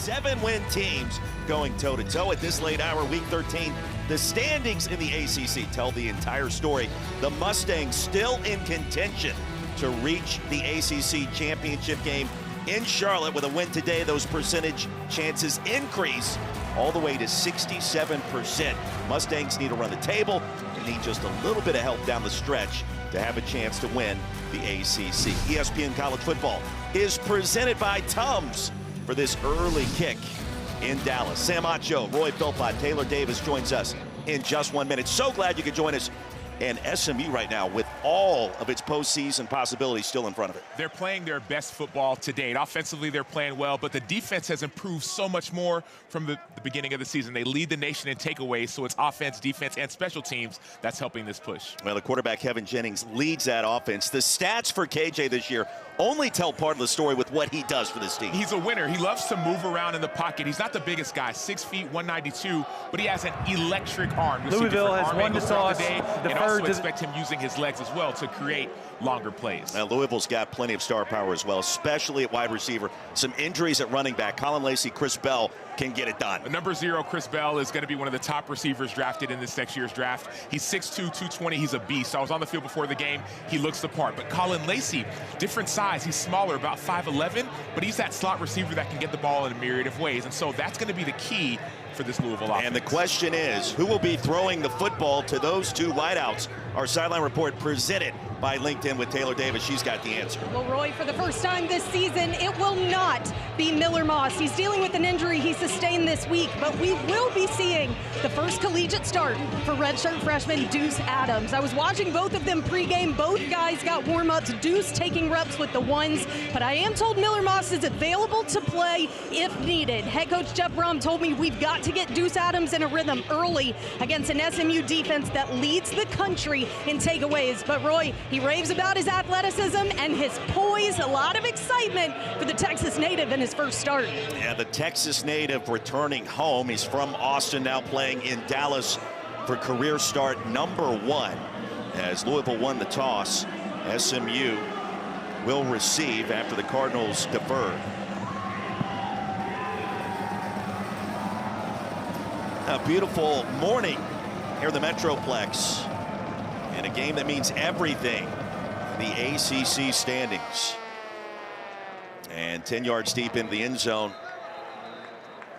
7-win teams going toe-to-toe at this late hour, Week 13. The standings in the ACC tell the entire story. The Mustangs still in contention to reach the ACC championship game in Charlotte. With a win today, those percentage chances increase all the way to 67%. Mustangs need to run the table and need just a little bit of help down the stretch to have a chance to win the ACC. ESPN College Football is presented by Tums for this early kick in Dallas. Sam Acho, Roy Philpott, Taylor Davis joins us in just 1 minute. So glad you could join us. And SMU right now, with all of its postseason possibilities still in front of it. They're playing their best football to date. Offensively, they're playing well, but the defense has improved so much more from the beginning of the season. They lead the nation in takeaways, so it's offense, defense, and special teams that's helping this push. Well, the quarterback, Kevin Jennings, leads that offense. The stats for KJ this year only tell part of the story with what he does for this team. He's a winner. He loves to move around in the pocket. He's not the biggest guy, 6 feet, 192, but he has an electric arm. Louisville has won the toss. And also expect him using his legs as well to create longer plays. Now, Louisville's got plenty of star power as well, especially at wide receiver. Some injuries at running back. Colin Lacey, Chris Bell can get it done. Number 0, Chris Bell, is going to be one of the top receivers drafted in this next year's draft. He's 6'2", 220. He's a beast. I was on the field before the game. He looks the part. But Colin Lacey, different size. He's smaller, about 5'11", but he's that slot receiver that can get the ball in a myriad of ways. And so that's going to be the key for this Louisville offense. And the question is, who will be throwing the football to those two wideouts? Our sideline report presented by LinkedIn with Taylor Davis. She's got the answer. Well, Roy, for the first time this season, it will not be Miller Moss. He's dealing with an injury he sustained this week, but we will be seeing the first collegiate start for redshirt freshman Deuce Adams. I was watching both of them pregame. Both guys got warm-ups. Deuce taking reps with the ones, but I am told Miller Moss is available to play if needed. Head coach Jeff Brom told me we've got to get Deuce Adams in a rhythm early against an SMU defense that leads the country in takeaways. But Roy, he raves about his athleticism and his poise. A lot of excitement for the Texas native in his first start. Yeah, the Texas native returning home. He's from Austin, now playing in Dallas for career start number 1. As Louisville won the toss, SMU will receive after the Cardinals defer. A beautiful morning here in the Metroplex, and a game that means everything in the ACC standings. And 10 yards deep into the end zone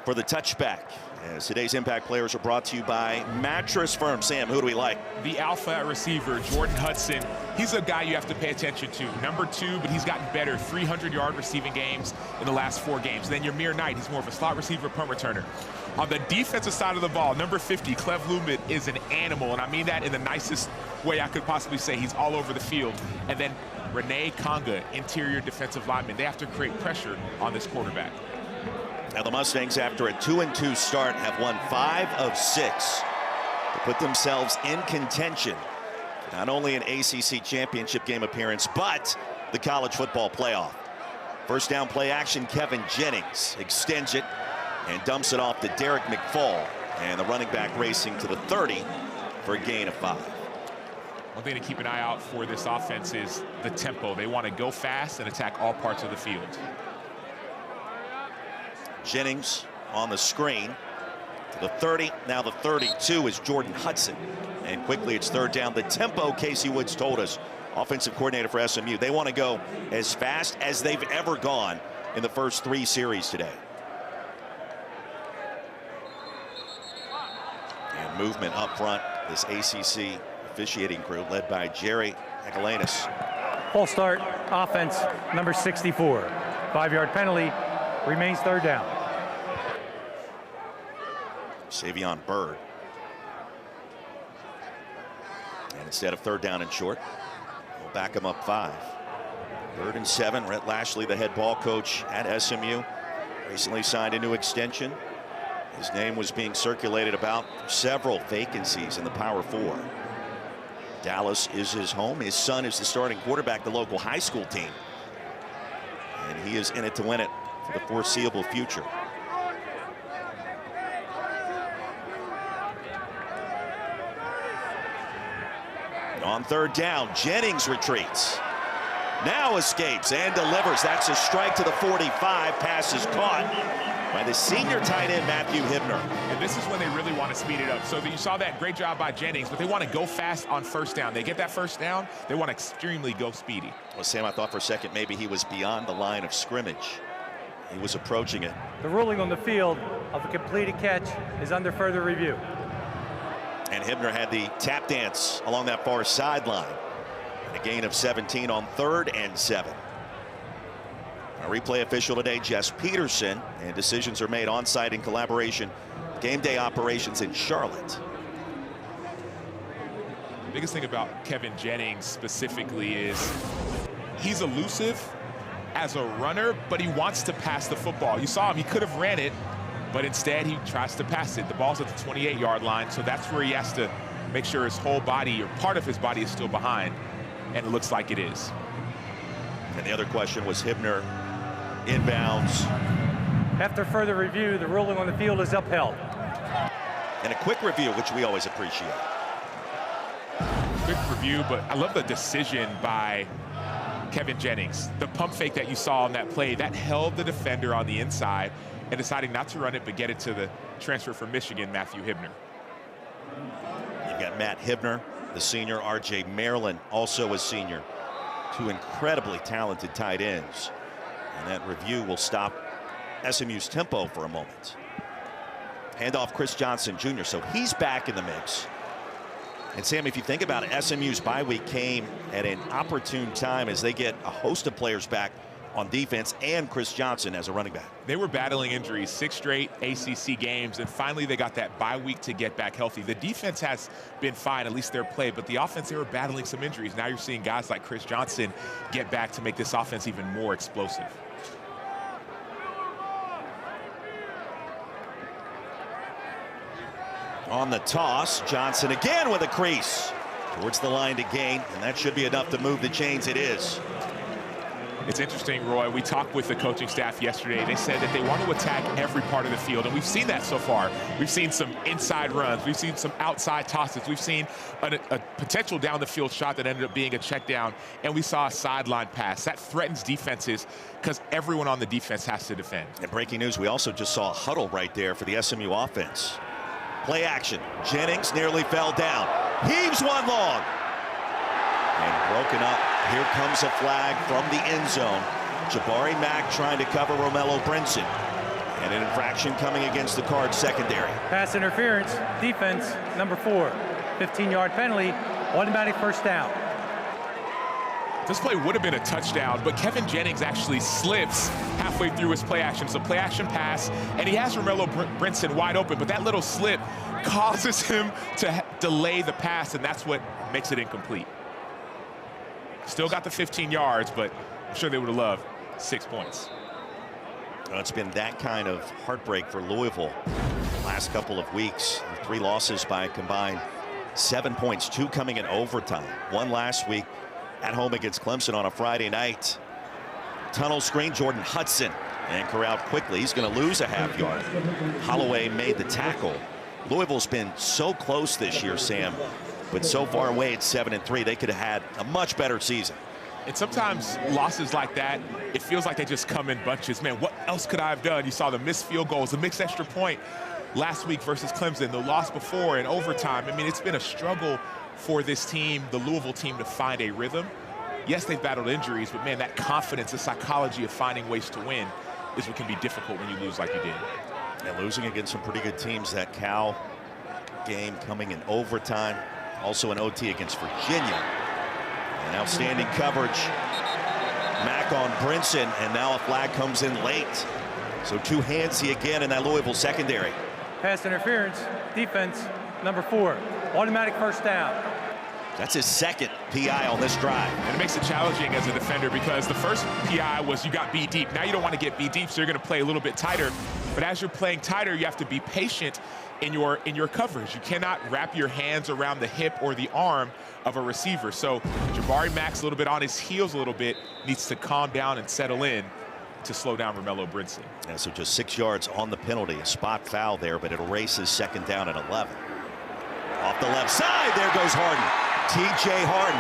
for the touchback. As today's impact players are brought to you by Mattress Firm. Sam, who do we like? The alpha receiver, Jordan Hudson. He's a guy you have to pay attention to. Number 2, but he's gotten better. 300-yard receiving games in the last 4 games. Then your Mir Knight, he's more of a slot receiver, punt returner. On the defensive side of the ball, number 50, Clev Lumet, is an animal, and I mean that in the nicest way I could possibly say. He's all over the field. And then Renee Conga, interior defensive lineman. They have to create pressure on this quarterback. Now the Mustangs, after a 2-2 start, have won 5 of 6 to put themselves in contention. Not only an ACC championship game appearance, but the college football playoff. First down play action, Kevin Jennings extends it and dumps it off to Derek McFall. And the running back racing to the 30 for a gain of 5. One thing to keep an eye out for this offense is the tempo. They want to go fast and attack all parts of the field. Jennings on the screen to the 30. Now the 32 is Jordan Hudson. And quickly it's third down. The tempo, Casey Woods told us, offensive coordinator for SMU, they want to go as fast as they've ever gone in the first 3 series today. And movement up front, this ACC officiating crew led by Jerry Agalanis. Full start, offense, number 64. 5-yard penalty, remains third down. Savion Byrd. And instead of third down and short, we'll back him up 5. 3rd and 7. Rhett Lashley, the head ball coach at SMU, recently signed a new extension. His name was being circulated about several vacancies in the Power 4. Dallas is his home. His son is the starting quarterback, the local high school team. And he is in it to win it for the foreseeable future. On third down, Jennings retreats. Now escapes and delivers. That's a strike to the 45. Pass is caught by the senior tight end, Matthew Hibner. And this is when they really want to speed it up. So you saw that great job by Jennings, but they want to go fast on first down. They get that first down, they want to extremely go speedy. Well, Sam, I thought for a second maybe he was beyond the line of scrimmage. He was approaching it. The ruling on the field of a completed catch is under further review. And Hibner had the tap dance along that far sideline. And a gain of 17 on 3rd and 7. A replay official today, Jess Peterson, and decisions are made on site in collaboration. Game day operations in Charlotte. The biggest thing about Kevin Jennings specifically is he's elusive as a runner, but he wants to pass the football. You saw him, he could have ran it, but instead he tries to pass it. The ball's at the 28-yard line, so that's where he has to make sure his whole body or part of his body is still behind, and it looks like it is. And the other question was Hibner inbounds. After further review, the ruling on the field is upheld. And a quick review, which we always appreciate. Quick review, but I love the decision by Kevin Jennings. The pump fake that you saw on that play, that held the defender on the inside and deciding not to run it, but get it to the transfer from Michigan, Matthew Hibner. You've got Matt Hibner, the senior, R.J. Maryland, also a senior. Two incredibly talented tight ends. And that review will stop SMU's tempo for a moment. Handoff Chris Johnson Jr. So he's back in the mix. And Sam, if you think about it, SMU's bye week came at an opportune time as they get a host of players back on defense and Chris Johnson as a running back. They were battling injuries, 6 straight ACC games, and finally they got that bye week to get back healthy. The defense has been fine, at least their play, but the offense, they were battling some injuries. Now you're seeing guys like Chris Johnson get back to make this offense even more explosive. On the toss, Johnson again with a crease towards the line to gain, and that should be enough to move the chains. It is. It's interesting, Roy. We talked with the coaching staff yesterday. They said that they want to attack every part of the field, and we've seen that so far. We've seen some inside runs. We've seen some outside tosses. We've seen a potential down the field shot that ended up being a check down, and we saw a sideline pass. That threatens defenses because everyone on the defense has to defend. And breaking news, we also just saw a huddle right there for the SMU offense. Play action. Jennings nearly fell down. Heaves one long. And broken up. Here comes a flag from the end zone. Jabari Mack trying to cover Romello Brinson. And an infraction coming against the Cards secondary. Pass interference, defense, number 4. 15-yard penalty, automatic first down. This play would have been a touchdown, but Kevin Jennings actually slips halfway through his play action. It's a play action pass, and he has Romello Brinson wide open, but that little slip causes him to delay the pass, and that's what makes it incomplete. Still got the 15 yards, but I'm sure they would have loved 6 points. Well, it's been that kind of heartbreak for Louisville the last couple of weeks. 3 losses by a combined 7 points, 2 coming in overtime. 1 last week at home against Clemson on a Friday night. Tunnel screen, Jordan Hudson, and corralled quickly. He's going to lose a half yard. Holloway made the tackle. Louisville's been so close this year, Sam, but so far away at 7-3. They could have had a much better season. And sometimes losses like that, it feels like they just come in bunches. Man, what else could I have done? You saw the missed field goals, the mixed extra point last week versus Clemson, the loss before in overtime. I mean, it's been a struggle for this team, the Louisville team, to find a rhythm. Yes, they've battled injuries, but man, that confidence, the psychology of finding ways to win is what can be difficult when you lose like you did. And losing against some pretty good teams. That Cal game coming in overtime, also an OT against Virginia. And outstanding coverage. Mack on Brinson, and now a flag comes in late. So too handsy again in that Louisville secondary. Pass interference, defense, number 4. Automatic first down. That's his second PI on this drive. And it makes it challenging as a defender because the first PI was you got beat deep. Now you don't want to get beat deep, so you're going to play a little bit tighter. But as you're playing tighter, you have to be patient in your coverage. You cannot wrap your hands around the hip or the arm of a receiver. So Jabari Mack's a little bit on his heels a little bit, needs to calm down and settle in to slow down Romello Brinson. Yeah, so just 6 yards on the penalty. A spot foul there, but it erases second down at 11. Off the left side, there goes Harden. T.J. Harden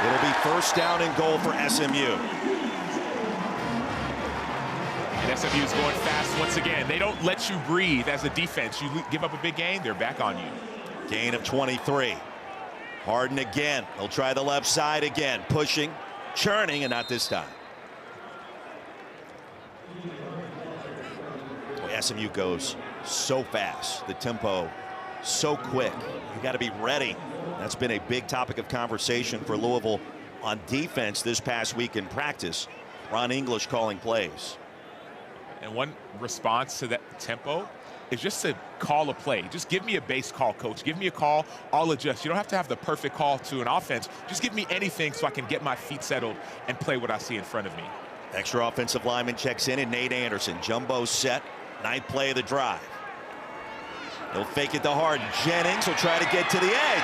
It'll be first down and goal for SMU. And SMU is going fast once again. They don't let you breathe as a defense. You give up a big gain, they're back on you. Gain of 23. Harden again. He'll try the left side again. Pushing, churning, and not this time. Boy, SMU goes so fast. The tempo so quick. You got to be ready. That's been a big topic of conversation for Louisville on defense this past week in practice. Ron English calling plays. And one response to that tempo is just to call a play. Just give me a base call, coach. Give me a call, I'll adjust. You don't have to have the perfect call to an offense. Just give me anything so I can get my feet settled and play what I see in front of me. Extra offensive lineman checks in, and Nate Anderson. Jumbo set, ninth play of the drive. He'll fake it to Harden. Jennings will try to get to the edge.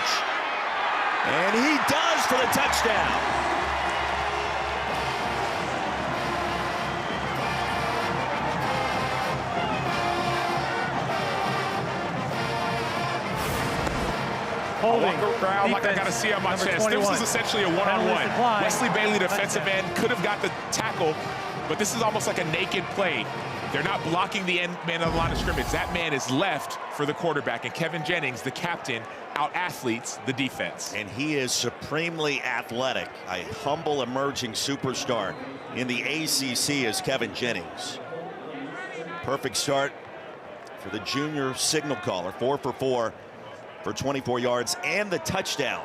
And he does for the touchdown. Holding. Crowd like I got to see on my chest. 21. This was essentially a one-on-one. Wesley Bailey, defensive end, could have got the tackle, but this is almost like a naked play. They're not blocking the end man on the line of scrimmage. That man is left for the quarterback, and Kevin Jennings, the captain, out-athletes the defense. And he is supremely athletic. A humble emerging superstar in the ACC is Kevin Jennings. Perfect start for the junior signal caller. 4 for 4 for 24 yards and the touchdown.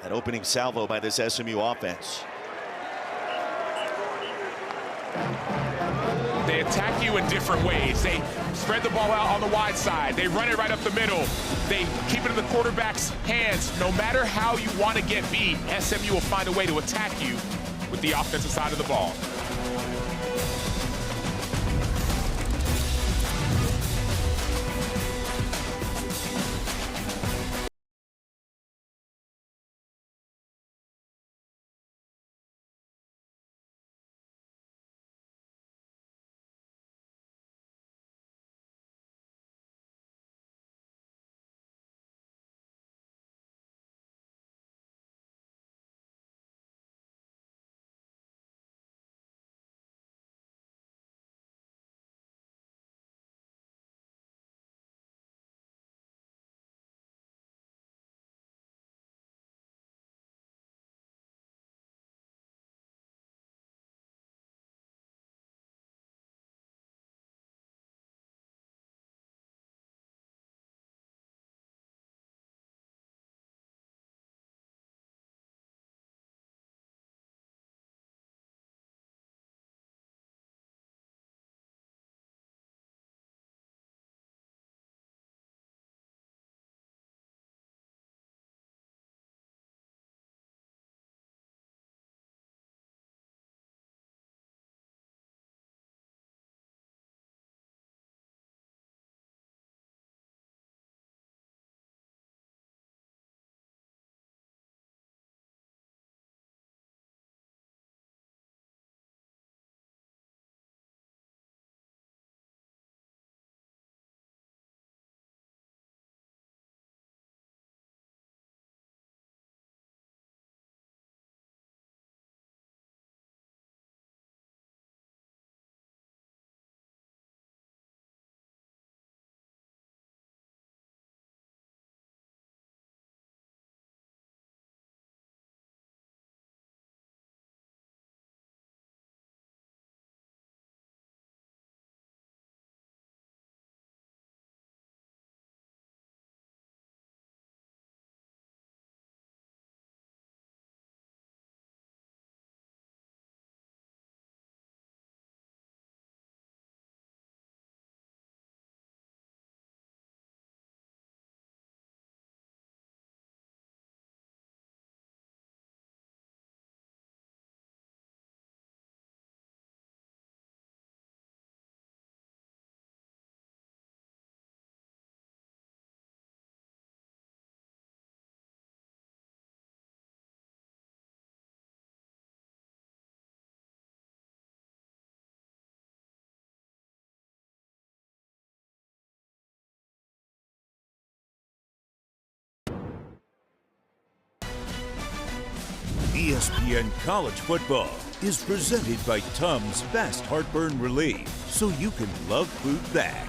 That opening salvo by this SMU offense. They attack you in different ways. They spread the ball out on the wide side. They run it right up the middle. They keep it in the quarterback's hands. No matter how you want to get beat, SMU will find a way to attack you with the offensive side of the ball. ESPN College Football is presented by Tums Fast Heartburn Relief, so you can love food back.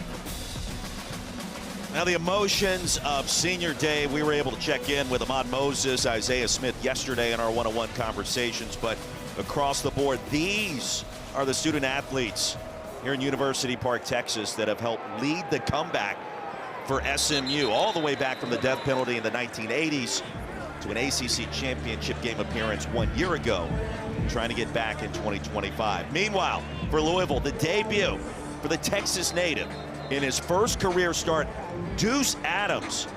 Now the emotions of senior day, we were able to check in with Ahmad Moses, Isaiah Smith yesterday in our one-on-one conversations, but across the board, these are the student athletes here in University Park, Texas that have helped lead the comeback for SMU all the way back from the death penalty in the 1980s to an ACC championship game appearance 1 year ago, trying to get back in 2025. Meanwhile, for Louisville, the debut for the Texas native in his first career start, Deuce Adams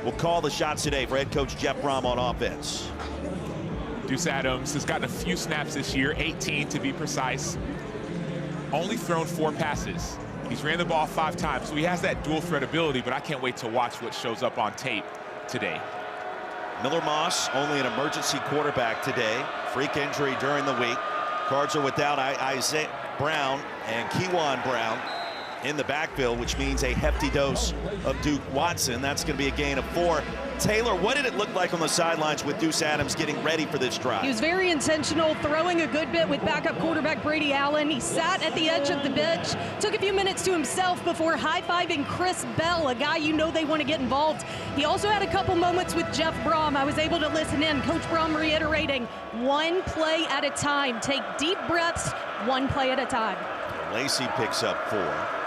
will call the shots today for head coach Jeff Brom on offense. Deuce Adams has gotten a few snaps this year, 18 to be precise. Only thrown 4 passes. He's ran the ball 5 times, so he has that dual threat ability, but I can't wait to watch what shows up on tape today. Miller Moss, only an emergency quarterback today. Freak injury during the week. Cards are without Isaiah Brown and Kewan Brown in the backfield, which means a hefty dose of Duke Watson. That's going to be a gain of 4. Taylor, what did it look like on the sidelines with Deuce Adams getting ready for this drive? He was very intentional, throwing a good bit with backup quarterback Brady Allen. He sat at the edge of the bench, took a few minutes to himself before high-fiving Chris Bell, a guy you know they want to get involved. He also had a couple moments with Jeff Brom. I was able to listen in. Coach Brom reiterating, 1 play at a time. Take deep breaths, 1 play at a time. Lacey picks up 4.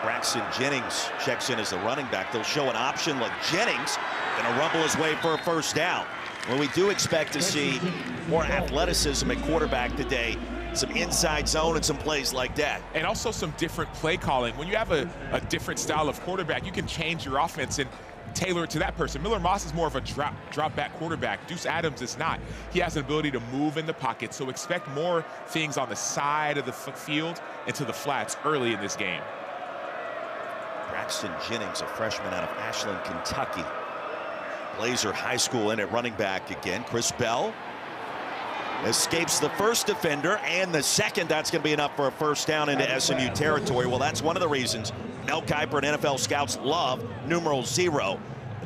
Braxton Jennings checks in as the running back. They'll show an option. Look, Jennings gonna rumble his way for a first down. Well, we do expect to see more athleticism at quarterback today, some inside zone and some plays like that. And also some different play calling. When you have a different style of quarterback, you can change your offense and tailor it to that person. Miller Moss is more of a drop back quarterback. Deuce Adams is not. He has an ability to move in the pocket, so expect more things on the side of the field and to the flats early in this game. Braxton Jennings, a freshman out of Ashland, Kentucky. Blazer High School in at running back again. Chris Bell escapes the first defender and the second. That's going to be enough for a first down into SMU territory. Well, that's one of the reasons Mel Kiper and NFL scouts love numeral 0,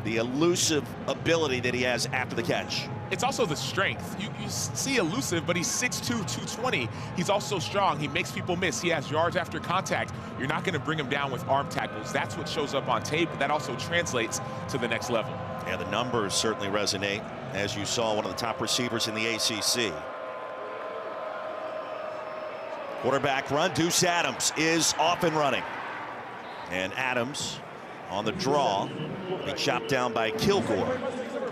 the elusive ability that he has after the catch. It's also the strength. You see elusive, but he's 6'2", 220. He's also strong. He makes people miss. He has yards after contact. You're not going to bring him down with arm tackles. That's what shows up on tape, but that also translates to the next level. Yeah, the numbers certainly resonate, as you saw one of the top receivers in the ACC. Quarterback run. Deuce Adams is off and running. And Adams on the draw. He chopped down by Kilgore.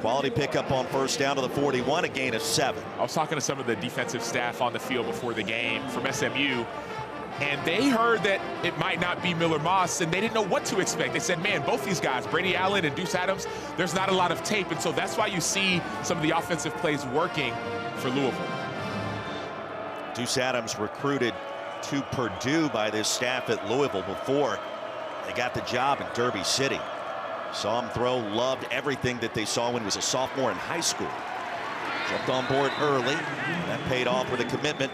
Quality pickup on first down to the 41, a gain of 7. I was talking to some of the defensive staff on the field before the game from SMU, and they heard that it might not be Miller Moss, and they didn't know what to expect. They said, man, both these guys, Brady Allen and Deuce Adams, there's not a lot of tape, and so that's why you see some of the offensive plays working for Louisville. Deuce Adams recruited to Purdue by this staff at Louisville before they got the job in Derby City. Saw him throw, loved everything that they saw when he was a sophomore in high school. Jumped on board early. That paid off with a commitment.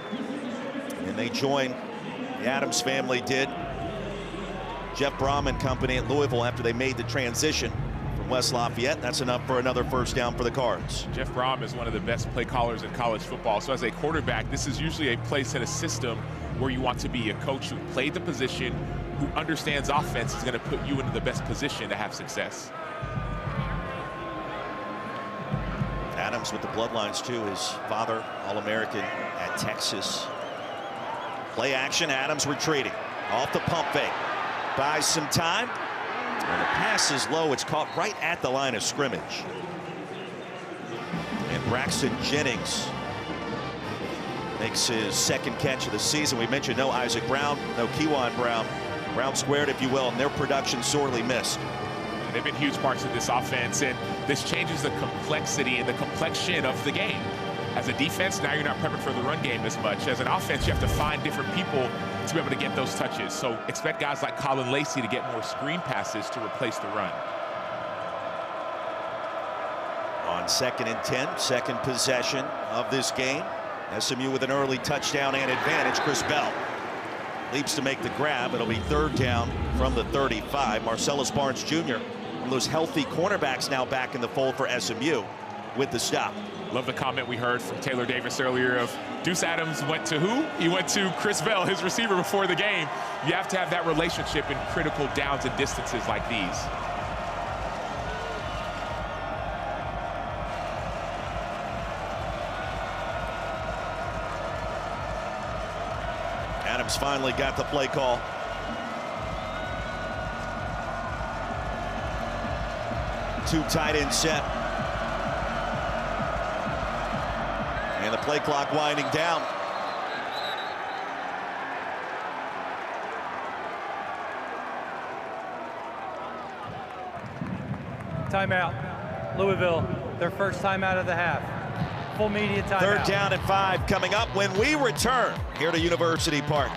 And they joined, the Adams family did, Jeff Brom and company at Louisville after they made the transition from West Lafayette. That's enough for another first down for the Cards. Jeff Brom is one of the best play callers in college football. So as a quarterback, this is usually a place in a system where you want to be a coach who played the position, who understands offense, is going to put you into the best position to have success. Adams with the bloodlines too. His father, All-American at Texas. Play action, Adams retreating. Off the pump fake. Buys some time. And the pass is low. It's caught right at the line of scrimmage. And Braxton Jennings makes his second catch of the season. We mentioned no Isaac Brown, no Kewan Brown. Brown squared, if you will, and their production sorely missed. They've been huge parts of this offense, and this changes the complexity and the complexion of the game. As a defense, now you're not prepping for the run game as much. As an offense, you have to find different people to be able to get those touches. So expect guys like Colin Lacey to get more screen passes to replace the run. On 2nd and 10, second possession of this game. SMU with an early touchdown and advantage. Chris Bell leaps to make the grab. It'll be 3rd down from the 35. Marcellus Barnes Jr., one of those healthy cornerbacks now back in the fold for SMU. with the stop. Love the comment we heard from Taylor Davis earlier of Deuce Adams went to who? He went to Chris Bell, his receiver, before the game. You have to have that relationship in critical downs and distances like these. Adams finally got the play call. Two tight end set. And the play clock winding down. Timeout. Louisville, their first timeout of the half. Full media timeout. Third down and 5 coming up when we return here to University Park.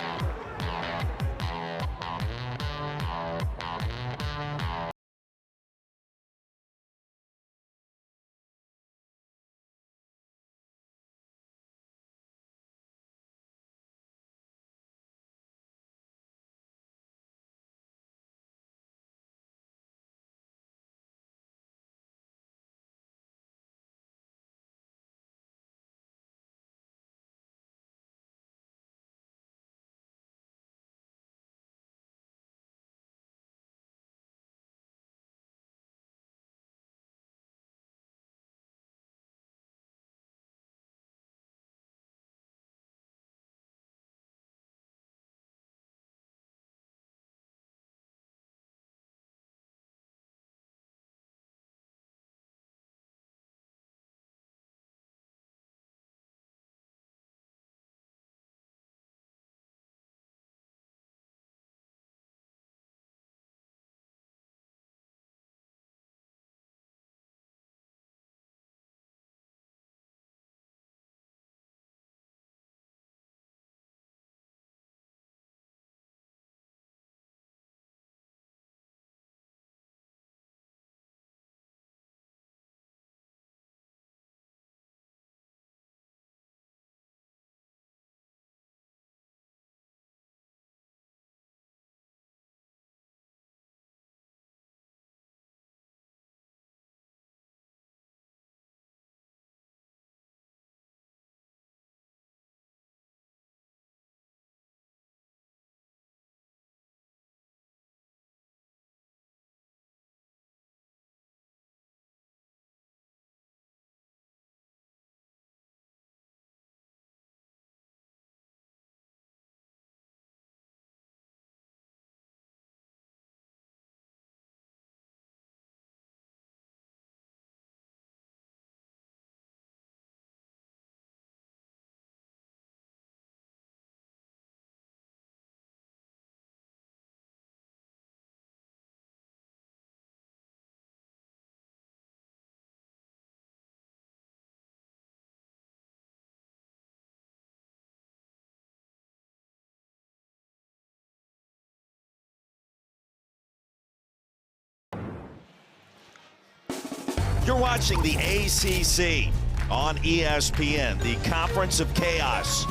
You're watching the ACC on ESPN, the Conference of Chaos.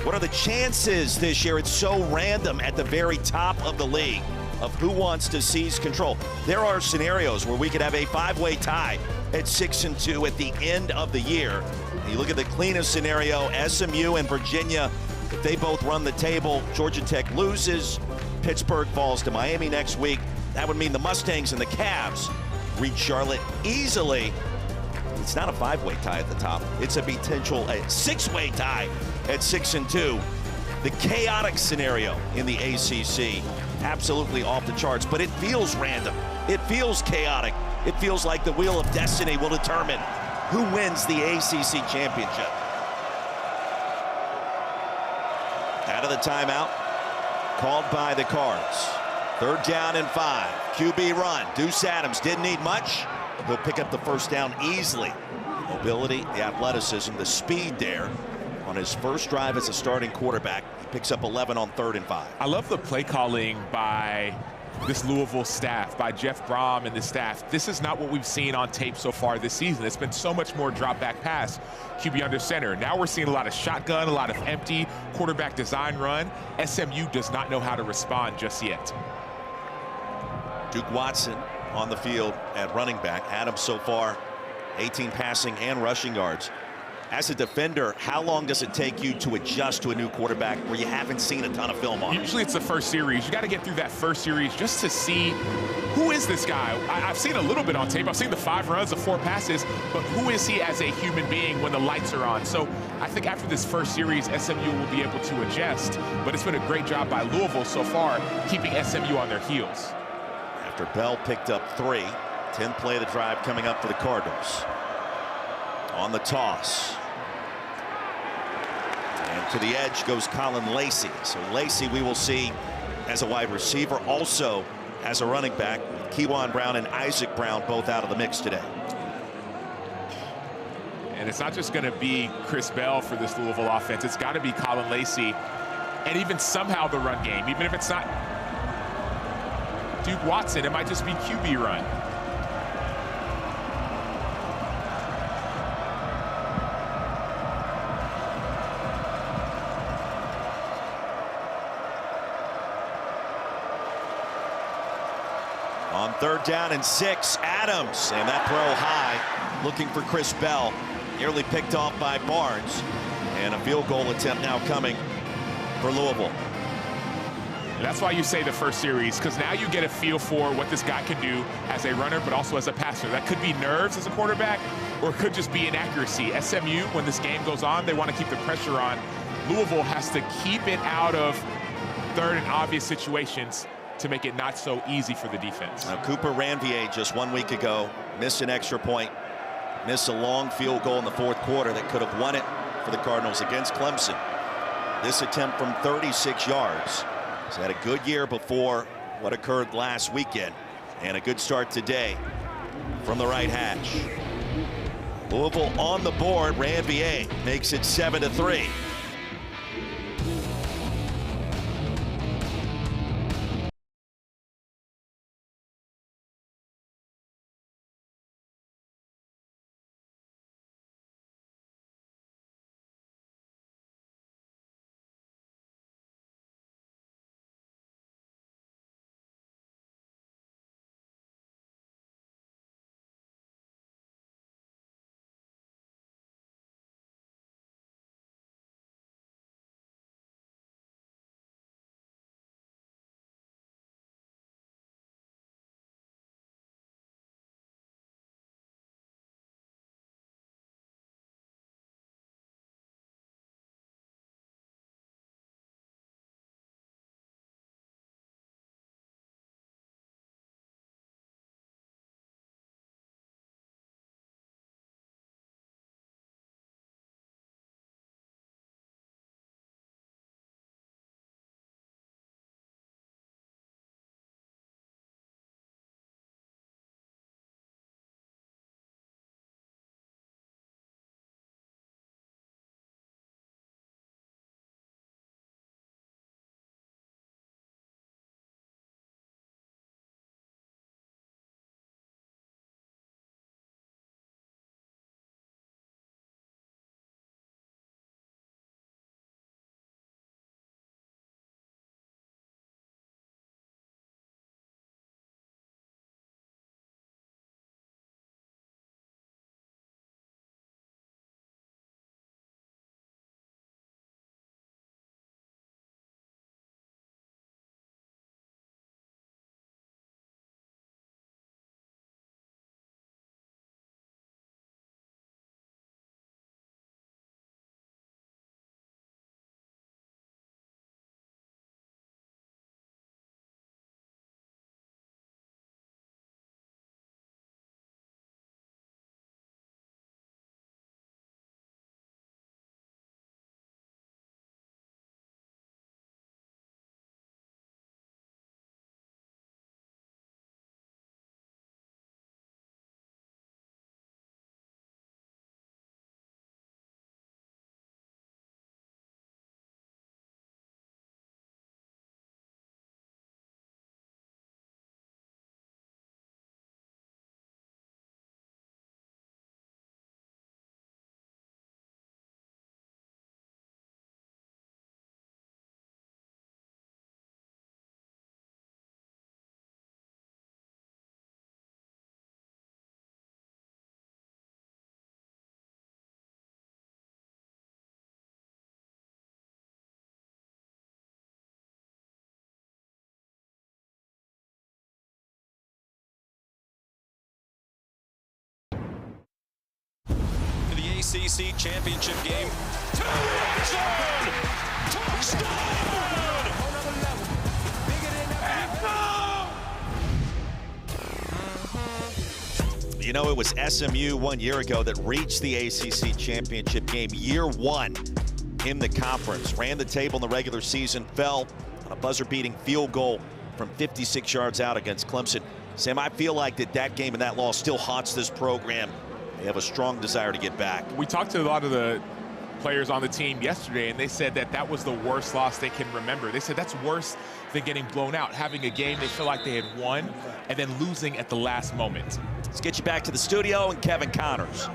What are the chances this year? It's so random at the very top of the league of who wants to seize control. There are scenarios where we could have a 5-way tie at 6-2 at the end of the year. You look at the cleanest scenario, SMU and Virginia, if they both run the table, Georgia Tech loses, Pittsburgh falls to Miami next week. That would mean the Mustangs and the Cavs reach Charlotte easily. It's not a 5-way tie at the top. It's a potential 6-way tie at 6-2. The chaotic scenario in the ACC, absolutely off the charts, but it feels random. It feels chaotic. It feels like the wheel of destiny will determine who wins the ACC championship. Out of the timeout, called by the Cards. Third down and 5. QB run. Deuce Adams didn't need much. He'll pick up the first down easily. Mobility, the athleticism, the speed there on his first drive as a starting quarterback. He picks up 11 on 3rd and 5. I love the play calling by this Louisville staff, by Jeff Brom and the staff. This is not what we've seen on tape so far this season. It's been so much more drop back pass, QB under center. Now we're seeing a lot of shotgun, a lot of empty quarterback design run. SMU does not know how to respond just yet. Duke Watson on the field at running back. Adams so far 18 passing and rushing yards. As a defender, how long does it take you to adjust to a new quarterback where you haven't seen a ton of film on? Usually it's the first series. You got to get through that first series just to see who is this guy. I've seen a little bit on tape. I've seen the 5 runs, the 4 passes, but who is he as a human being when the lights are on? So I think after this first series, SMU will be able to adjust, but it's been a great job by Louisville so far, keeping SMU on their heels. After Bell picked up 3, 10th play of the drive coming up for the Cardinals. On the toss. And to the edge goes Colin Lacey. So Lacey we will see as a wide receiver, also as a running back. Kewan Brown and Isaac Brown both out of the mix today. And it's not just going to be Chris Bell for this Louisville offense. It's got to be Colin Lacey and even somehow the run game. Even if it's not Duke Watson, it might just be QB run. On 3rd down and 6, Adams, and that throw high, looking for Chris Bell, nearly picked off by Barnes, and a field goal attempt now coming for Louisville. And that's why you say the first series, because now you get a feel for what this guy can do as a runner, but also as a passer. That could be nerves as a quarterback, or it could just be inaccuracy. SMU, when this game goes on, they want to keep the pressure on. Louisville has to keep it out of 3rd and obvious situations to make it not so easy for the defense. Now, Cooper Ranvier just 1 week ago missed an extra point, missed a long field goal in the 4th quarter that could have won it for the Cardinals against Clemson. This attempt from 36 yards. He's had a good year before what occurred last weekend, and a good start today from the right hash. Louisville on the board. Ranvier makes it 7-3. ACC championship game. To the end zone! Touchdown! You know, it was SMU 1 year ago that reached the ACC championship game, year one in the conference. Ran the table in the regular season, fell on a buzzer-beating field goal from 56 yards out against Clemson. Sam, I feel like that game and that loss still haunts this program. They have a strong desire to get back. We talked to a lot of the players on the team yesterday, and they said that was the worst loss they can remember. They said that's worse than getting blown out, having a game they feel like they had won and then losing at the last moment. Let's get you back to the studio and Kevin Connors.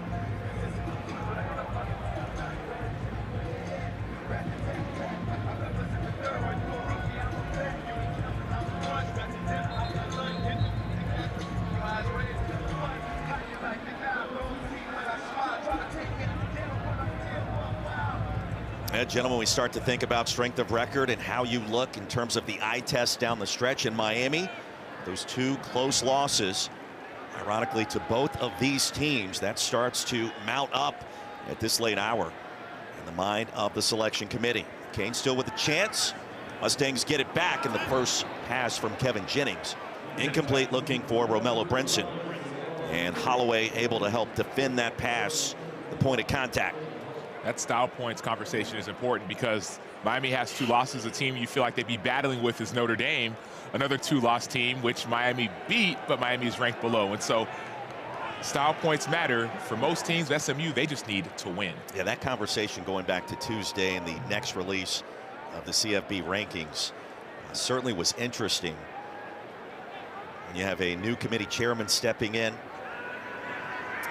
Gentlemen, we start to think about strength of record and how you look in terms of the eye test down the stretch in Miami. Those two close losses, ironically, to both of these teams. That starts to mount up at this late hour in the mind of the selection committee. Kane still with a chance. Mustangs get it back in the first pass from Kevin Jennings. Incomplete, looking for Romello Brinson. And Holloway able to help defend that pass, the point of contact. That style points conversation is important because Miami has two losses. A team you feel like they'd be battling with is Notre Dame, another two-loss team, which Miami beat, but Miami is ranked below. And so style points matter. For most teams, SMU, they just need to win. Yeah, that conversation going back to Tuesday and the next release of the CFB rankings certainly was interesting. And you have a new committee chairman stepping in.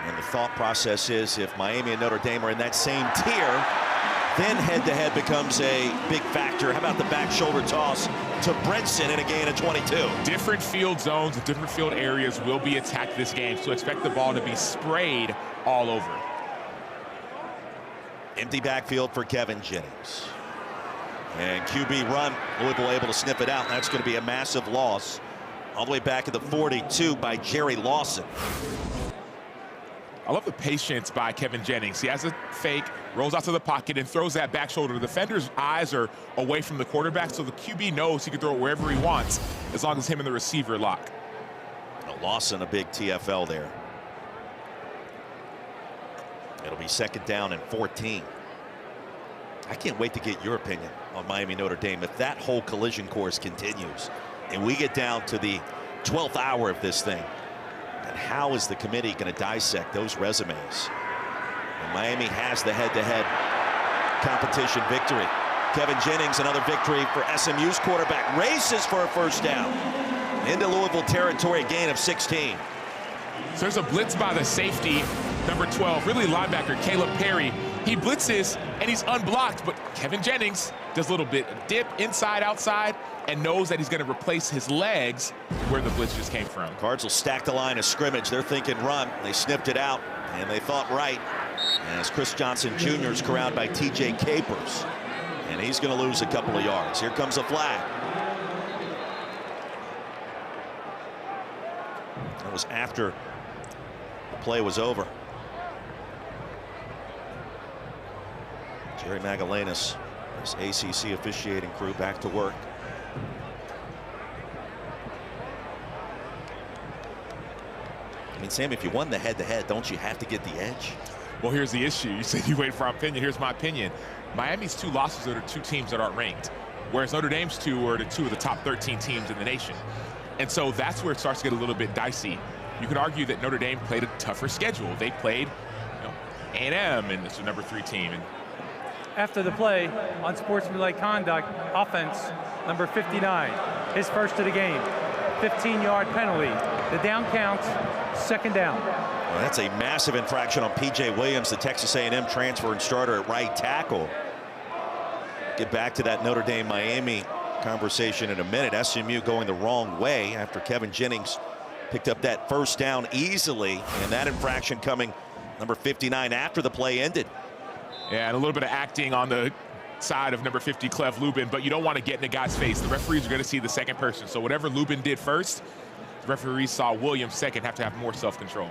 And the thought process is if Miami and Notre Dame are in that same tier, then head-to-head becomes a big factor. How about the back shoulder toss to Brinson in a gain of 22? Different field zones and different field areas will be attacked this game, so expect the ball to be sprayed all over. Empty backfield for Kevin Jennings. And QB run, Louisville able to sniff it out. That's going to be a massive loss. All the way back at the 42 by Jerry Lawson. I love the patience by Kevin Jennings. He has a fake, rolls out to the pocket, and throws that back shoulder. The defender's eyes are away from the quarterback, so the QB knows he can throw it wherever he wants as long as him and the receiver lock. Lawson, a big TFL there. It'll be second down and 14. I can't wait to get your opinion on Miami Notre Dame. If that whole collision course continues and we get down to the 12th hour of this thing, and how is the committee going to dissect those resumes? And Miami has the head-to-head competition victory. Kevin Jennings, another victory for SMU's quarterback, races for a first down into Louisville territory, a gain of 16. So there's a blitz by the safety, number 12, really linebacker, Caleb Perry. He blitzes, and he's unblocked, but Kevin Jennings does a little bit of dip inside, outside, and knows that he's going to replace his legs where the blitz just came from. Cards will stack the line of scrimmage. They're thinking run. They sniffed it out, and they thought right. As Chris Johnson Jr. is corralled by T.J. Capers, and he's going to lose a couple of yards. Here comes a flag. That was after the play was over. Jerry Magallanes, his ACC officiating crew, back to work. I mean, Sam, if you won the head-to-head, don't you have to get the edge? Well, here's the issue. You said you wait for our opinion. Here's my opinion. Miami's two losses are to two teams that aren't ranked, whereas Notre Dame's two are to two of the top 13 teams in the nation. And so that's where it starts to get a little bit dicey. You could argue that Notre Dame played a tougher schedule. They played A&M, and it's a number 3 team. And after the play, unsportsmanlike conduct, offense, number 59, his first of the game, 15-yard penalty. The down counts, second down. Well, that's a massive infraction on P.J. Williams, the Texas A&M transfer and starter at right tackle. Get back to that Notre Dame-Miami conversation in a minute. SMU going the wrong way after Kevin Jennings picked up that first down easily, and that infraction coming number 59 after the play ended. Yeah, and a little bit of acting on the side of number 50, Clef Lubin, but you don't want to get in a guy's face. The referees are going to see the second person. So whatever Lubin did first, the referees saw Williams second have to have more self-control.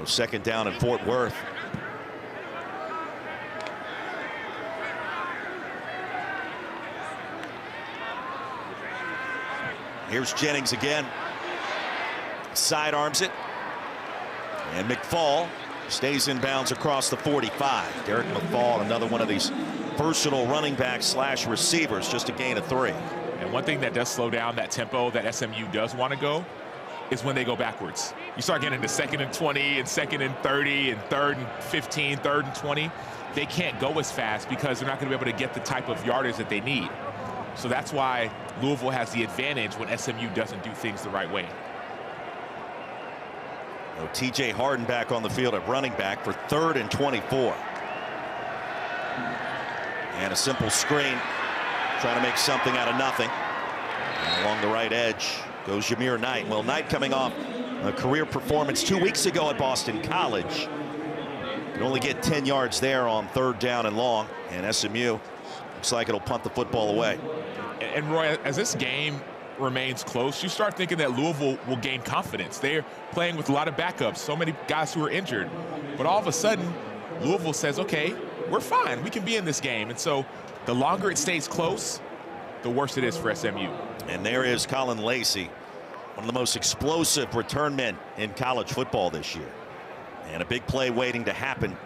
Second down in Fort Worth. Here's Jennings again. Sidearms it. And McFall stays in bounds across the 45. Derek McFall, another one of these versatile running backs slash receivers, just a gain of 3. And one thing that does slow down that tempo that SMU does want to go is when they go backwards. You start getting into 2nd and 20 and 2nd and 30 and 3rd and 15, 3rd and 20. They can't go as fast because they're not going to be able to get the type of yardage that they need. So that's why Louisville has the advantage when SMU doesn't do things the right way. TJ Harden back on the field at running back for 3rd and 24. And a simple screen, trying to make something out of nothing. And along the right edge goes Jameer Knight. Well, Knight coming off a career performance 2 weeks ago at Boston College. Can only get 10 yards there on 3rd down and long. And SMU looks like it'll punt the football away. And Roy, as this game remains close, you start thinking that Louisville will gain confidence. They're playing with a lot of backups, so many guys who are injured. But all of a sudden, Louisville says, okay, we're fine. We can be in this game. And so the longer it stays close, the worse it is for SMU. And there is Colin Lacey, one of the most explosive return men in college football this year. And a big play waiting to happen.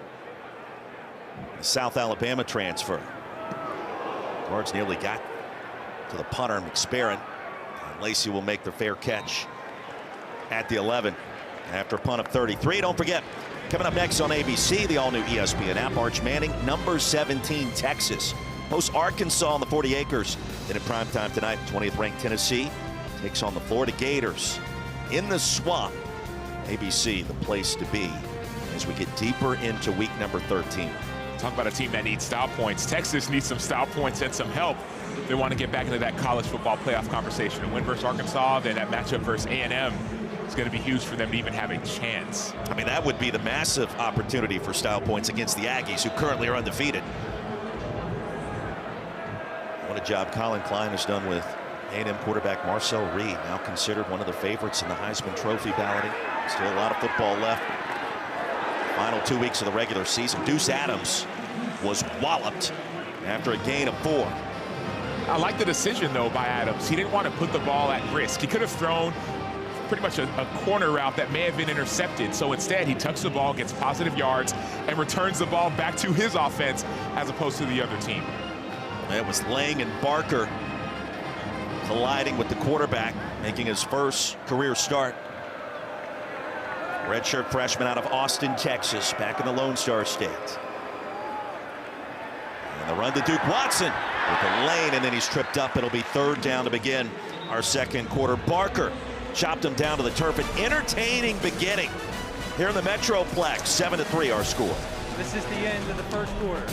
The South Alabama transfer. Guards nearly got to the punter, McSparron. And Lacey will make the fair catch at the 11 after a punt of 33. Don't forget, coming up next on ABC, the all-new ESPN app, Arch Manning, number 17 Texas hosts Arkansas on the 40 acres. Then at primetime tonight, 20th ranked Tennessee takes on the Florida Gators in the Swamp. ABC, the place to be as we get deeper into week number 13. Talk about a team that needs style points. Texas needs some style points and some help. They want to get back into that college football playoff conversation. And win versus Arkansas, then that matchup versus A&M is going to be huge for them to even have a chance. I mean, that would be the massive opportunity for style points against the Aggies, who currently are undefeated. What a job Colin Klein has done with A&M quarterback Marcel Reed, now considered one of the favorites in the Heisman Trophy balloting. Still a lot of football left. Final 2 weeks of the regular season. Deuce Adams was walloped after a gain of 4. I like the decision, though, by Adams. He didn't want to put the ball at risk. He could have thrown pretty much a corner route that may have been intercepted. So instead, he tucks the ball, gets positive yards, and returns the ball back to his offense as opposed to the other team. It was Lang and Barker colliding with the quarterback, making his first career start. Redshirt freshman out of Austin, Texas, back in the Lone Star State. And the run to Duke Watson with the lane, and then he's tripped up. It'll be 3rd down to begin our second quarter. Barker chopped him down to the turf. An entertaining beginning here in the Metroplex. 7-3 our score. This is the end of the first quarter.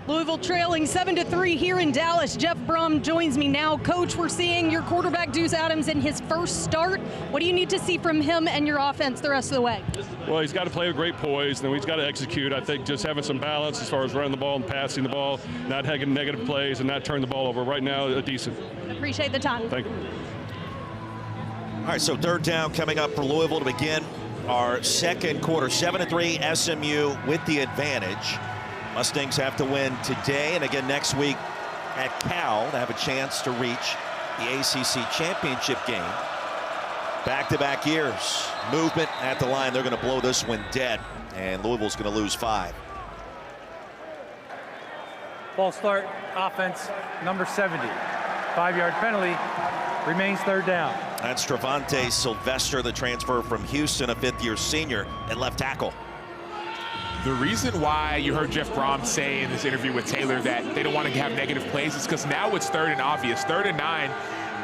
Louisville trailing 7-3 here in Dallas. Jeff Brom joins me now. Coach, we're seeing your quarterback Deuce Adams in his first start. What do you need to see from him and your offense the rest of the way? Well, he's got to play with great poise, and he's got to execute. I think just having some balance as far as running the ball and passing the ball, not having negative plays and not turning the ball over. Right now, decent. Appreciate the time. Thank you. All right, so third down coming up for Louisville to begin our second quarter. 7-3 SMU with the advantage. Mustangs have to win today and again next week at Cal to have a chance to reach the ACC championship game. Back-to-back years. Movement at the line. They're going to blow this one dead, and Louisville's going to lose 5. False start, offense, number 70. 5-yard penalty, remains third down. That's Trevante Sylvester, the transfer from Houston, a fifth-year senior at left tackle. The reason why you heard Jeff Brom say in this interview with Taylor that they don't want to have negative plays is because now it's 3rd and obvious. 3rd and 9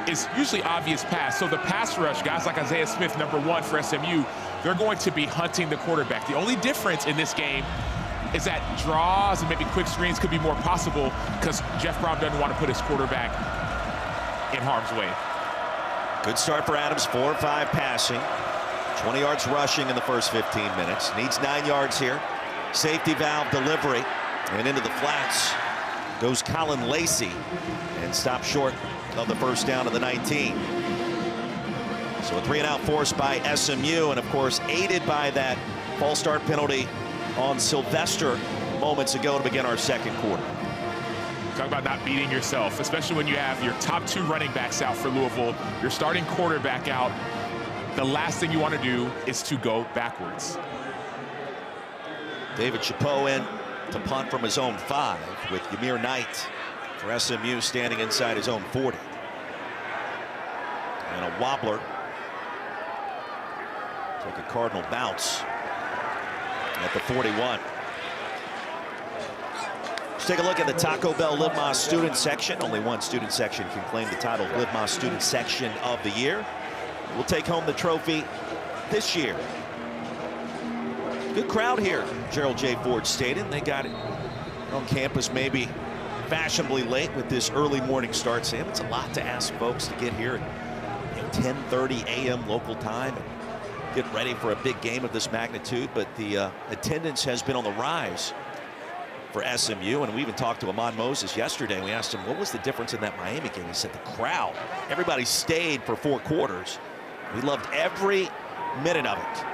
is usually obvious pass. So the pass rush, guys like Isaiah Smith, number 1 for SMU, they're going to be hunting the quarterback. The only difference in this game is that draws and maybe quick screens could be more possible because Jeff Brom doesn't want to put his quarterback in harm's way. Good start for Adams, 4 or 5 passing, 20 yards rushing in the first 15 minutes. Needs 9 yards here. Safety valve delivery, and into the flats goes Colin Lacey and stopped short of the first down of the 19. So a 3-and-out force by SMU, and of course aided by that false start penalty on Sylvester moments ago to begin our second quarter. Talk about not beating yourself, especially when you have your top 2 running backs out for Louisville, your starting quarterback out. The last thing you want to do is to go backwards. David Chapeau in to punt from his own 5 with Ymir Knight for SMU standing inside his own 40. And a wobbler. Take a Cardinal bounce at the 41. Let's take a look at the Taco Bell Live Más student section. Only one student section can claim the title of Live Más student section of the year. We'll take home the trophy this year. Good crowd here, Gerald J. Ford Stadium. They got it on campus maybe fashionably late with this early morning start. Sam, it's a lot to ask folks to get here at 10:30 a.m. local time and get ready for a big game of this magnitude. But the attendance has been on the rise for SMU, and we even talked to Ahmad Moses yesterday, and we asked him what was the difference in that Miami game. He said the crowd. Everybody stayed for 4 quarters. We loved every minute of it.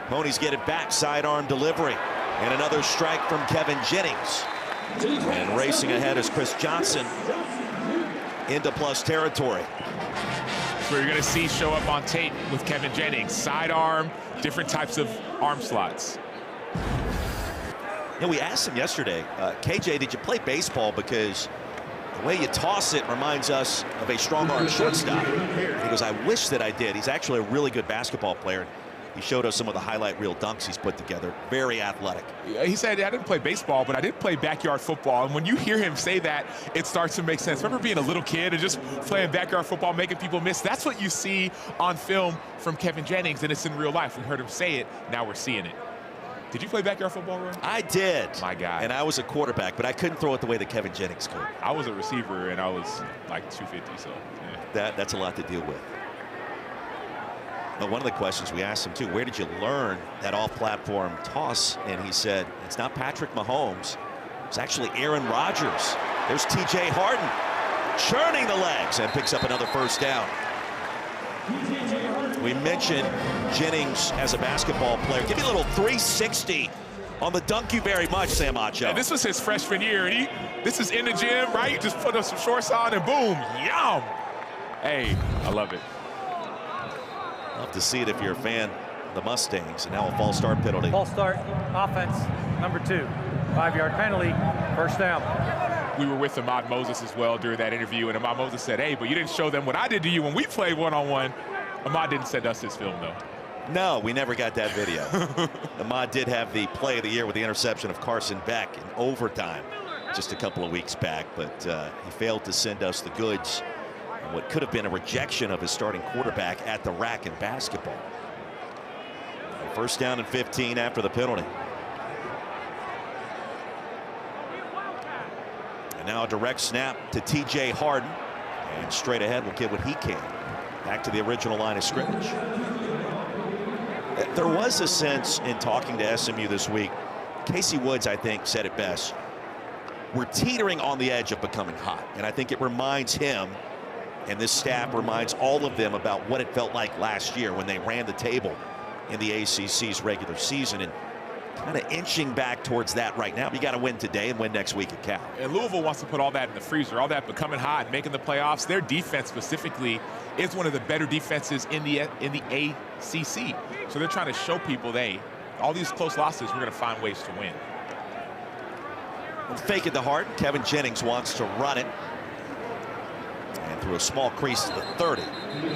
Ponies get it back, sidearm delivery, and another strike from Kevin Jennings. And racing ahead is Chris Johnson into plus territory. So you're going to see show up on tape with Kevin Jennings. Sidearm, different types of arm slots. You know, we asked him yesterday, KJ, did you play baseball? Because the way you toss it reminds us of a strong arm shortstop. He goes, I wish that I did. He's actually a really good basketball player. He showed us some of the highlight reel dunks he's put together. Very athletic. He said, I didn't play baseball, but I did play backyard football. And when you hear him say that, it starts to make sense. Remember being a little kid and just playing backyard football, making people miss? That's what you see on film from Kevin Jennings, and it's in real life. We heard him say it. Now we're seeing it. Did you play backyard football, Roy? I did. My God. And I was a quarterback, but I couldn't throw it the way that Kevin Jennings could. I was a receiver, and I was like 250, so yeah. That's a lot to deal with. But one of the questions we asked him, too, where did you learn that off-platform toss? And he said, it's not Patrick Mahomes. It's actually Aaron Rodgers. There's T.J. Harden churning the legs and picks up another first down. We mentioned Jennings as a basketball player. Give me a little 360 on the dunk you very much, Sam Acho. And this was his freshman year, and this is in the gym, right? Just put up some shorts on and boom, yum. Hey, I love it. Love to see it if you're a fan of the Mustangs. And now a false start penalty. False start, offense, number 2. 5-yard penalty, first down. We were with Ahmad Moses as well during that interview, and Ahmad Moses said, hey, but you didn't show them what I did to you when we played one-on-one. Ahmad didn't send us his film, though. No, we never got that video. Ahmad did have the play of the year with the interception of Carson Beck in overtime just a couple of weeks back, but he failed to send us the goods. What could have been a rejection of his starting quarterback at the rack in basketball. First down and 15 after the penalty. And now a direct snap to TJ Harden. And straight ahead will get what he can. Back to the original line of scrimmage. There was a sense in talking to SMU this week, Casey Woods, I think, said it best. We're teetering on the edge of becoming hot. And I think it reminds him, and this staff reminds all of them about what it felt like last year when they ran the table in the ACC's regular season, and kind of inching back towards that right now. You got to win today and win next week at Cal. And Louisville wants to put all that in the freezer, all that becoming hot, making the playoffs. Their defense specifically is one of the better defenses in the ACC. So they're trying to show people, hey, all these close losses, we're going to find ways to win. Fake it to Harden. Kevin Jennings wants to run it. And through a small crease to the 30.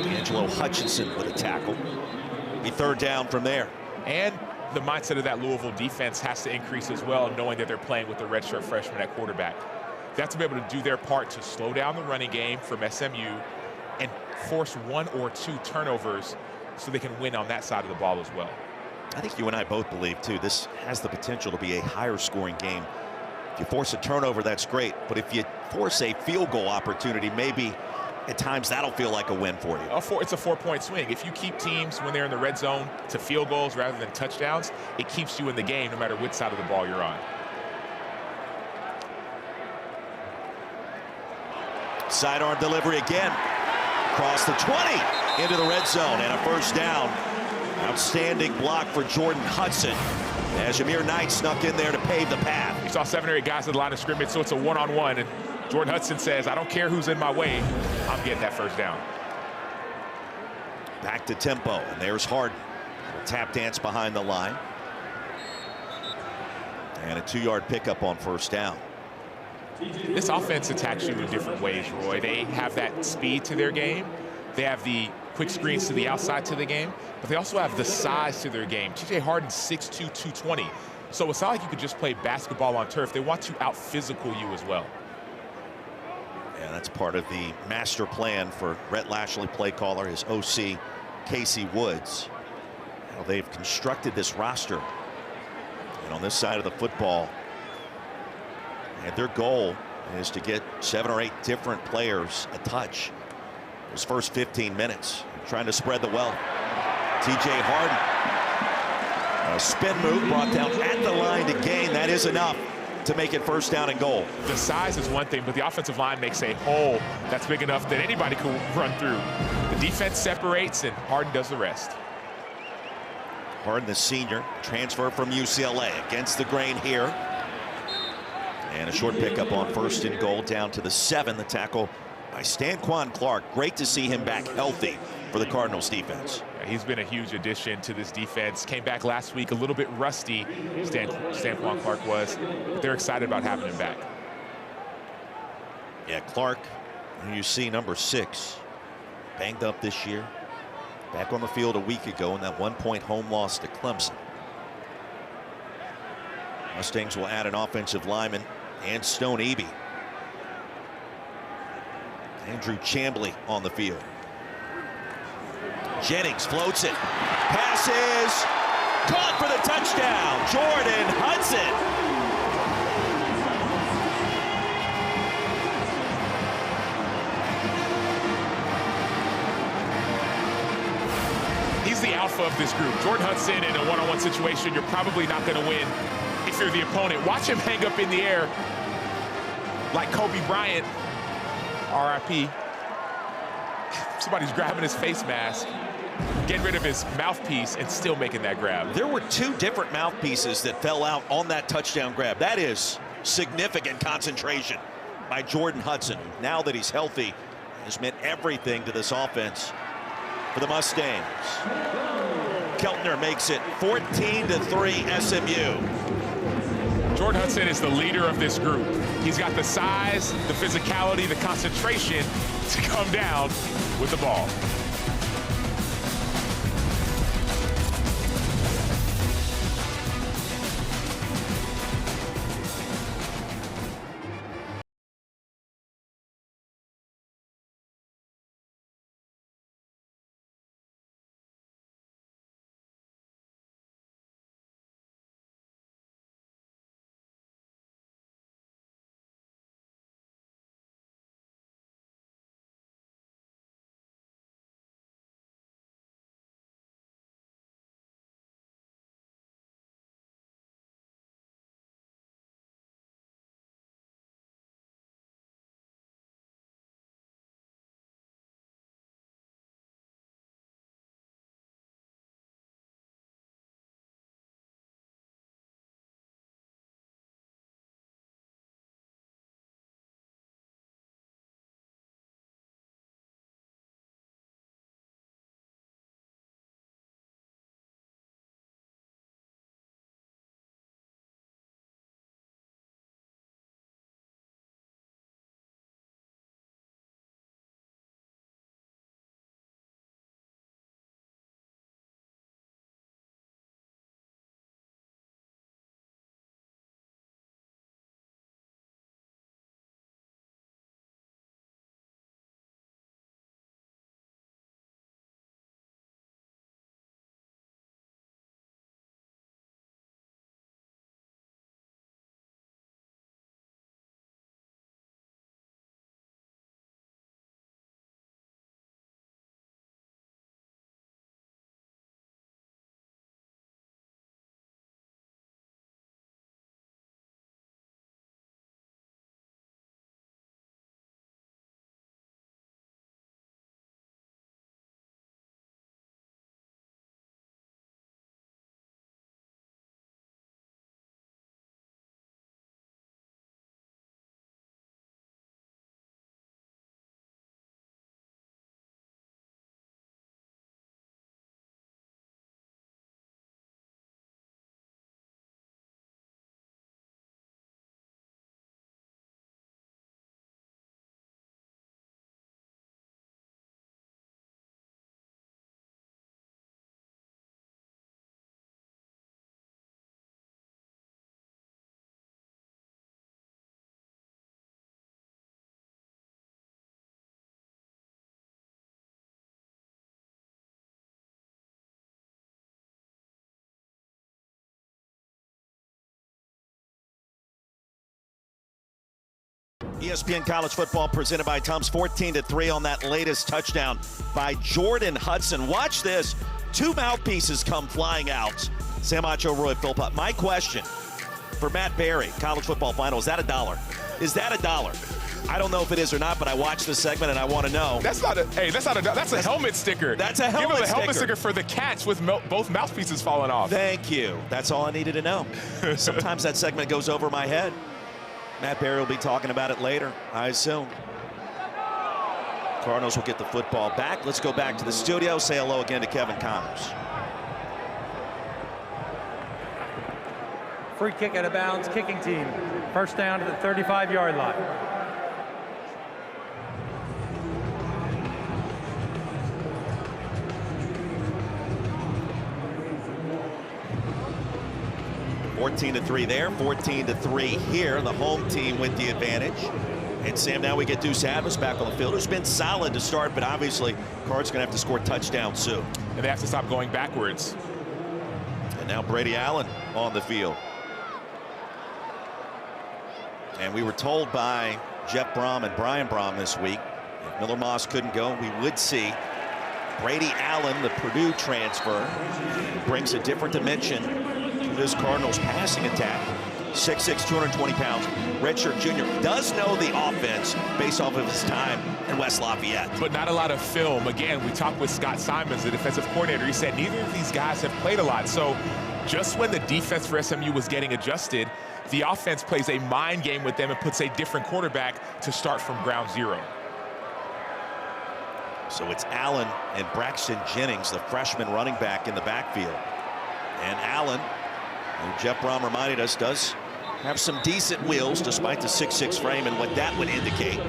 Angelo Hutchinson with a tackle. Be third down from there. And the mindset of that Louisville defense has to increase as well, knowing that they're playing with the redshirt freshman at quarterback. They have to be able to do their part to slow down the running game from SMU and force 1 or 2 turnovers so they can win on that side of the ball as well. I think you and I both believe, too, this has the potential to be a higher scoring game. If you force a turnover, that's great. But if you force a field goal opportunity, maybe at times that'll feel like a win for you. It's a 4-point swing. If you keep teams when they're in the red zone to field goals rather than touchdowns, it keeps you in the game no matter which side of the ball you're on. Sidearm delivery again. Across the 20 into the red zone and a first down. Outstanding block for Jordan Hudson as Jameer Knight snuck in there to pave the path. You saw 7 or 8 guys at the line of scrimmage, so it's a one-on-one. And Jordan Hudson says, I don't care who's in my way, I'm getting that first down. Back to tempo, and there's Harden. A tap dance behind the line. And a 2-yard pickup on first down. This offense attacks you in different ways, Roy. They have that speed to their game. They have the quick screens to the outside to the game, but they also have the size to their game. TJ Harden's 6'2", 220. So it's not like you could just play basketball on turf. They want to out-physical you as well. Yeah, that's part of the master plan for Rhett Lashley, play caller, his OC, Casey Woods. How they've constructed this roster. And on this side of the football, and their goal is to get 7 or 8 different players a touch. His first 15 minutes, trying to spread the wealth. TJ Harden. A spin move brought down at the line to gain. That is enough to make it first down and goal. The size is one thing, but the offensive line makes a hole that's big enough that anybody can run through. The defense separates, and Harden does the rest. Harden, the senior, transfer from UCLA, against the grain here. And a short pickup on first and goal down to the 7. The tackle by Stanquan Clark. Great to see him back healthy for the Cardinals defense. He's been a huge addition to this defense. Came back last week a little bit rusty, Stanquan Clark was. But they're excited about having him back. Yeah, Clark, you see number 6, banged up this year. Back on the field a week ago in that 1-point home loss to Clemson. Mustangs will add an offensive lineman and Stone Eby. Andrew Chambly on the field. Jennings floats it. Passes. Caught for the touchdown. Jordan Hudson. He's the alpha of this group. Jordan Hudson in a one-on-one situation, you're probably not going to win if you're the opponent. Watch him hang up in the air like Kobe Bryant, RIP. Somebody's grabbing his face mask, getting rid of his mouthpiece, and still making that grab. There were 2 different mouthpieces that fell out on that touchdown grab. That is significant concentration by Jordan Hudson. Now that he's healthy, has meant everything to this offense for the Mustangs. Keltner makes it 14-3 SMU. Jordan Hudson is the leader of this group. He's got the size, the physicality, the concentration to come down with the ball. ESPN College Football presented by Tums, 14-3 on that latest touchdown by Jordan Hudson. Watch this. 2 mouthpieces come flying out. Sam Acho, Roy Philpott. My question for Matt Berry, college football final, is that $1? Is that $1? I don't know if it is or not, but I watched this segment and I want to know. That's not a, hey, that's not a, that's a helmet sticker. That's a helmet sticker. Give him a helmet sticker for the catch with both mouthpieces falling off. Thank you. That's all I needed to know. Sometimes that segment goes over my head. Matt Berry will be talking about it later, I assume. Cardinals will get the football back. Let's go back to the studio. Say hello again to Kevin Connors. Free kick out of bounds, kicking team. First down to the 35-yard line. (14-3) there, 14-3 here. The home team with the advantage. And Sam, now we get Deuce Adams back on the field, who's been solid to start, but obviously Cards going to have to score touchdowns soon. And they have to stop going backwards. And now Brady Allen on the field. And we were told by Jeff Brom and Brian Brom this week, if Miller Moss couldn't go, we would see Brady Allen, the Purdue transfer, who brings a different dimension to this Cardinals passing attack. 6'6", 220 pounds, redshirt junior, does know the offense based off of his time in West Lafayette. But not a lot of film. Again, we talked with Scott Simons, the defensive coordinator. He said neither of these guys have played a lot. So just when the defense for SMU was getting adjusted, the offense plays a mind game with them and puts a different quarterback to start from ground zero. So it's Allen and Braxton Jennings, the freshman running back in the backfield. And Allen, who Jeff Brom reminded us, does have some decent wheels despite the 6'6" frame, and what that would indicate.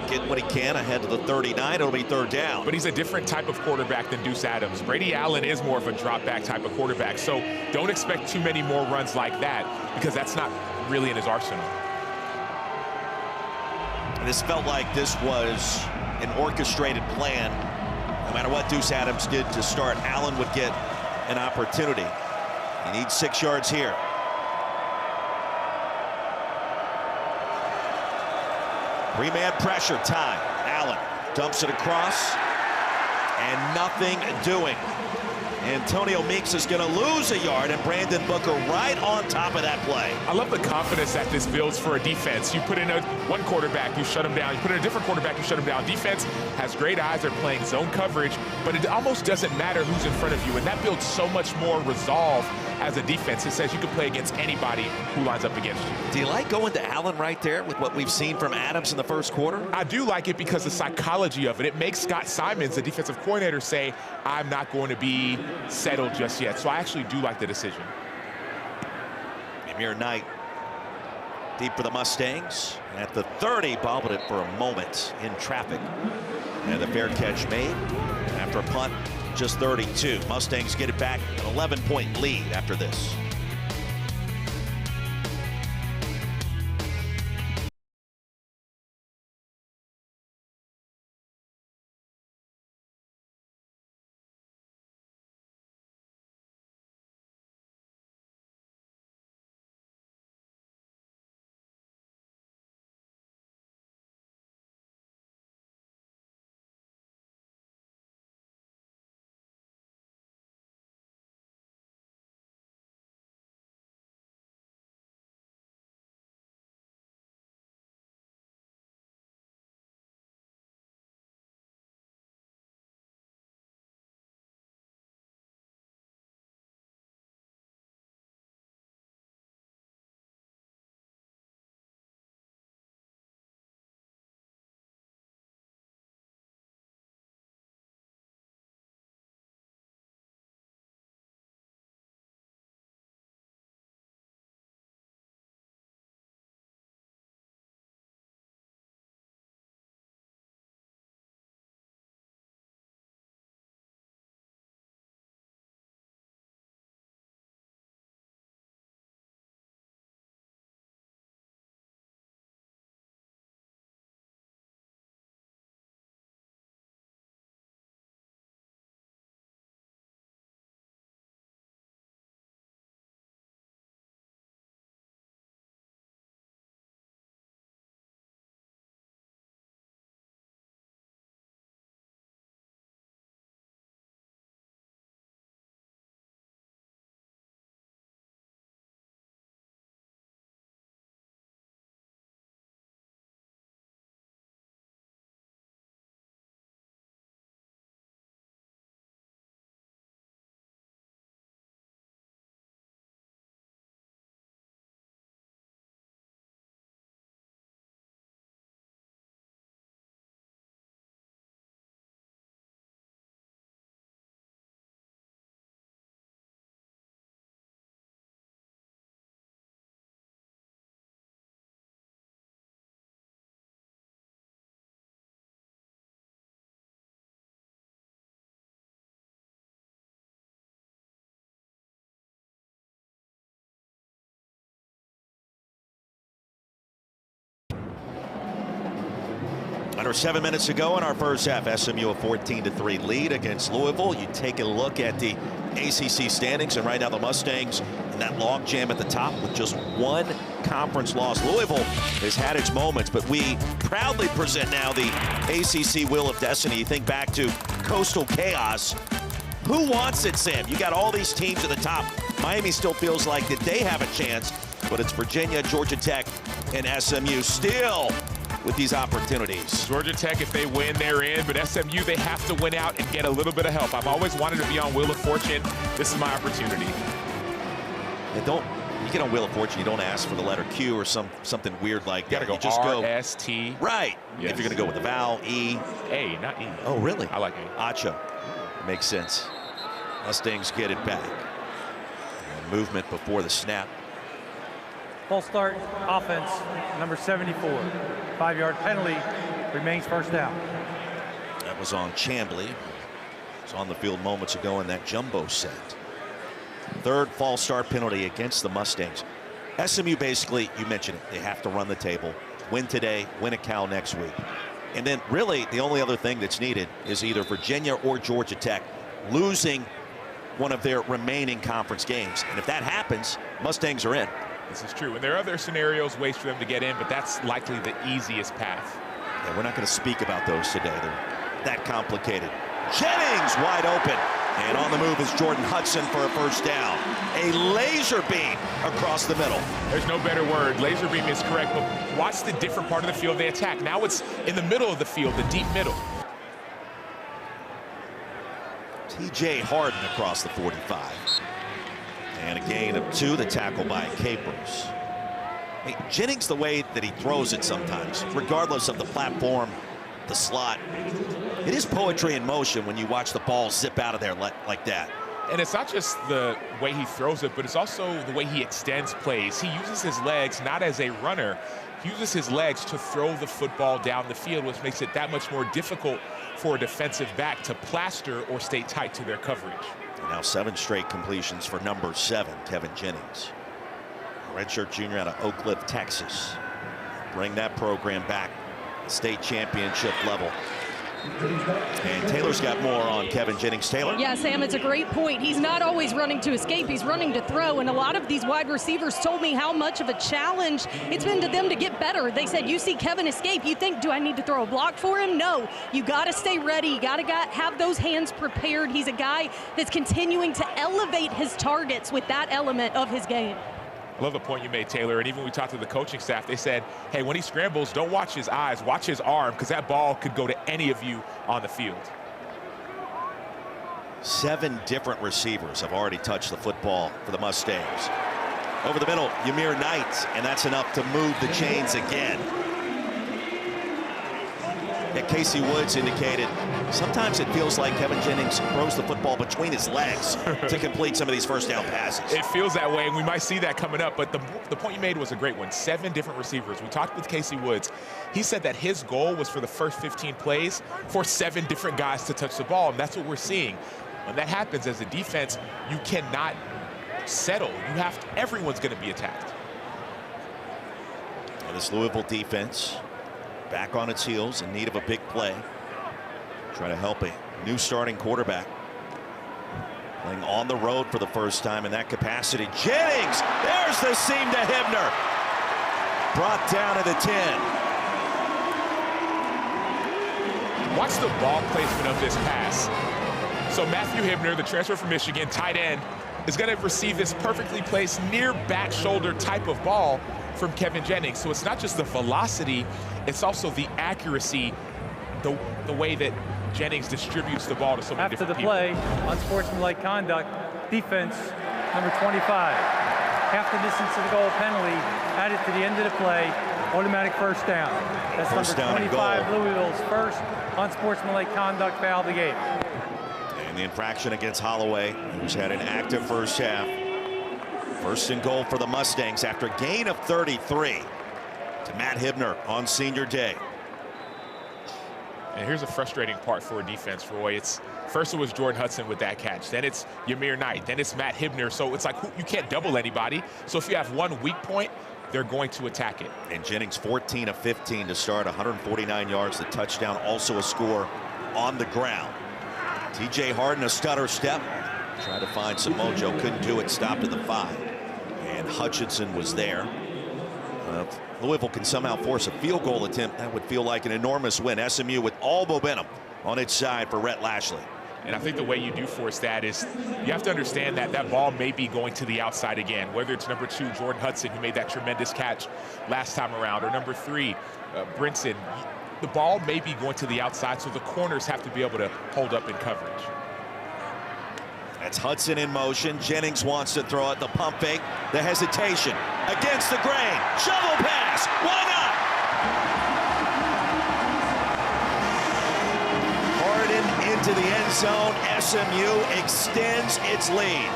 Get what he can ahead to the 39. It'll be third down. But he's a different type of quarterback than Deuce Adams. Brady Allen is more of a drop back type of quarterback. So don't expect too many more runs like that, because that's not really in his arsenal. And this felt like this was an orchestrated plan. No matter what Deuce Adams did to start, Allen would get an opportunity. He needs 6 yards here. Three-man pressure time. Allen dumps it across, and nothing doing. Antonio Meeks is going to lose a yard, and Brandon Booker right on top of that play. I love the confidence that this builds for a defense. You put in one quarterback, you shut him down. You put in a different quarterback, you shut him down. Defense has great eyes. They're playing zone coverage, but it almost doesn't matter who's in front of you, and that builds so much more resolve as a defense. It says you can play against anybody who lines up against you. Do you like going to Allen right there with what we've seen from Adams in the first quarter? I do like it because the psychology of it. It makes Scott Simons, the defensive coordinator, say, I'm not going to be settled just yet. So I actually do like the decision. Amir Knight deep for the Mustangs. At the 30, bobbled it for a moment in traffic. And the fair catch made after a punt, just 32. Mustangs get it back, an 11-point lead after this. Under 7 minutes to go in our first half. SMU a 14-3 lead against Louisville. You take a look at the ACC standings, and right now the Mustangs in that log jam at the top with just one conference loss. Louisville has had its moments, but we proudly present now the ACC Wheel of Destiny. You think back to Coastal Chaos. Who wants it, Sam? You got all these teams at the top. Miami still feels like that they have a chance, but it's Virginia, Georgia Tech, and SMU still with these opportunities. Georgia Tech, if they win, they're in, but SMU, they have to win out and get a little bit of help. I've always wanted to be on Wheel of Fortune. This is my opportunity. You get on Wheel of Fortune, you don't ask for the letter Q or something weird like that. You just go R-S-T. Right. Yes. If you're going to go with the vowel, E. A, not E. Oh, really? I like A. Acha. Makes sense. Mustangs get it back. And movement before the snap. Full start offense, number 74. 5-yard penalty, remains first down. That was on Chambly. It was on the field moments ago in that jumbo set. Third false start penalty against the Mustangs. SMU basically, you mentioned it, they have to run the table. Win today, win at Cal next week. And then really the only other thing that's needed is either Virginia or Georgia Tech losing one of their remaining conference games. And if that happens, Mustangs are in. This is true. And there are other scenarios, ways for them to get in, but that's likely the easiest path. Yeah, we're not going to speak about those today. They're that complicated. Jennings wide open. And on the move is Jordan Hudson for a first down. A laser beam across the middle. There's no better word. Laser beam is correct, but watch the different part of the field they attack. Now it's in the middle of the field, the deep middle. T.J. Harden across the 45. And a gain of 2, the tackle by Capers. Hey, Jennings, the way that he throws it sometimes, regardless of the platform, the slot, it is poetry in motion when you watch the ball zip out of there like that. And it's not just the way he throws it, but it's also the way he extends plays. He uses his legs not as a runner. He uses his legs to throw the football down the field, which makes it that much more difficult for a defensive back to plaster or stay tight to their coverage. Now 7 straight completions for number 7, Kevin Jennings. Redshirt junior out of Oak Cliff, Texas. Bring that program back, state championship level. And Taylor's got more on Kevin Jennings. Taylor? Yeah, Sam, it's a great point. He's not always running to escape. He's running to throw. And a lot of these wide receivers told me how much of a challenge it's been to them to get better. They said, you see Kevin escape, you think, do I need to throw a block for him? No, you got to stay ready. You got to have those hands prepared. He's a guy that's continuing to elevate his targets with that element of his game. I love the point you made, Taylor. And even when we talked to the coaching staff, they said, hey, when he scrambles, don't watch his eyes, watch his arm, because that ball could go to any of you on the field. 7 different receivers have already touched the football for the Mustangs. Over the middle, Ymir Knight, and that's enough to move the chains again. And Casey Woods indicated sometimes it feels like Kevin Jennings throws the football between his legs to complete some of these first down passes. It feels that way, and we might see that coming up, but the point you made was a great one. 7 different receivers. We talked with Casey Woods. He said that his goal was for the first 15 plays for 7 different guys to touch the ball, and that's what we're seeing. When that happens as a defense, you cannot settle. Everyone's going to be attacked. And this Louisville defense back on its heels in need of a big play. Try to help a new starting quarterback playing on the road for the first time in that capacity. Jennings, there's the seam to Hibner. Brought down to the 10. Watch the ball placement of this pass. So Matthew Hibner, the transfer from Michigan, tight end, is going to receive this perfectly placed near back shoulder type of ball from Kevin Jennings. So it's not just the velocity, it's also the accuracy, the way that Jennings distributes the ball to so many different people. After the play, unsportsmanlike conduct, defense, number 25. Half the distance to the goal penalty, added to the end of the play, automatic first down. That's First number down and 25, goal. Louisville's first unsportsmanlike conduct foul of the game. And the infraction against Holloway, who's had an active first half. First and goal for the Mustangs after a gain of 33 to Matt Hibner on senior day. And here's a frustrating part for a defense, Roy. First it was Jordan Hudson with that catch. Then it's Ymir Knight. Then it's Matt Hibner. So it's like you can't double anybody. So if you have one weak point, they're going to attack it. And Jennings 14 of 15 to start, 149 yards, the touchdown, also a score on the ground. TJ Harden, a stutter step. Tried to find some mojo, couldn't do it, stopped at the 5. And Hutchinson was there. Louisville can somehow force a field goal attempt. That would feel like an enormous win. SMU with all momentum on its side for Rhett Lashley. And I think the way you do force that is you have to understand that that ball may be going to the outside again, whether it's number 2, Jordan Hudson, who made that tremendous catch last time around, or number 3, Brinson. The ball may be going to the outside, so the corners have to be able to hold up in coverage. That's Hudson in motion. Jennings wants to throw it. The pump fake. The hesitation. Against the grain. Shovel pass. Why not? Harden into the end zone. SMU extends its lead.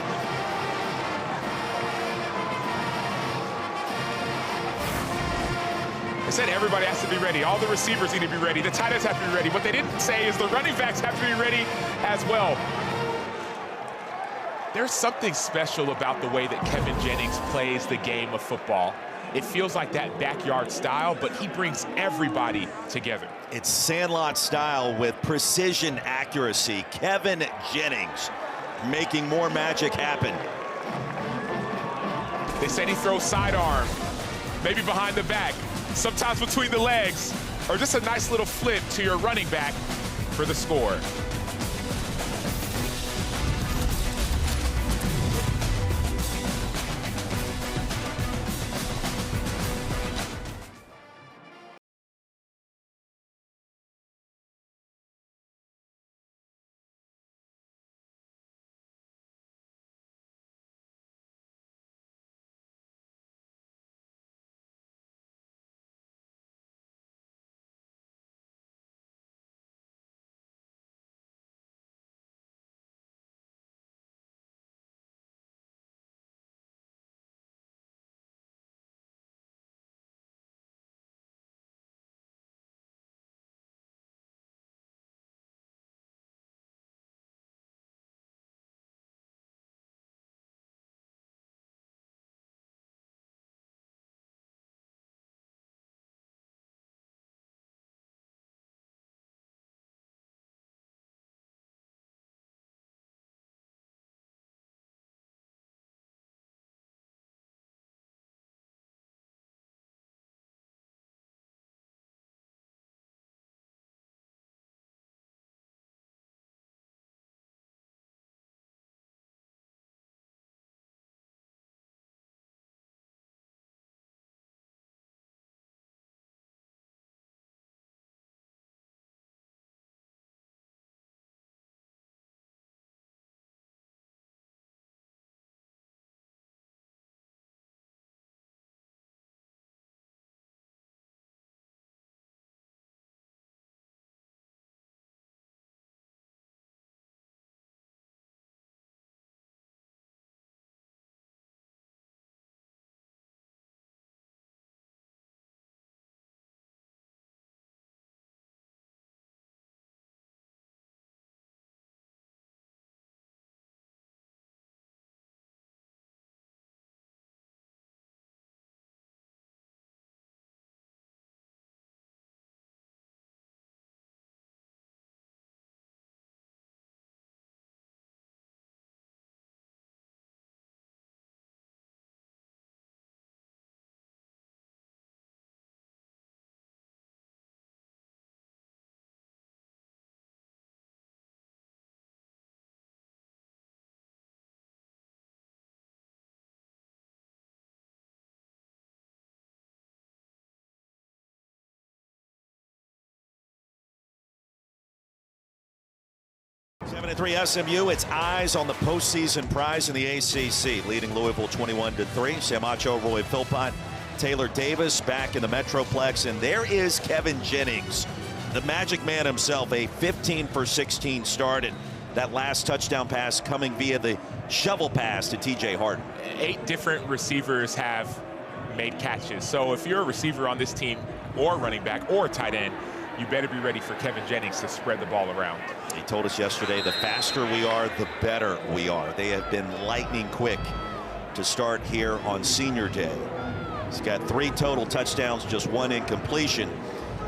I said everybody has to be ready. All the receivers need to be ready. The tight ends have to be ready. What they didn't say is the running backs have to be ready as well. There's something special about the way that Kevin Jennings plays the game of football. It feels like that backyard style, but he brings everybody together. It's Sandlot style with precision accuracy. Kevin Jennings making more magic happen. They said he throws sidearm, maybe behind the back, sometimes between the legs, or just a nice little flip to your running back for the score. Seven 7-3 SMU, its eyes on the postseason prize in the ACC, leading Louisville 21-3. Sam Acho, Roy Philpott, Taylor Davis back in the Metroplex, and there is Kevin Jennings, the magic man himself, a 15 for 16 start, and that last touchdown pass coming via the shovel pass to TJ Harden. 8 different receivers have made catches, so if you're a receiver on this team or running back or tight end, you better be ready for Kevin Jennings to spread the ball around. He told us yesterday, the faster we are, the better we are. They have been lightning quick to start here on Senior Day. He's got 3 total touchdowns, just 1 incompletion.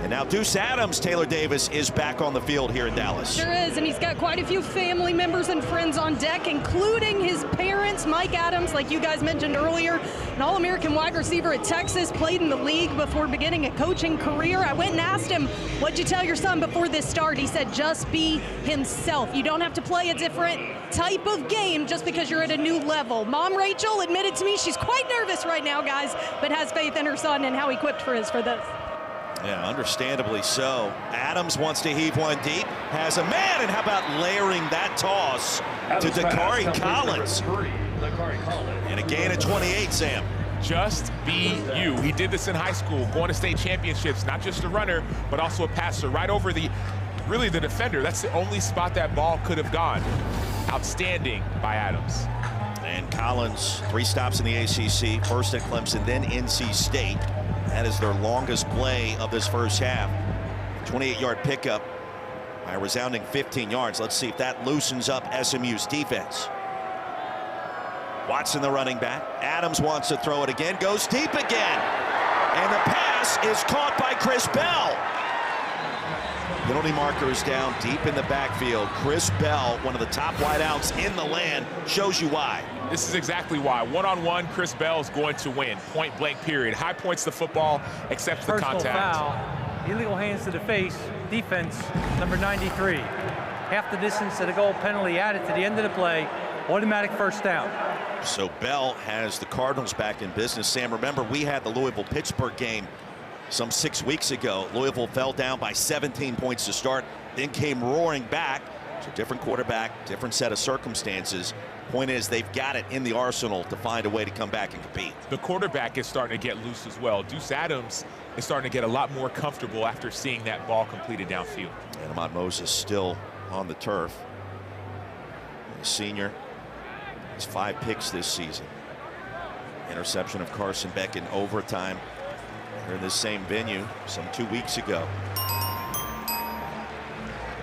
And now Deuce Adams, Taylor Davis, is back on the field here in Dallas. Sure is, and he's got quite a few family members and friends on deck, including his parents. Mike Adams, like you guys mentioned earlier, an All-American wide receiver at Texas, played in the league before beginning a coaching career. I went and asked him, what'd you tell your son before this start? He said, just be himself. You don't have to play a different type of game just because you're at a new level. Mom Rachel admitted to me she's quite nervous right now, guys, but has faith in her son and how equipped he is for this. Yeah, understandably so. Adams wants to heave one deep, has a man, and how about layering that toss to Dakari Collins? And a gain of 28, Sam. Just be you. He did this in high school, going to state championships, not just a runner, but also a passer, right over the defender. That's the only spot that ball could have gone. Outstanding by Adams. And Collins, 3 stops in the ACC, first at Clemson, then NC State. That is their longest play of this first half. 28-yard pickup by a resounding 15 yards. Let's see if that loosens up SMU's defense. Watson, the running back. Adams wants to throw it again, goes deep again. And the pass is caught by Chris Bell. Penalty markers down deep in the backfield. Chris Bell, one of the top wideouts in the land, shows you why. This is exactly why. One-on-one, Chris Bell is going to win. Point blank period. High points the football, accepts the Personal contact. foul, illegal hands to the face, defense, number 93. Half the distance to the goal, penalty added to the end of the play, automatic first down. So Bell has the Cardinals back in business. Sam, remember we had the Louisville-Pittsburgh game some 6 weeks ago. Louisville fell down by 17 points to start, then came roaring back. It's a different quarterback, different set of circumstances. Point is, they've got it in the arsenal to find a way to come back and compete. The quarterback is starting to get loose as well. Deuce Adams is starting to get a lot more comfortable after seeing that ball completed downfield. And Ahmad Moses still on the turf. The senior has 5 picks this season. Interception of Carson Beck in overtime here in this same venue some 2 weeks ago.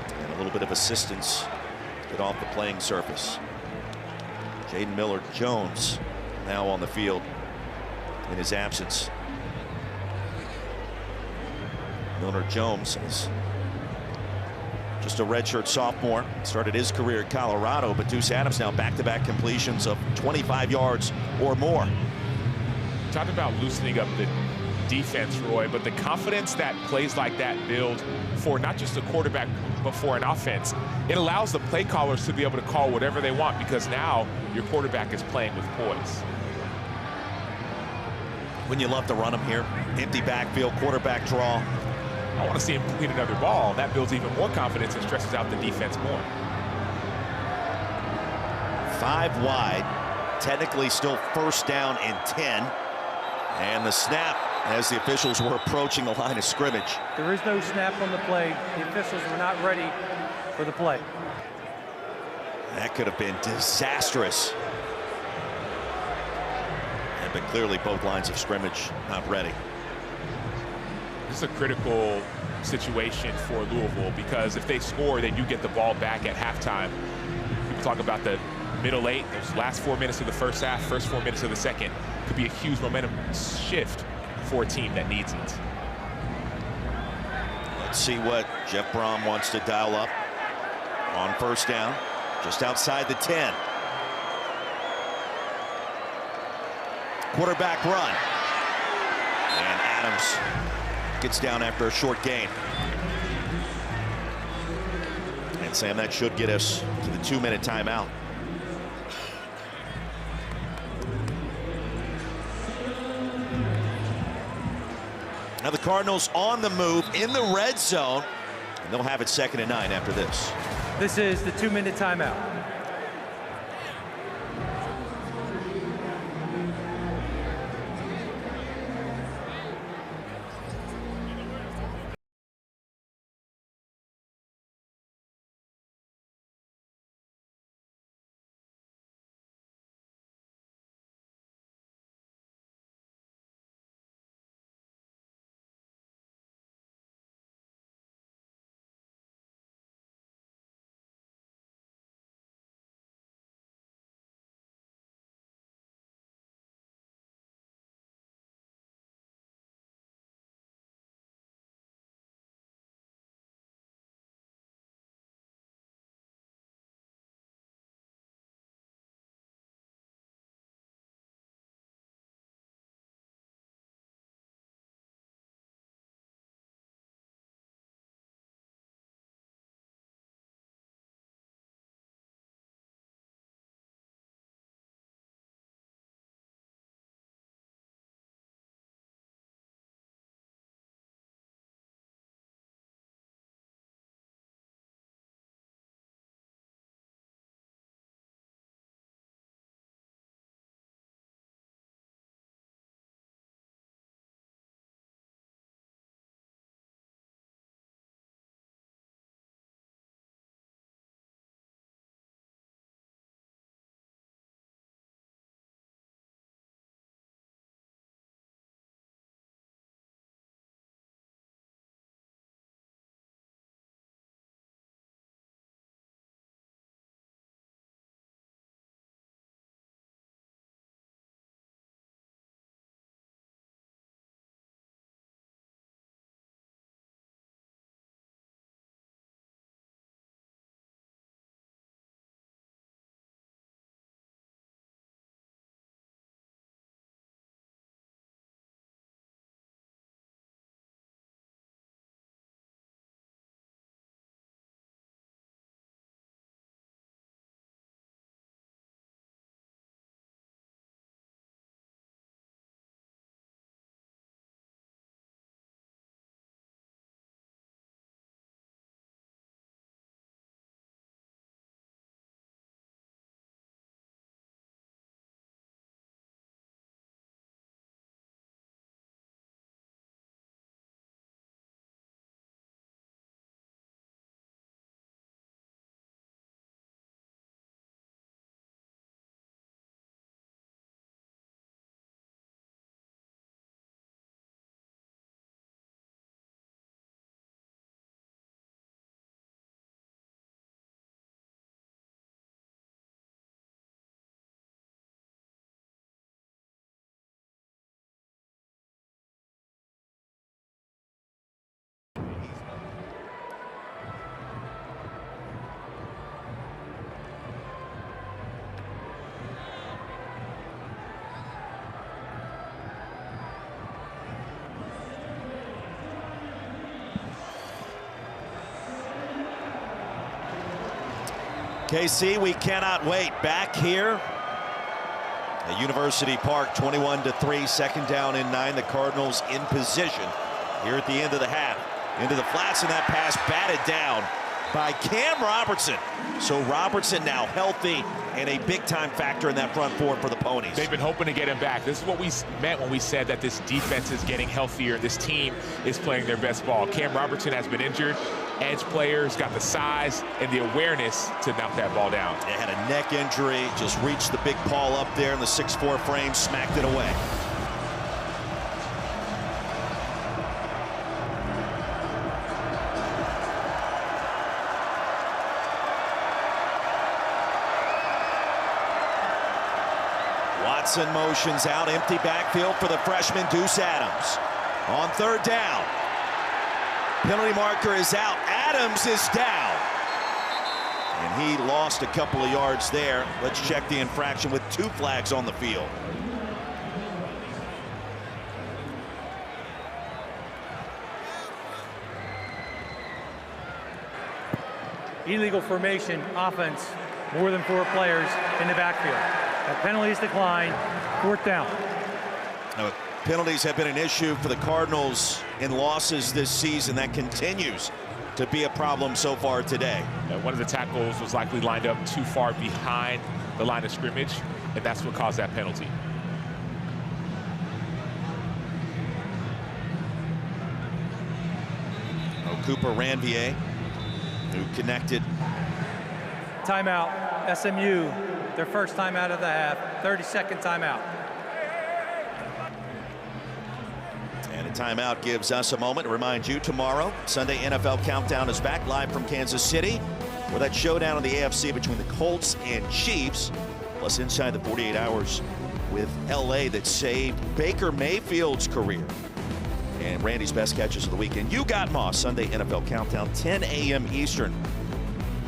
And a little bit of assistance to get off the playing surface. Jaden Miller-Jones now on the field in his absence. Miller-Jones is just a redshirt sophomore. Started his career at Colorado, but Deuce Adams now back-to-back completions of 25 yards or more. Talking about loosening up the defense, Roy, but the confidence that plays like that build for not just a quarterback but for an offense, it allows the play callers to be able to call whatever they want because now your quarterback is playing with poise. Wouldn't you love to run them here? Empty backfield, quarterback draw. I want to see him complete another ball, and that builds even more confidence and stresses out the defense more. 5 wide, technically still first down and 10. And the snap as the officials were approaching the line of scrimmage. There is no snap on the play. The officials were not ready for the play. That could have been disastrous. But clearly both lines of scrimmage not ready. This is a critical situation for Louisville because if they score, they do get the ball back at halftime. People talk about the middle 8, those last 4 minutes of the first half, first 4 minutes of the second. Could be a huge momentum shift for a team that needs it. Let's see what Jeff Brom wants to dial up on first down, just outside the 10. Quarterback run. And Adams gets down after a short gain. And Sam, that should get us to the 2-minute timeout. Now the Cardinals on the move in the red zone, and they'll have it 2nd and 9 after this. This is the 2-minute timeout. KC, we cannot wait. Back here at University Park, 21-3, second down and 9. The Cardinals in position here at the end of the half. Into the flats, and that pass batted down by Cam Robertson. So Robertson now healthy and a big-time factor in that front four for the Ponies. They've been hoping to get him back. This is what we meant when we said that this defense is getting healthier. This team is playing their best ball. Cam Robertson has been injured. Edge players got the size and the awareness to knock that ball down. They had a neck injury, just reached the big paw up there in the 6'4" frame, smacked it away. Watson motions out, empty backfield for the freshman Deuce Adams. On third down. Penalty marker is out. Adams is down. And he lost a couple of yards there. Let's check the infraction with 2 flags on the field. Illegal formation offense, more than 4 players in the backfield. That penalties decline, 4th down. Now, penalties have been an issue for the Cardinals in losses this season. That continues to be a problem so far today. One of the tackles was likely lined up too far behind the line of scrimmage, and that's what caused that penalty. Cooper Ranvier, who connected. Timeout, SMU, their first timeout of the half, 32nd timeout. And a timeout gives us a moment to remind you tomorrow, Sunday NFL Countdown is back live from Kansas City, where that showdown in the AFC between the Colts and Chiefs, plus inside the 48 hours with LA that saved Baker Mayfield's career. And Randy's best catches of the weekend. You got Moss, Sunday NFL Countdown, 10 a.m. Eastern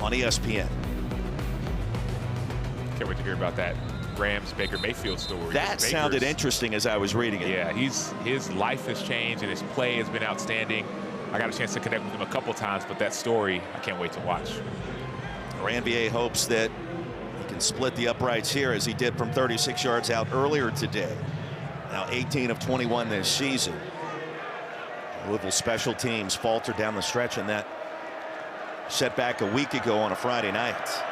on ESPN. Can't wait to hear about that Rams Baker Mayfield story. That sounded interesting as I was reading it. Yeah, his life has changed and his play has been outstanding. I got a chance to connect with him a couple times, but that story, I can't wait to watch. Ranvier hopes that he can split the uprights here as he did from 36 yards out earlier today. Now 18 of 21 this season. Louisville special teams faltered down the stretch in that setback a week ago on a Friday night.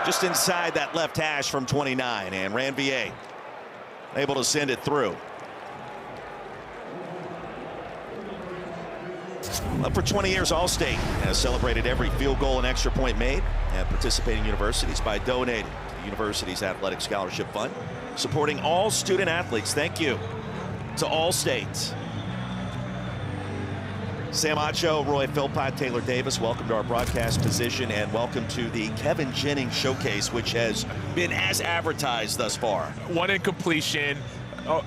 Just inside that left hash from 29, and Ranvier able to send it through. Up for 20 years, All-State has celebrated every field goal and extra point made at participating universities by donating to the university's athletic scholarship fund, supporting all student athletes. Thank you to All-State. Sam Acho, Roy Philpott, Taylor Davis, welcome to our broadcast position, and welcome to the Kevin Jennings Showcase, which has been as advertised thus far. 1 incompletion,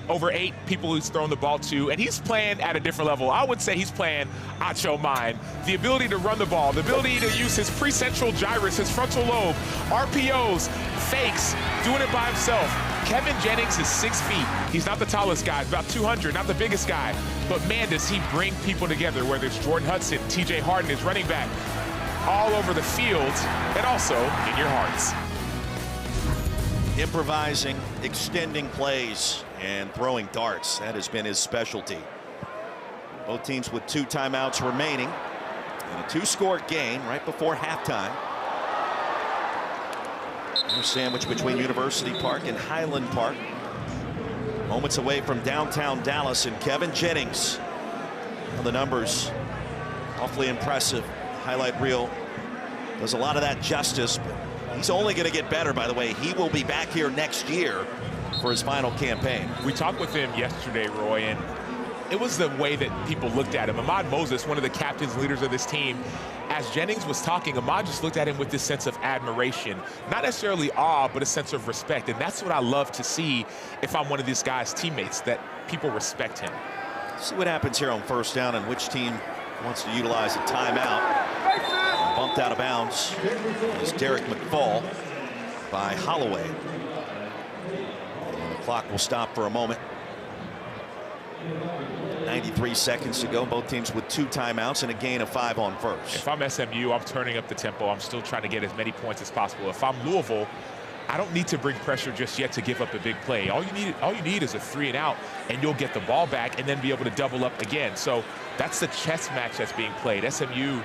over 8 people he's thrown the ball to, and he's playing at a different level. I would say he's playing Acho mind. The ability to run the ball, the ability to use his precentral gyrus, his frontal lobe, RPOs, fakes, doing it by himself. Kevin Jennings is 6 feet. He's not the tallest guy, about 200, not the biggest guy. But man, does he bring people together, whether it's Jordan Hudson, TJ Harden, his running back, all over the field, and also in your hearts. Improvising, extending plays, and throwing darts. That has been his specialty. Both teams with 2 timeouts remaining in a 2-score game right before halftime. Sandwich between University Park and Highland Park. Moments away from downtown Dallas, and Kevin Jennings. Well, the numbers awfully impressive. Highlight reel does a lot of that justice, but he's only going to get better. By the way, he will be back here next year for his final campaign. We talked with him yesterday, Roy, and it was the way that people looked at him. Ahmad Moses, one of the captains and leaders of this team, as Jennings was talking, Ahmad just looked at him with this sense of admiration. Not necessarily awe, but a sense of respect. And that's what I love to see if I'm one of these guys' teammates, that people respect him. See what happens here on first down and which team wants to utilize a timeout. Bumped out of bounds is Derek McFall by Holloway. And the clock will stop for a moment. 93 seconds to go. Both teams with 2 timeouts and a gain of 5 on first. If I'm SMU, I'm turning up the tempo. I'm still trying to get as many points as possible. If I'm Louisville, I don't need to bring pressure just yet to give up a big play. All you need is a 3 and out, and you'll get the ball back and then be able to double up again. So that's the chess match that's being played. SMU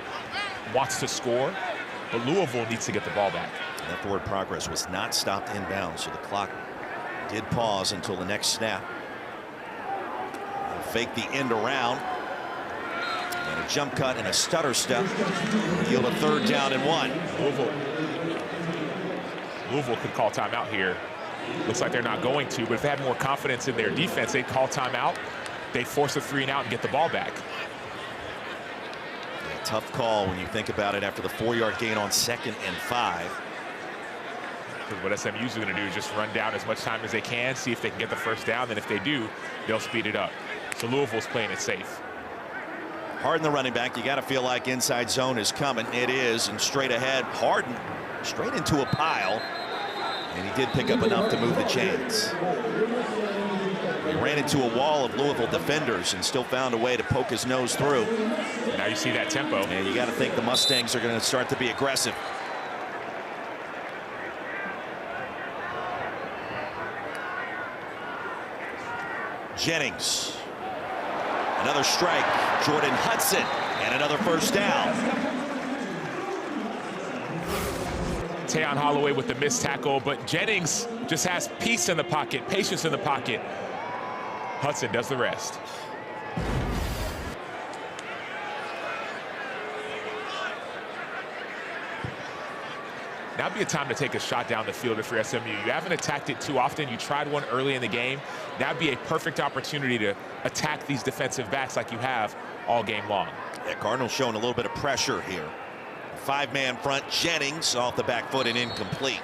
wants to score, but Louisville needs to get the ball back. That forward progress was not stopped inbounds, so the clock did pause until the next snap. They'll fake the end around. And a jump cut and a stutter step. Yield a 3rd down and 1. Louisville could call timeout here. Looks like they're not going to, but if they had more confidence in their defense, they'd call timeout. They'd force a 3 and out and get the ball back. Yeah, tough call when you think about it after the 4-yard gain on 2nd and 5. Because what SMU's going to do is just run down as much time as they can, see if they can get the 1st down. Then if they do, they'll speed it up. So Louisville's playing it safe. Harden, the running back, you got to feel like inside zone is coming. It is, and straight ahead, Harden straight into a pile. And he did pick up enough to move the chains. He ran into a wall of Louisville defenders and still found a way to poke his nose through. Now you see that tempo. And you got to think the Mustangs are going to start to be aggressive. Jennings. Another strike. Jordan Hudson. And another 1st down. Tayon Holloway with the missed tackle, but Jennings just has peace in the pocket, patience in the pocket. Hudson does the rest. Now'd be a time to take a shot down the field if you're SMU. You haven't attacked it too often. You tried one early in the game. That'd be a perfect opportunity to attack these defensive backs like you have all game long. Yeah, Cardinals showing a little bit of pressure here. 5-man front. Jennings off the back foot and incomplete.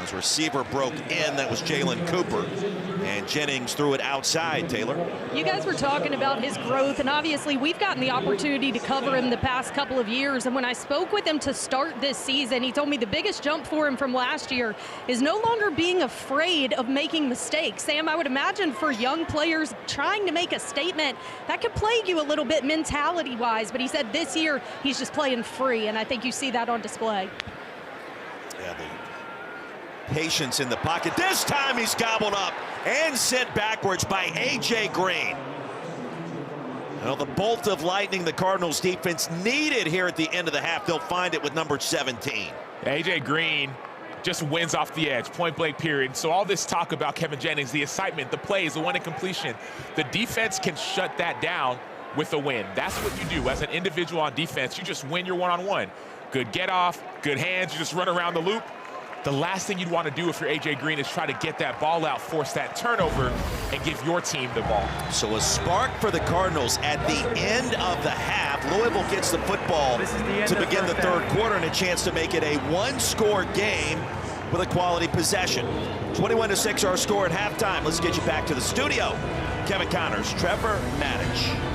As receiver broke in, that was Jalen Cooper, and Jennings threw it outside. Taylor, you guys were talking about his growth, and obviously we've gotten the opportunity to cover him the past couple of years. And when I spoke with him to start this season, he told me the biggest jump for him from last year is no longer being afraid of making mistakes. Sam, I would imagine for young players trying to make a statement, that could plague you a little bit mentality-wise. But he said this year he's just playing free, and I think you see that on display. Yeah, the patience in the pocket. This time he's gobbled up and sent backwards by A.J. Green. Well, the bolt of lightning the Cardinals defense needed here at the end of the half. They'll find it with number 17. A.J. Green just wins off the edge, point blank period. So all this talk about Kevin Jennings, the excitement, the plays, the one in completion, the defense can shut that down with a win. That's what you do as an individual on defense. You just win your one-on-one. Good get off, good hands, you just run around the loop. The last thing you'd want to do if you're A.J. Green is try to get that ball out, force that turnover, and give your team the ball. So a spark for the Cardinals at the end of the half. Louisville gets the football to begin the 3rd quarter and a chance to make it a 1-score game with a quality possession. 21-6 our score at halftime. Let's get you back to the studio. Kevin Connors, Trevor Maddich.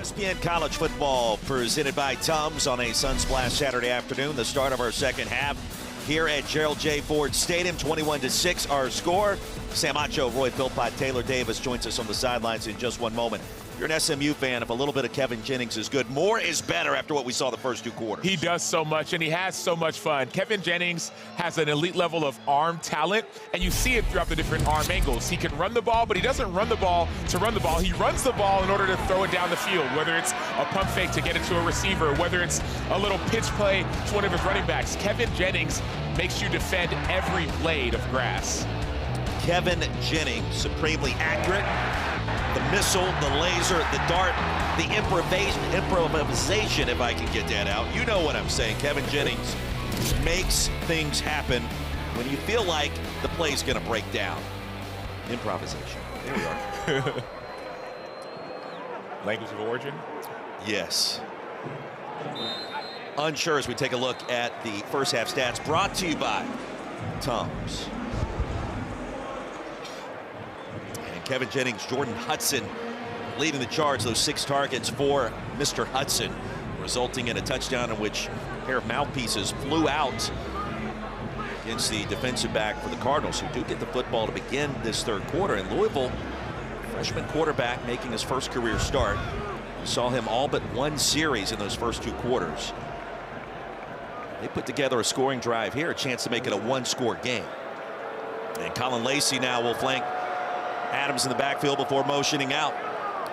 ESPN College Football presented by Tums on a Sunsplash Saturday afternoon. The start of our second half here at Gerald J. Ford Stadium. 21-6 our score. Sam Acho, Roy Philpott, Taylor Davis joins us on the sidelines in just one moment. You're an SMU fan. If a little bit of Kevin Jennings is good, more is better after what we saw the first two quarters. He does so much, and he has so much fun. Kevin Jennings has an elite level of arm talent, and you see it throughout the different arm angles. He can run the ball, but he doesn't run the ball to run the ball. He runs the ball in order to throw it down the field, whether it's a pump fake to get it to a receiver, whether it's a little pitch play to one of his running backs. Kevin Jennings makes you defend every blade of grass. Kevin Jennings, supremely accurate. The missile, the laser, the dart, the improvisation, if I can get that out. You know what I'm saying. Kevin Jennings makes things happen when you feel like the play's going to break down. Improvisation. There we are. Language of origin? Yes. Unsure as we take a look at the first half stats brought to you by Tums. Kevin Jennings, Jordan Hudson leading the charge. Those 6 targets for Mr. Hudson, resulting in a touchdown in which a pair of mouthpieces flew out against the defensive back for the Cardinals, who do get the football to begin this third quarter. In Louisville, freshman quarterback making his first career start. We saw him all but one series in those first 2 quarters. They put together a scoring drive here, a chance to make it a 1-score game. And Colin Lacey now will flank Adams in the backfield before motioning out.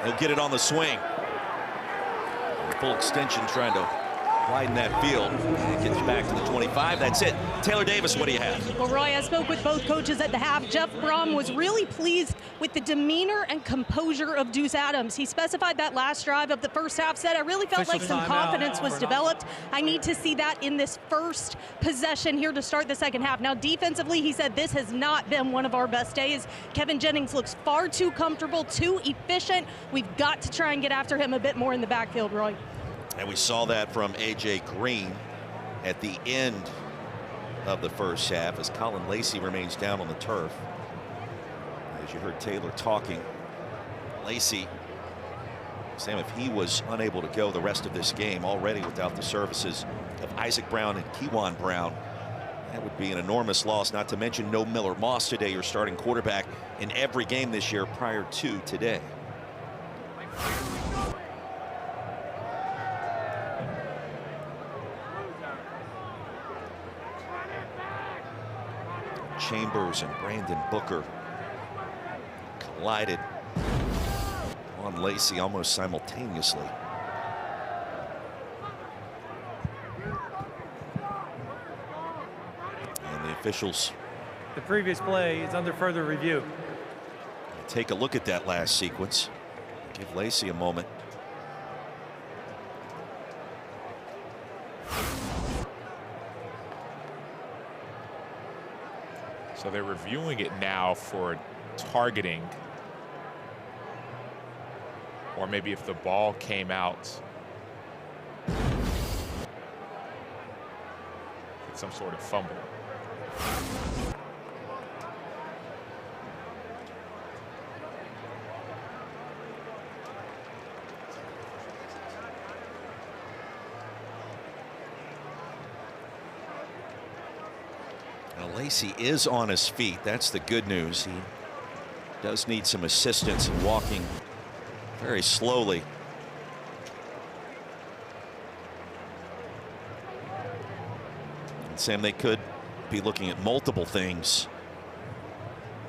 He'll get it on the swing. Full extension, trying to widen that field. And it gets back to the 25. That's it. Taylor Davis, what do you have? Well, Roy, I spoke with both coaches at the half. Jeff Brom was really pleased with the demeanor and composure of Deuce Adams. He specified that last drive of the first half, said, I really felt like some confidence was developed. I need to see that in this first possession here to start the second half. Now, defensively, he said this has not been one of our best days. Kevin Jennings looks far too comfortable, too efficient. We've got to try and get after him a bit more in the backfield, Roy. And we saw that from A.J. Green at the end of the first half as Colin Lacey remains down on the turf. As you heard Taylor talking, Lacey, Sam, if he was unable to go the rest of this game already without the services of Isaac Brown and Kewan Brown, that would be an enormous loss, not to mention no Miller Moss today, your starting quarterback in every game this year prior to today. Chambers and Brandon Booker collided on Lacey almost simultaneously. And the officials, the previous play is under further review. Take a look at that last sequence. Give Lacey a moment. So they're reviewing it now for targeting, or maybe if the ball came out, it's some sort of fumble. Lacey is on his feet. That's the good news. He does need some assistance in walking very slowly. And Sam, they could be looking at multiple things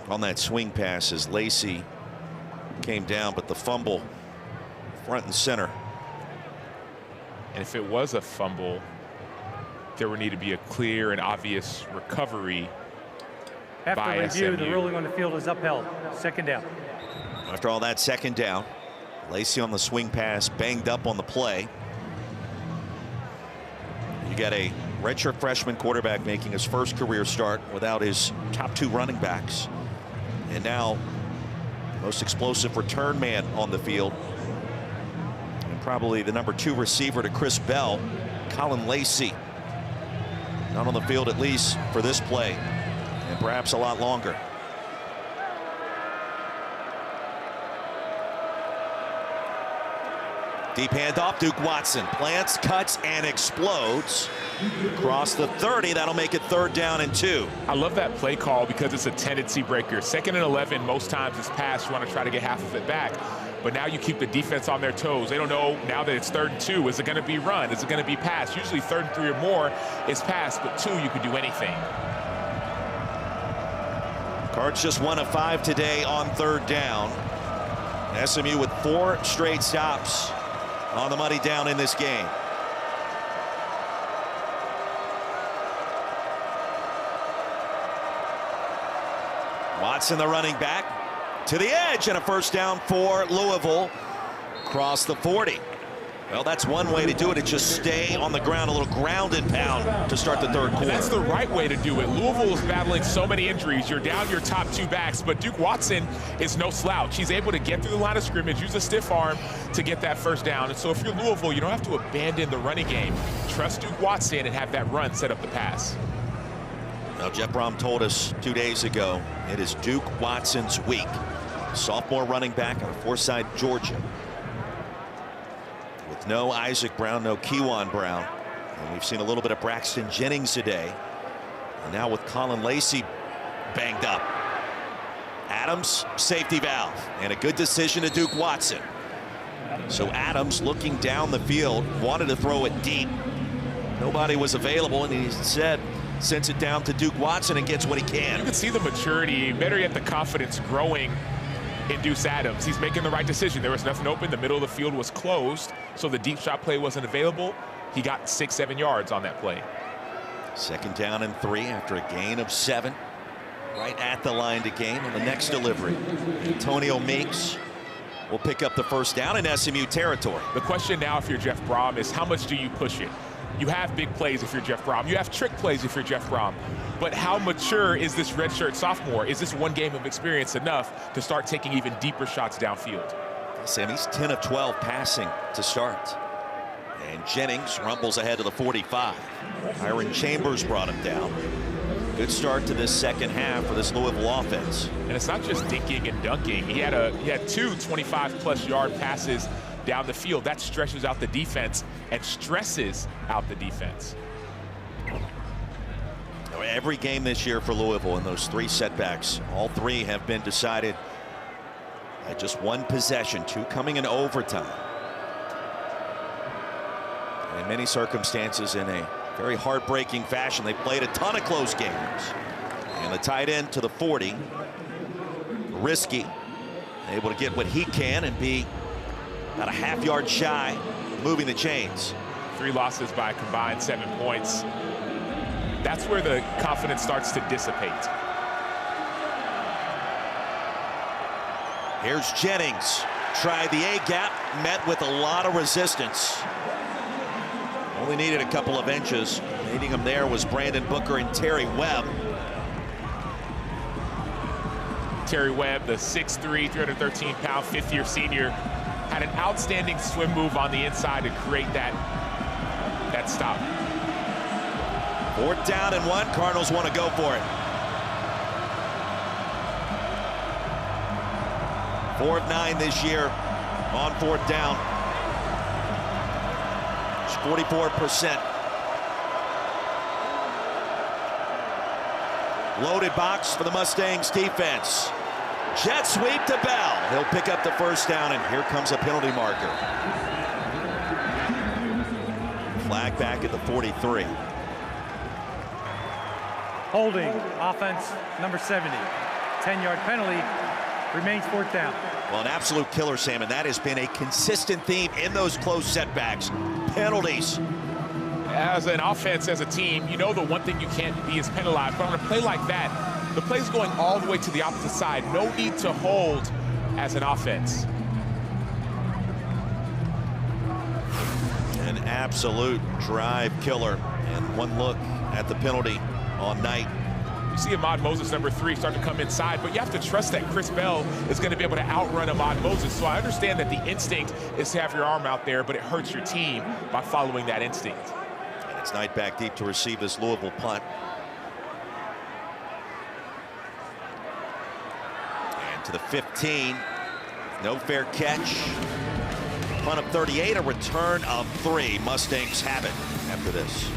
on that swing pass as Lacey came down, but the fumble front and center. And if it was a fumble, there would need to be a clear and obvious recovery. After review, the ruling on the field is upheld. Second down. After all that, second down. Lacey on the swing pass, banged up on the play. You got a redshirt freshman quarterback making his first career start without his top 2 running backs. And now, most explosive return man on the field. And probably the number 2 receiver to Chris Bell, Colin Lacey. Not on the field, at least for this play, and perhaps a lot longer. Deep handoff, Duke Watson plants, cuts, and explodes. Across the 30, that'll make it 3rd down and 2. I love that play call because it's a tendency breaker. 2nd and 11, most times it's pass. You want to try to get half of it back. But now you keep the defense on their toes. They don't know now that it's 3rd and 2. Is it going to be run? Is it going to be pass? Usually 3rd and 3 or more is pass, but 2, you can do anything. Cards just 1 of 5 today on 3rd down. SMU with 4 straight stops on the money down in this game. Watson, the running back, to the edge, and a 1st down for Louisville. Across the 40. Well, that's one way to do it. It's just stay on the ground, a little ground and pound to start the 3rd quarter. That's the right way to do it. Louisville is battling so many injuries. You're down your top 2 backs, but Duke Watson is no slouch. He's able to get through the line of scrimmage, use a stiff arm to get that 1st down. And so if you're Louisville, you don't have to abandon the running game. Trust Duke Watson and have that run set up the pass. Now, Jeff Brom told us 2 days ago, it is Duke Watson's week. Sophomore running back out of Forsyth, Georgia. With no Isaac Brown, no Kewan Brown. And we've seen a little bit of Braxton Jennings today. And now with Colin Lacey banged up. Adams, safety valve, and a good decision to Duke Watson. So Adams, looking down the field, wanted to throw it deep. Nobody was available, and he said, sends it down to Duke Watson and gets what he can. You can see the maturity, better yet the confidence growing in Deuce Adams. He's making the right decision. There was nothing open. The middle of the field was closed, so the deep shot play wasn't available. He got 6-7 yards on that play. 2nd down and 3 after a gain of 7. Right at the line to gain on the next delivery. Antonio Meeks will pick up the 1st down in SMU territory. The question now, if you're Jeff Brom, is how much do you push it? You have big plays if you're Jeff Brom. You have trick plays if you're Jeff Brom. But how mature is this redshirt sophomore? Is this one game of experience enough to start taking even deeper shots downfield? Sam, he's 10 of 12 passing to start. And Jennings rumbles ahead to the 45. Hiron Chambers brought him down. Good start to this 2nd half for this Louisville offense. And it's not just dinking and dunking. He had 2 25-plus yard passes down the field. That stretches out the defense and stresses out the defense. Every game this year for Louisville in those 3 setbacks, all 3 have been decided at just 1 possession, 2 coming in overtime. And in many circumstances, in a very heartbreaking fashion, they played a ton of close games. And the tight end to the 40, Risky, able to get what he can and be about a half yard shy, moving the chains. 3 losses by a combined 7 points. That's where the confidence starts to dissipate. Here's Jennings. Tried the A-gap, met with a lot of resistance. Only needed a couple of inches. Leading him there was Brandon Booker and Terry Webb. Terry Webb, the 6'3", 313-pound, 5th-year senior, had an outstanding swim move on the inside to create that stop. 4th down and 1. Cardinals want to go for it. 4 of 9 this year on 4th down. It's 44%. Loaded box for the Mustangs defense. Jet sweep to Bell. He'll pick up the 1st down, and here comes a penalty marker. Flag back at the 43. Holding, offense, number 70. 10-yard penalty, remains 4th down. Well, an absolute killer, Sam, and that has been a consistent theme in those close setbacks. Penalties. As an offense, as a team, you know the one thing you can't be is penalized. But on a play like that, the play's going all the way to the opposite side. No need to hold as an offense. An absolute drive killer. And one look at the penalty on Knight. You see Ahmad Moses, number 3, start to come inside, but you have to trust that Chris Bell is going to be able to outrun Ahmad Moses. So I understand that the instinct is to have your arm out there, but it hurts your team by following that instinct. And it's Knight back deep to receive this Louisville punt. And to the 15. No fair catch. Punt of 38, a return of 3. Mustangs have it after this.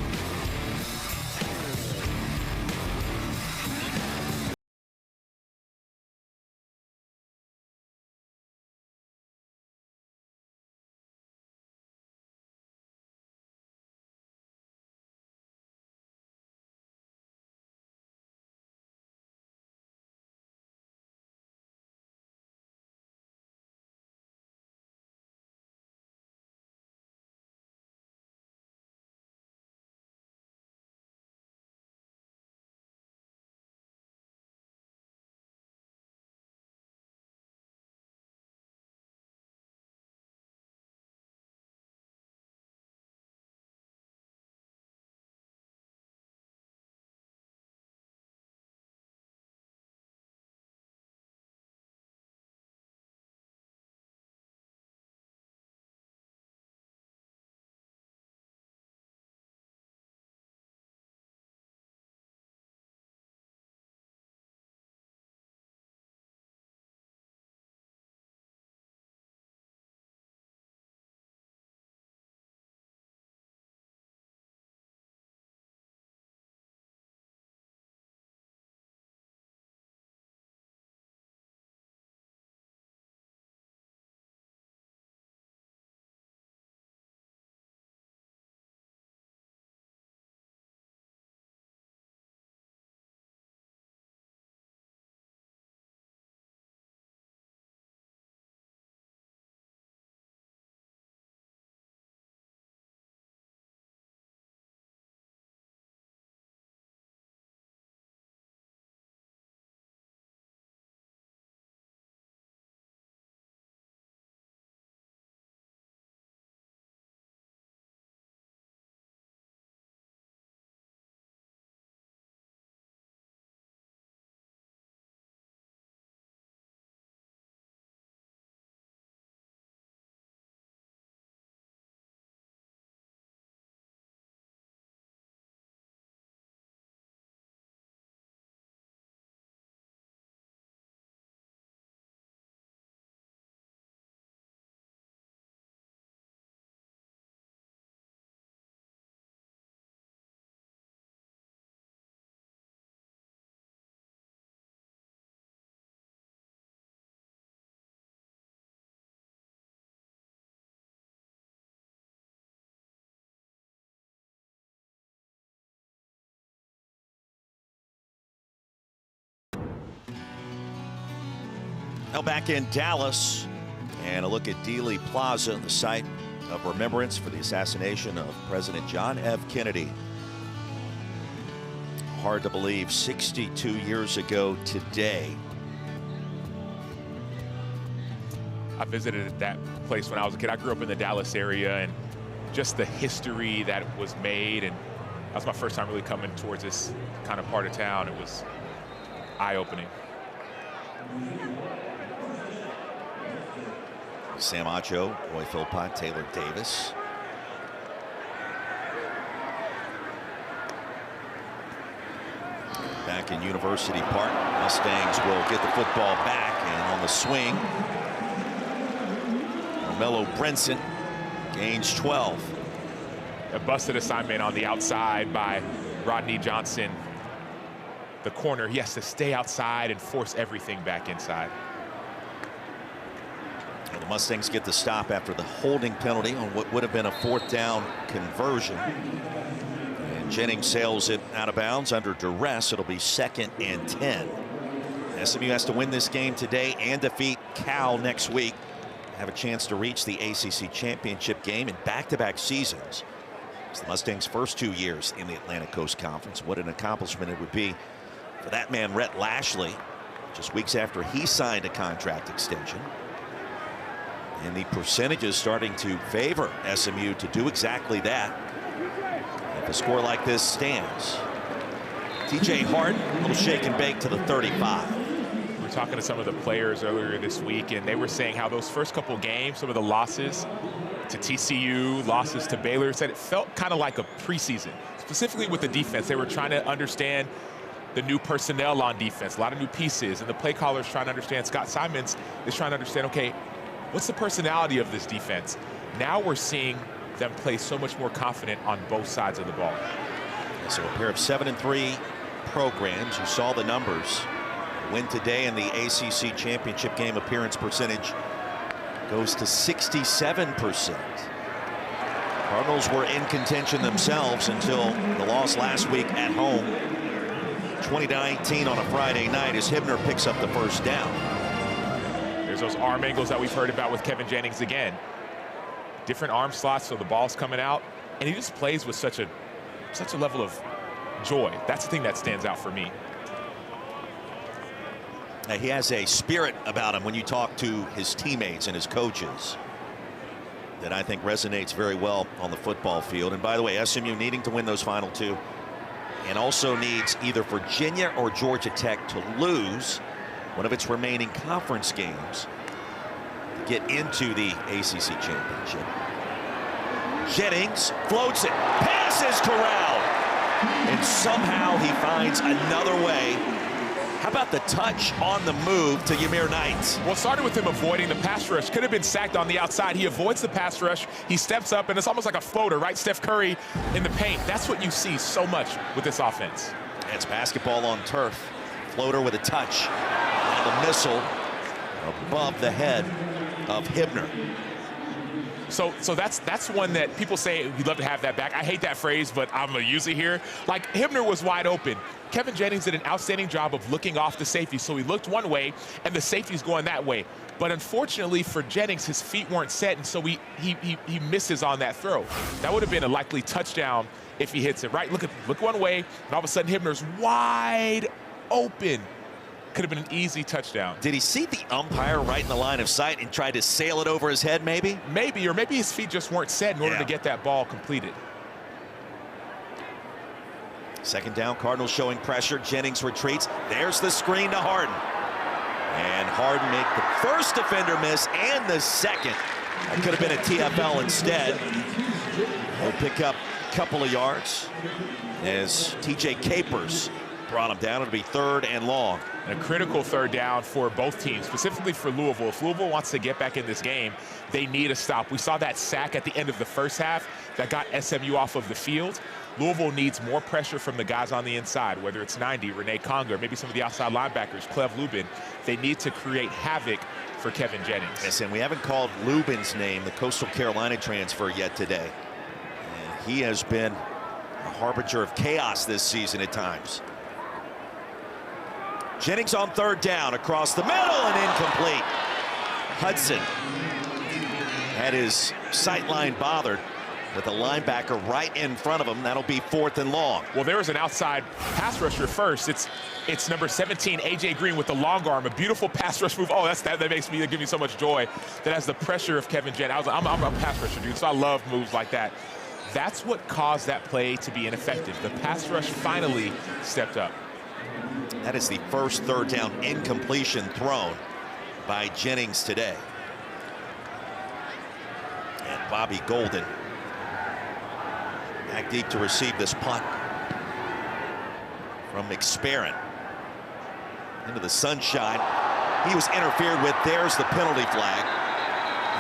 Now back in Dallas, and a look at Dealey Plaza, the site of remembrance for the assassination of President John F. Kennedy. Hard to believe, 62 years ago today. I visited that place when I was a kid. I grew up in the Dallas area, and just the history that was made, and that was my first time really coming towards this kind of part of town. It was eye-opening. Sam Acho, Roy Philpott, Taylor Davis. Back in University Park, Mustangs will get the football back, and on the swing, Mello Brinson gains 12. A busted assignment on the outside by Rodney Johnson. The corner, he has to stay outside and force everything back inside. The Mustangs get the stop after the holding penalty on what would have been a 4th down conversion. And Jennings sails it out of bounds under duress. It'll be 2nd and 10. SMU has to win this game today and defeat Cal next week. Have a chance to reach the ACC championship game in back-to-back seasons. It's the Mustangs' first 2 years in the Atlantic Coast Conference. What an accomplishment it would be for that man, Rhett Lashley, just weeks after he signed a contract extension. And the percentages starting to favor SMU to do exactly that. If a score like this stands. TJ Hart, a little shake and bake to the 35. We were talking to some of the players earlier this week, and they were saying how those first couple games, some of the losses to TCU, losses to Baylor, said it felt kind of like a preseason, specifically with the defense. They were trying to understand the new personnel on defense, a lot of new pieces, and the play callers trying to understand. Scott Simons is trying to understand, okay, What's the personality of this defense? Now we're seeing them play so much more confident on both sides of the ball. So a pair of 7-3 programs. You saw the numbers. Win today in the ACC championship game appearance percentage goes to 67%. Cardinals were in contention themselves until the loss last week at home. 20-19 on a Friday night as Hibner picks up the first down. There's those arm angles that we've heard about with Kevin Jennings again. Different arm slots so the ball's coming out, and he just plays with such a level of joy. That's the thing that stands out for me. He has a spirit about him when you talk to his teammates and his coaches that I think resonates very well on the football field. And by the way, SMU needing to win those final two and also needs either Virginia or Georgia Tech to lose one of its remaining conference games to get into the ACC championship. Jennings floats it, passes corralled, and somehow he finds another way. How about the touch on the move to Ymir Knight? Well, it started with him avoiding the pass rush. Could have been sacked on the outside. He avoids the pass rush. He steps up, and it's almost like a floater, right? Steph Curry in the paint. That's what you see so much with this offense. It's basketball on turf. Floater with a touch. And the missile above the head of Hibner. So that's one that people say we'd love to have that back. I hate that phrase, but I'm going to use it here. Like, Hibner was wide open. Kevin Jennings did an outstanding job of looking off the safety. So he looked one way, and the safety's going that way. But unfortunately for Jennings, his feet weren't set, and so he misses on that throw. That would have been a likely touchdown if he hits it, right? Look one way, and all of a sudden Hibner's wide open. Could have been an easy touchdown. Did he see the umpire right in the line of sight and try to sail it over his head, maybe? Maybe, or maybe his feet just weren't set in order to get that ball completed. Second down, Cardinals showing pressure. Jennings retreats. There's the screen to Harden. And Harden make the first defender miss and the second. That could have been a TFL instead. He'll pick up a couple of yards as TJ Capers brought him down. It'll be third and long. And a critical third down for both teams, specifically for Louisville. If Louisville wants to get back in this game, they need a stop. We saw that sack at the end of the first half that got SMU off of the field. Louisville needs more pressure from the guys on the inside, whether it's 90, Renee Conger, maybe some of the outside linebackers, Cleve Lubin. They need to create havoc for Kevin Jennings. Yes, and we haven't called Lubin's name, the Coastal Carolina transfer, yet today. And he has been a harbinger of chaos this season at times. Jennings on third down across the middle and incomplete. Hudson had his sight line bothered with a linebacker right in front of him. That'll be fourth and long. Well, there was an outside pass rusher first. It's number 17, A.J. Green, with the long arm. A beautiful pass rush move. Oh, that gives me so much joy. That has the pressure of Kevin Jennings. I'm a pass rusher, dude, so I love moves like that. That's what caused that play to be ineffective. The pass rush finally stepped up. That is the first third down incompletion thrown by Jennings today. And Bobby Golden back deep to receive this punt from McSparran into the sunshine. He was interfered with. There's the penalty flag,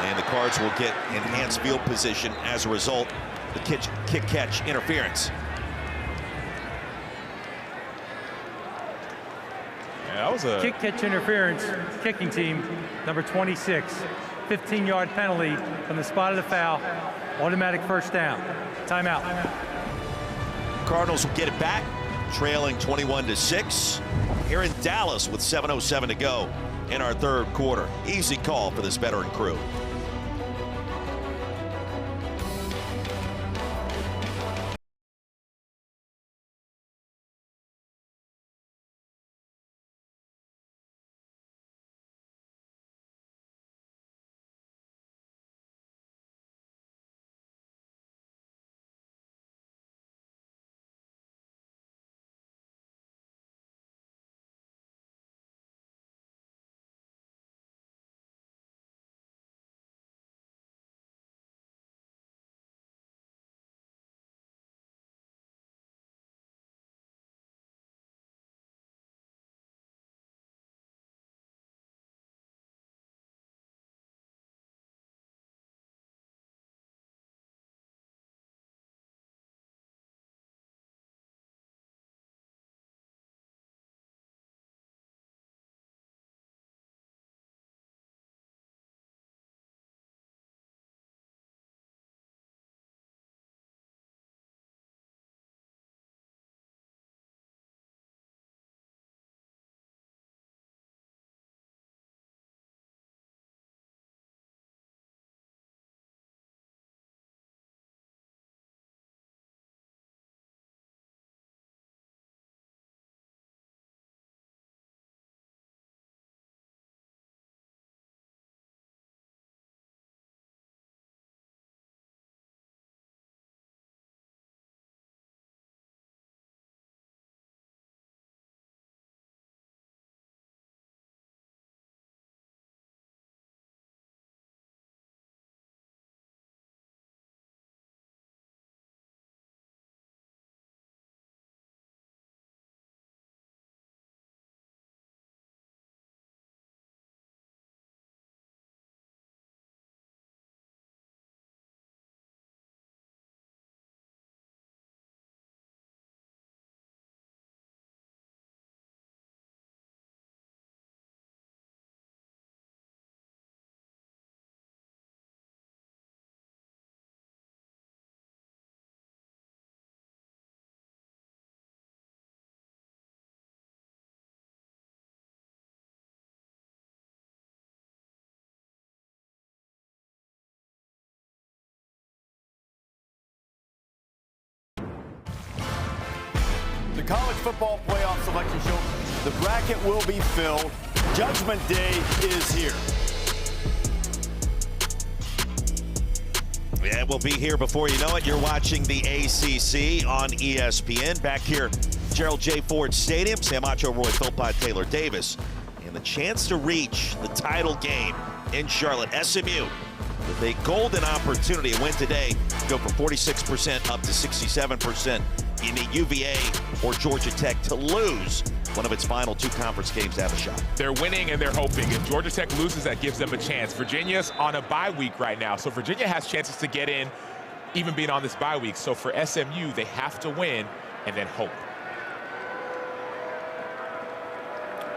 and the Cards will get enhanced field position as a result. The kick catch interference. Yeah, that was a kick catch interference. Kicking team number 26. 15-yard penalty from the spot of the foul. Automatic first down. Timeout. Cardinals will get it back, trailing 21-6 here in Dallas with 7:07 to go in our third quarter. Easy call for this veteran crew. college football playoff selection show. The bracket will be filled. Judgment Day is here. Yeah, it will be here before you know it. You're watching the ACC on ESPN. Back here, Gerald J. Ford Stadium. Sam Acho, Roy Philpott, Taylor Davis. And the chance to reach the title game in Charlotte. SMU with a golden opportunity to win today. Go from 46% up to 67% in the UVA or Georgia Tech to lose one of its final 2 conference games to have a shot. They're winning and they're hoping. If Georgia Tech loses, that gives them a chance. Virginia's on a bye week right now, so Virginia has chances to get in even being on this bye week. So for SMU, they have to win and then hope.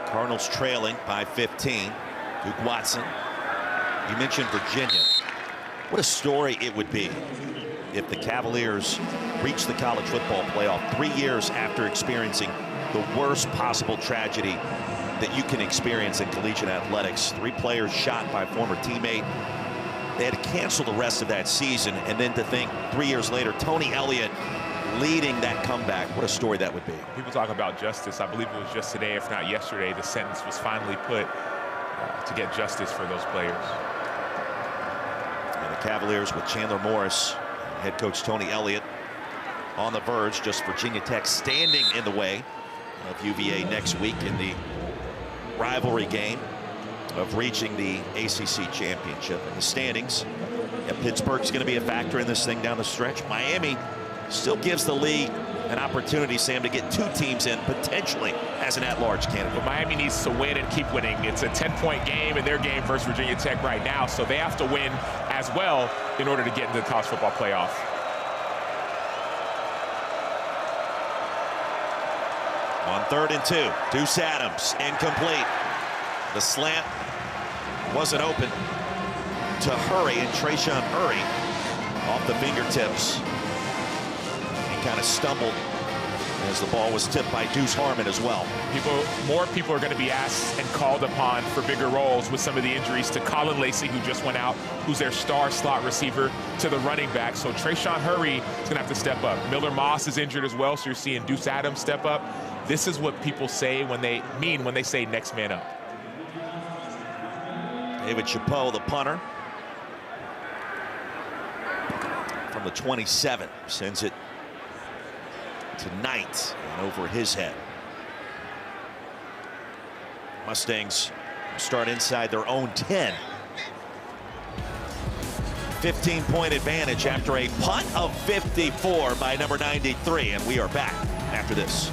Cardinals trailing by 15. Duke Watson. You mentioned Virginia. What a story it would be if the Cavaliers reach the college football playoff 3 years after experiencing the worst possible tragedy that you can experience in collegiate athletics. 3 players shot by a former teammate. They had to cancel the rest of that season, and then to think 3 years later, Tony Elliott leading that comeback. What a story that would be. People talk about justice. I believe it was just today, if not yesterday, the sentence was finally put to get justice for those players. And the Cavaliers with Chandler Morris, head coach Tony Elliott on the verge. Just Virginia Tech standing in the way of UVA next week in the rivalry game of reaching the ACC championship. In the standings, yeah, Pittsburgh's going to be a factor in this thing down the stretch. Miami still gives the league an opportunity, Sam, to get 2 teams in potentially as an at-large candidate. But Miami needs to win and keep winning. It's a 10-point game in their game versus Virginia Tech right now, so they have to win as well in order to get into the college football playoff. On 3rd and 2, Deuce Adams, incomplete. The slant wasn't open to Hurry, and Trayshawn Hurry off the fingertips. He kind of stumbled as the ball was tipped by Deuce Harmon as well. More people are going to be asked and called upon for bigger roles with some of the injuries to Colin Lacey, who just went out, who's their star slot receiver, to the running back. So Trayshawn Hurry is going to have to step up. Miller Moss is injured as well, so you're seeing Deuce Adams step up. This is what people say when they say next man up. David Chapeau, the punter, from the 27, sends it to Knight and over his head. Mustangs start inside their own 10. 15-point advantage after a punt of 54 by number 93, and we are back after this.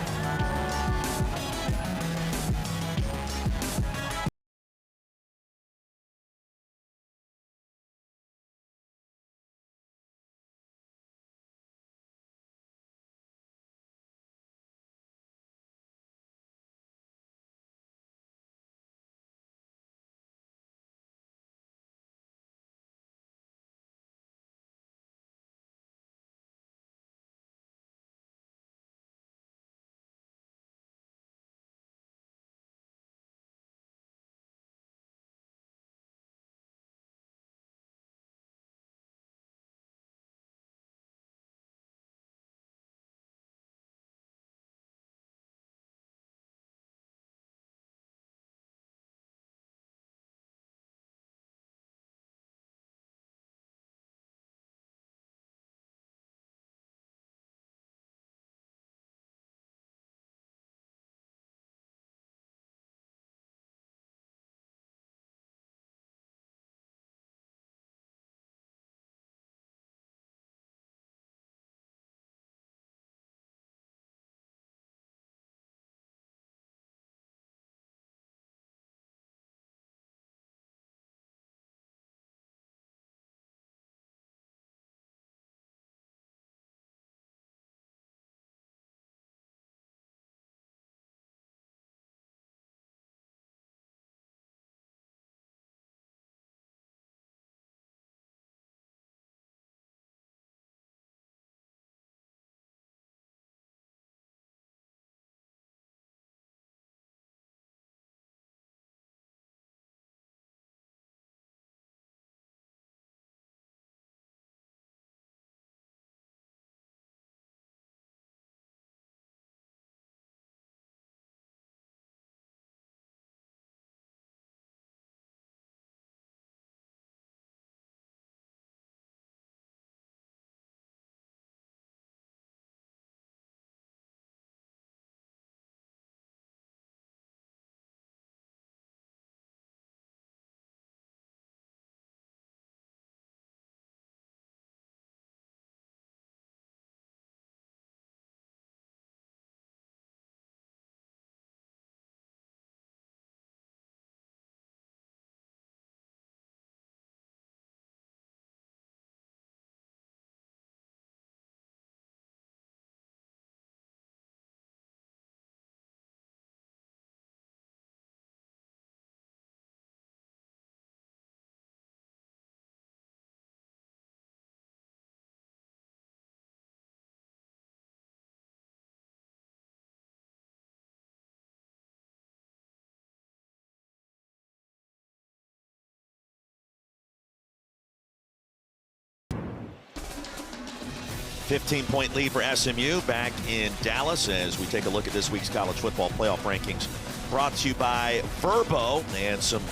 15-point lead for SMU back in Dallas as we take a look at this week's college football playoff rankings. Brought to you by Verbo, and some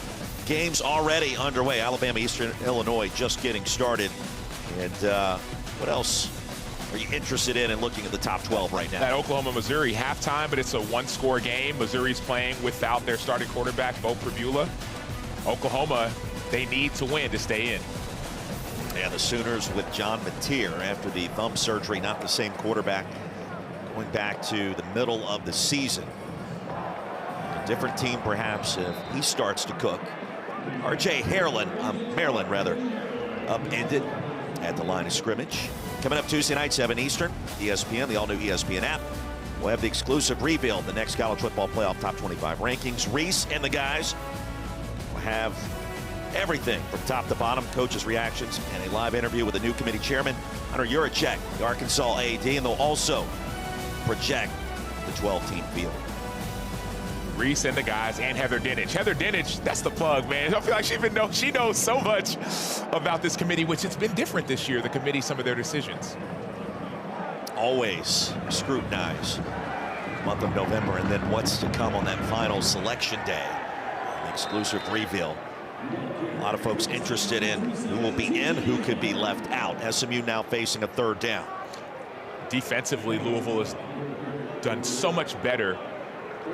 games already underway. Alabama, Eastern Illinois just getting started. And what else are you interested in looking at the top 12 right now? That Oklahoma-Missouri halftime, but it's a one-score game. Missouri's playing without their starting quarterback, Bo Pribula. Oklahoma, they need to win to stay in. And the Sooners with John Mateer after the thumb surgery, not the same quarterback, going back to the middle of the season. A different team perhaps if he starts to cook. R.J. Maryland rather, upended at the line of scrimmage. Coming up Tuesday night, 7 Eastern, ESPN, the all-new ESPN app. We'll have the exclusive reveal of the next college football playoff top 25 rankings. Reese and the guys will have everything from top to bottom, coaches' reactions, and a live interview with the new committee chairman, Hunter Yurachek, the Arkansas AD, and they'll also project the 12-team field. Reese and the guys, and Heather Dinich. Heather Dinich, that's the plug, man. I feel like she knows so much about this committee, which it's been different this year, the committee, some of their decisions. Always scrutinize the month of November, and then what's to come on that final selection day. An exclusive reveal. A lot of folks interested in who will be in, who could be left out. SMU now facing a third down. Defensively, Louisville has done so much better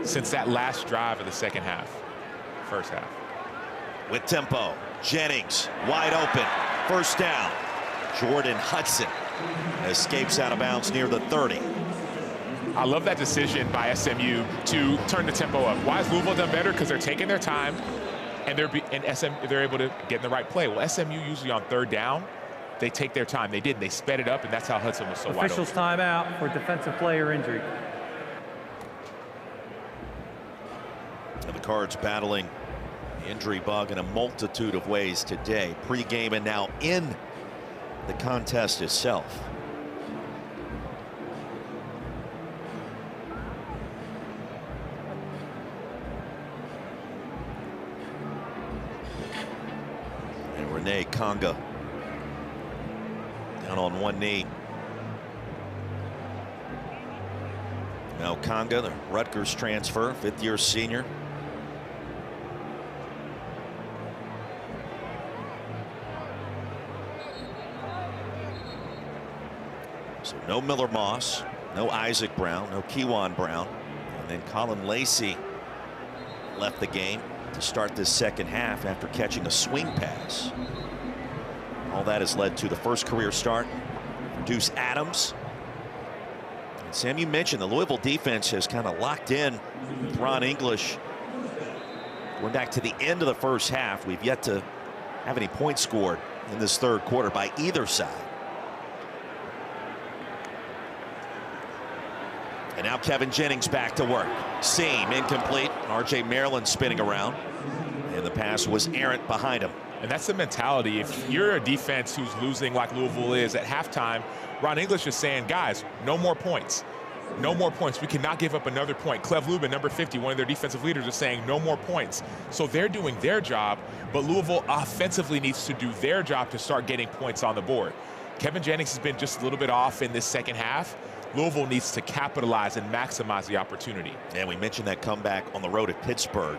since that last drive of the second half, first half. With tempo, Jennings wide open, first down. Jordan Hudson escapes out of bounds near the 30. I love that decision by SMU to turn the tempo up. Why has Louisville done better? Because they're taking their time, and they're able to get in the right play. Well, SMU usually on third down, they take their time. They did. They sped it up, and that's how Hudson was so wide open. Officials timeout for defensive player injury. And the Cards battling the injury bug in a multitude of ways today. Pre-game and now in the contest itself. And Renee Conga down on one knee. Now Conga, the Rutgers transfer, fifth-year senior. So no Miller Moss, no Isaac Brown, no Kewan Brown. And then Colin Lacey left the game to start this second half after catching a swing pass. All that has led to the first career start for Deuce Adams. And Sam, you mentioned the Louisville defense has kind of locked in with Ron English. Going back to the end of the first half, we've yet to have any points scored in this third quarter by either side. And now Kevin Jennings back to work. Seam incomplete. R.J. Maryland spinning around. And the pass was errant behind him. And that's the mentality. If you're a defense who's losing like Louisville is at halftime, Ron English is saying, guys, no more points. No more points. We cannot give up another point. Cleve Lubin, number 50, one of their defensive leaders, is saying no more points. So they're doing their job, but Louisville offensively needs to do their job to start getting points on the board. Kevin Jennings has been just a little bit off in this second half. Louisville needs to capitalize and maximize the opportunity. And we mentioned that comeback on the road at Pittsburgh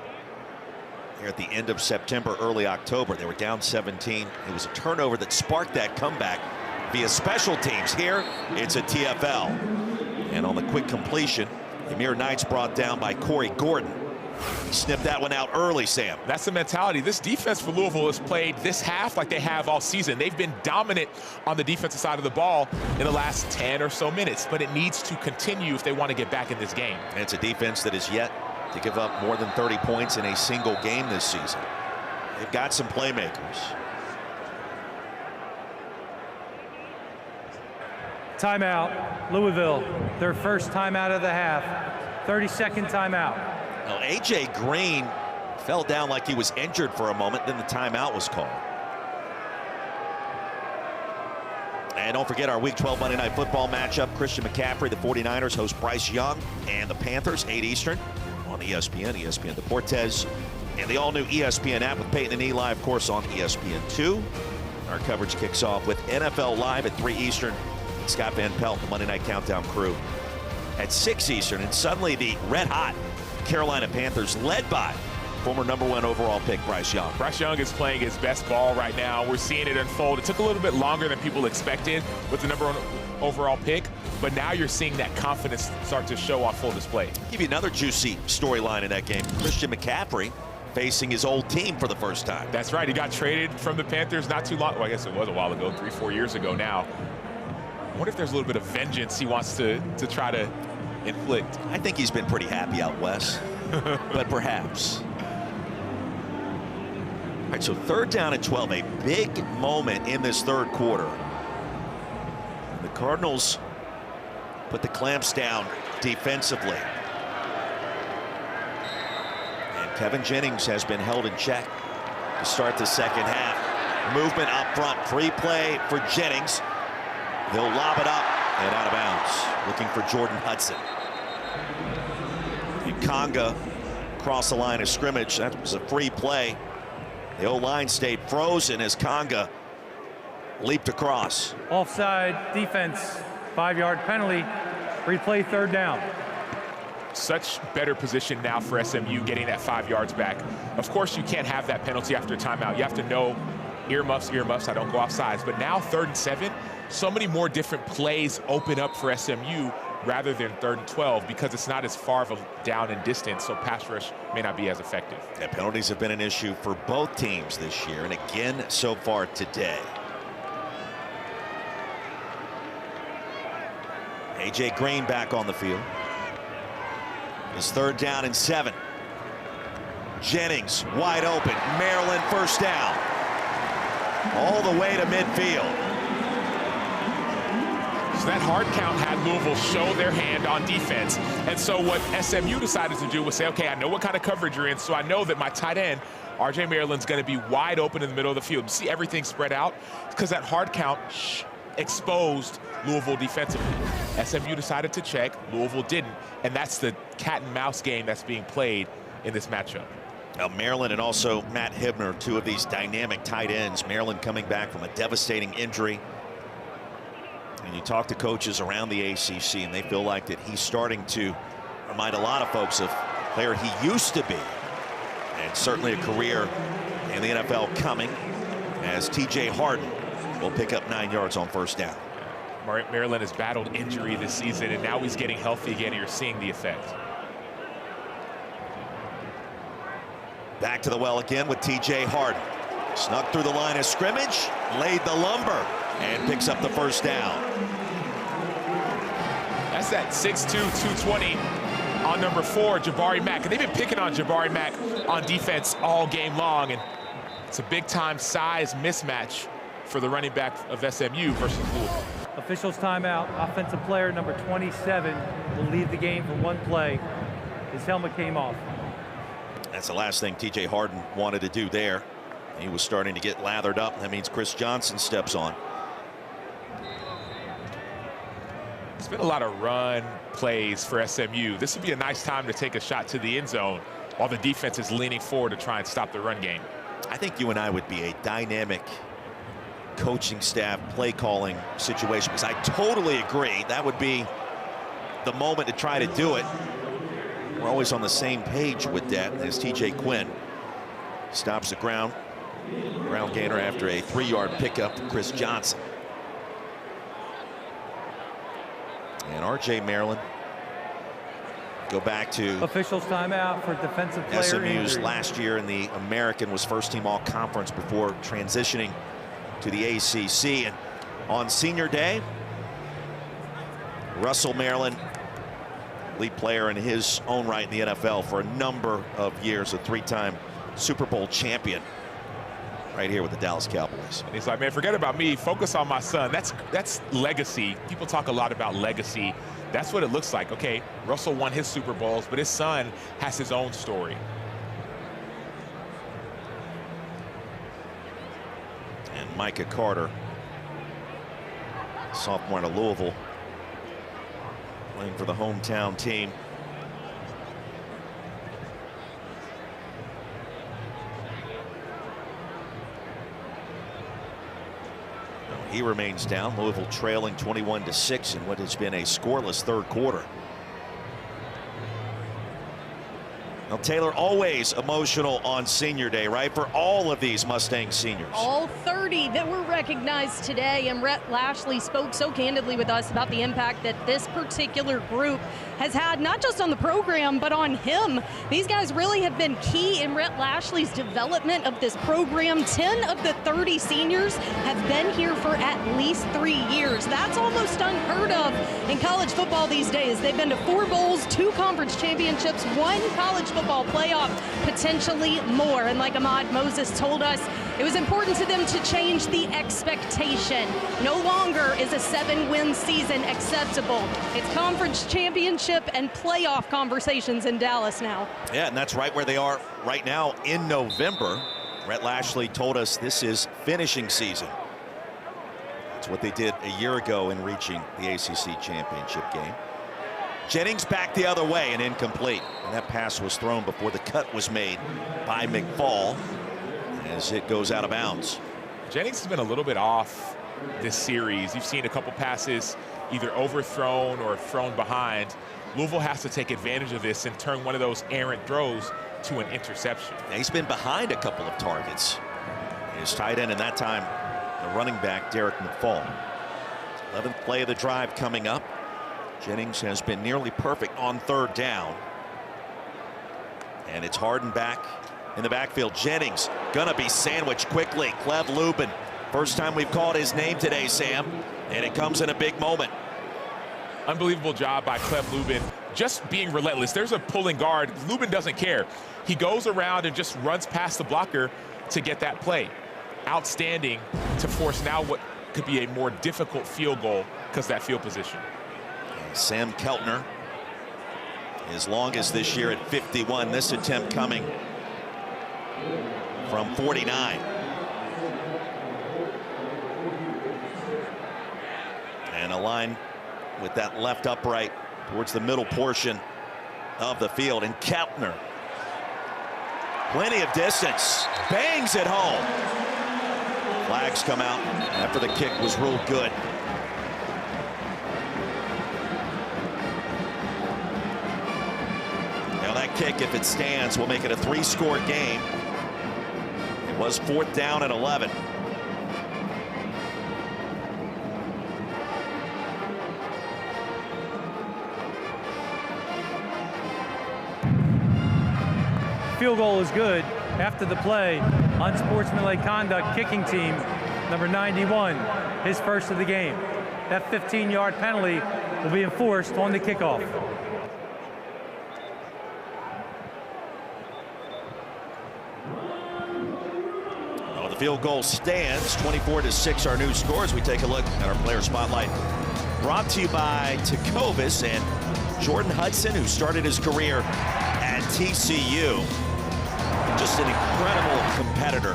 here at the end of September, early October. They were down 17. It was a turnover that sparked that comeback via special teams. Here, it's a TFL. And on the quick completion, Emir Knight's brought down by Corey Gordon. He snipped that one out early, Sam. That's the mentality. This defense for Louisville has played this half like they have all season. They've been dominant on the defensive side of the ball in the last 10 or so minutes, but it needs to continue if they want to get back in this game. And it's a defense that is yet to give up more than 30 points in a single game this season. They've got some playmakers. Timeout, Louisville, their first timeout of the half. 30-second timeout. Now, A.J. Green fell down like he was injured for a moment, then the timeout was called. And don't forget our Week 12 Monday Night Football matchup. Christian McCaffrey, the 49ers, host Bryce Young and the Panthers, 8 Eastern on ESPN, ESPN Deportes, and the all-new ESPN app with Peyton and Eli, of course, on ESPN2. Our coverage kicks off with NFL Live at 3 Eastern Scott Van Pelt, the Monday Night Countdown crew, at 6 Eastern. And suddenly the red-hot Carolina Panthers, led by former #1 overall pick Bryce Young. Bryce Young is playing his best ball right now. We're seeing it unfold. It took a little bit longer than people expected with the #1 overall pick, but now you're seeing that confidence start to show on full display. I'll give you another juicy storyline in that game. Christian McCaffrey facing his old team for the first time. That's right. He got traded from the Panthers not too long. Well, I guess it was a while ago, 3-4 years ago now. I wonder if there's a little bit of vengeance he wants to try to inflict. I think he's been pretty happy out west, but perhaps. All right, so 3rd down and 12, a big moment in this 3rd quarter. The Cardinals put the clamps down defensively. And Kevin Jennings has been held in check to start the 2nd half. Movement up front, free play for Jennings. He'll lob it up and out of bounds, looking for Jordan Hudson. Conga across the line of scrimmage. That was a free play. The O-line stayed frozen as Conga leaped across. Offside defense, 5-yard penalty, replay 3rd down. Such better position now for SMU getting that 5 yards back. Of course, you can't have that penalty after a timeout. You have to know earmuffs, I don't go offsides. But now 3rd and 7, so many more different plays open up for SMU rather than 3rd and 12 because it's not as far of a down in distance, so pass rush may not be as effective. Yeah, penalties have been an issue for both teams this year, and again so far today. A.J. Green back on the field. It's 3rd down and 7. Jennings wide open. Maryland first down. All the way to midfield. So that hard count had Louisville show their hand on defense. And so what SMU decided to do was say, okay, I know what kind of coverage you're in, so I know that my tight end, R.J. Maryland's going to be wide open in the middle of the field. You see everything spread out? Because that hard count exposed Louisville defensively. SMU decided to check, Louisville didn't, and that's the cat and mouse game that's being played in this matchup. Now Maryland and also Matt Hibner, 2 of these dynamic tight ends. Maryland coming back from a devastating injury. And you talk to coaches around the ACC and they feel like that he's starting to remind a lot of folks of the player he used to be. And certainly a career in the NFL coming as TJ Harden will pick up 9 yards on 1st down. Maryland has battled injury this season and now he's getting healthy again and you're seeing the effect. Back to the well again with TJ Harden. Snuck through the line of scrimmage, laid the lumber, and picks up the 1st down. That's that 6'2", 220 on number 4, Jabari Mack. And they've been picking on Jabari Mack on defense all game long. And it's a big-time size mismatch for the running back of SMU versus Louisville. Officials timeout. Offensive player number 27 will leave the game for 1 play. His helmet came off. That's the last thing TJ Harden wanted to do there. He was starting to get lathered up. That means Chris Johnson steps on. It's been a lot of run plays for SMU. This would be a nice time to take a shot to the end zone while the defense is leaning forward to try and stop the run game. I think you and I would be a dynamic coaching staff play calling situation, because I totally agree that would be the moment to try to do it. We're always on the same page with that as TJ Quinn stops the ground gainer after a 3-yard pickup for Chris Johnson. And R.J. Maryland go back to officials timeout for defensive player SMU's injury. last year in the American, was 1st team all conference before transitioning to the ACC. And on senior day, Russell Maryland, lead player in his own right in the NFL for a number of years, a 3-time Super Bowl champion right here with the Dallas Cowboys. And he's like, man, forget about me, focus on my son. That's legacy. People talk a lot about legacy. That's what it looks like. Okay, Russell won his Super Bowls, but his son has his own story. And Micah Carter, sophomore out of Louisville, playing for the hometown team. He remains down. Louisville trailing 21-6 in what has been a scoreless third quarter. Now, Taylor, always emotional on senior day, right? For all of these Mustang seniors. All 30 that were recognized today, and Rhett Lashley spoke so candidly with us about the impact that this particular group has had, not just on the program, but on him. These guys really have been key in Rhett Lashley's development of this program. 10 of the 30 seniors have been here for at least 3 years. That's almost unheard of in college football these days. They've been to 4 bowls, 2 conference championships, 1 college football playoff, potentially more. And like Ahmad Moses told us, it was important to them to change the expectation. No longer is a 7-win season acceptable. It's conference championship and playoff conversations in Dallas now. Yeah, and that's right where they are right now in November. Rhett Lashley told us this is finishing season. That's what they did a year ago in reaching the ACC championship game. Jennings back the other way and incomplete. And that pass was thrown before the cut was made by McFall as it goes out of bounds. Jennings has been a little bit off this series. You've seen a couple passes either overthrown or thrown behind. Louisville has to take advantage of this and turn one of those errant throws to an interception. Now, he's been behind a couple of targets. His tight end, and that time the running back, Derek McFall. 11th play of the drive coming up. Jennings has been nearly perfect on third down. And it's Harden back in the backfield. Jennings gonna be sandwiched quickly. Cleve Lubin. First time we've called his name today, Sam. And it comes in a big moment. Unbelievable job by Cleve Lubin, just being relentless. There's a pulling guard. Lubin doesn't care. He goes around and just runs past the blocker to get that play. Outstanding to force now what could be a more difficult field goal because of that field position. Sam Keltner, his longest this year at 51. This attempt coming from 49. And a line with that left upright towards the middle portion of the field. And Keltner, plenty of distance, bangs it home. Flags come out after the kick was ruled good. Now that kick, if it stands, will make it a 3-score game. It was 4th down and 11. Field goal is good after the play. Unsportsmanlike conduct, kicking team, number 91, his first of the game. That 15-yard penalty will be enforced on the kickoff. Oh, the field goal stands. 24-6 our new score as we take a look at our player spotlight. Brought to you by Tecovas and Jordan Hudson, who started his career at TCU. Just an incredible competitor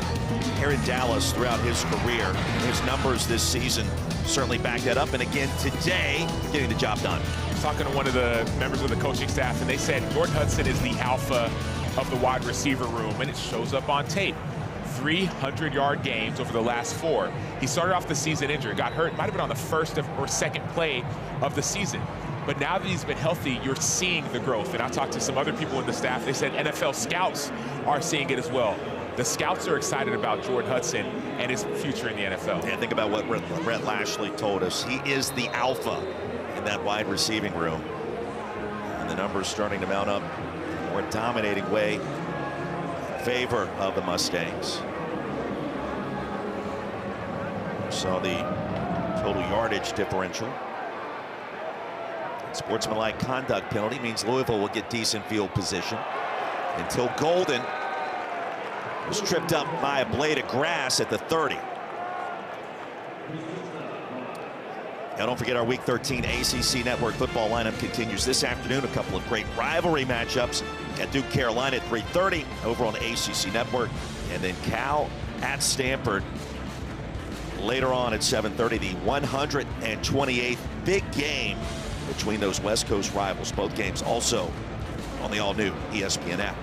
here in Dallas throughout his career. His numbers this season certainly back that up. And again today, getting the job done. Talking to one of the members of the coaching staff, and they said Jordan Hudson is the alpha of the wide receiver room, and it shows up on tape. 300-yard games over the last 4. He started off the season injured, got hurt, might have been on the first or second play of the season. But now that he's been healthy, you're seeing the growth. And I talked to some other people in the staff. They said NFL scouts are seeing it as well. The scouts are excited about Jordan Hudson and his future in the NFL. And think about what Rhett Lashley told us. He is the alpha in that wide receiving room. And the numbers starting to mount up in a more dominating way in favor of the Mustangs. Saw the total yardage differential. Sportsmanlike conduct penalty means Louisville will get decent field position until Golden was tripped up by a blade of grass at the 30. Now don't forget our Week 13 ACC Network football lineup continues this afternoon. A couple of great rivalry matchups at Duke, Carolina at 3:30 over on the ACC Network, and then Cal at Stanford later on at 7:30. The 128th big game between those West Coast rivals. Both games also on the all-new ESPN app.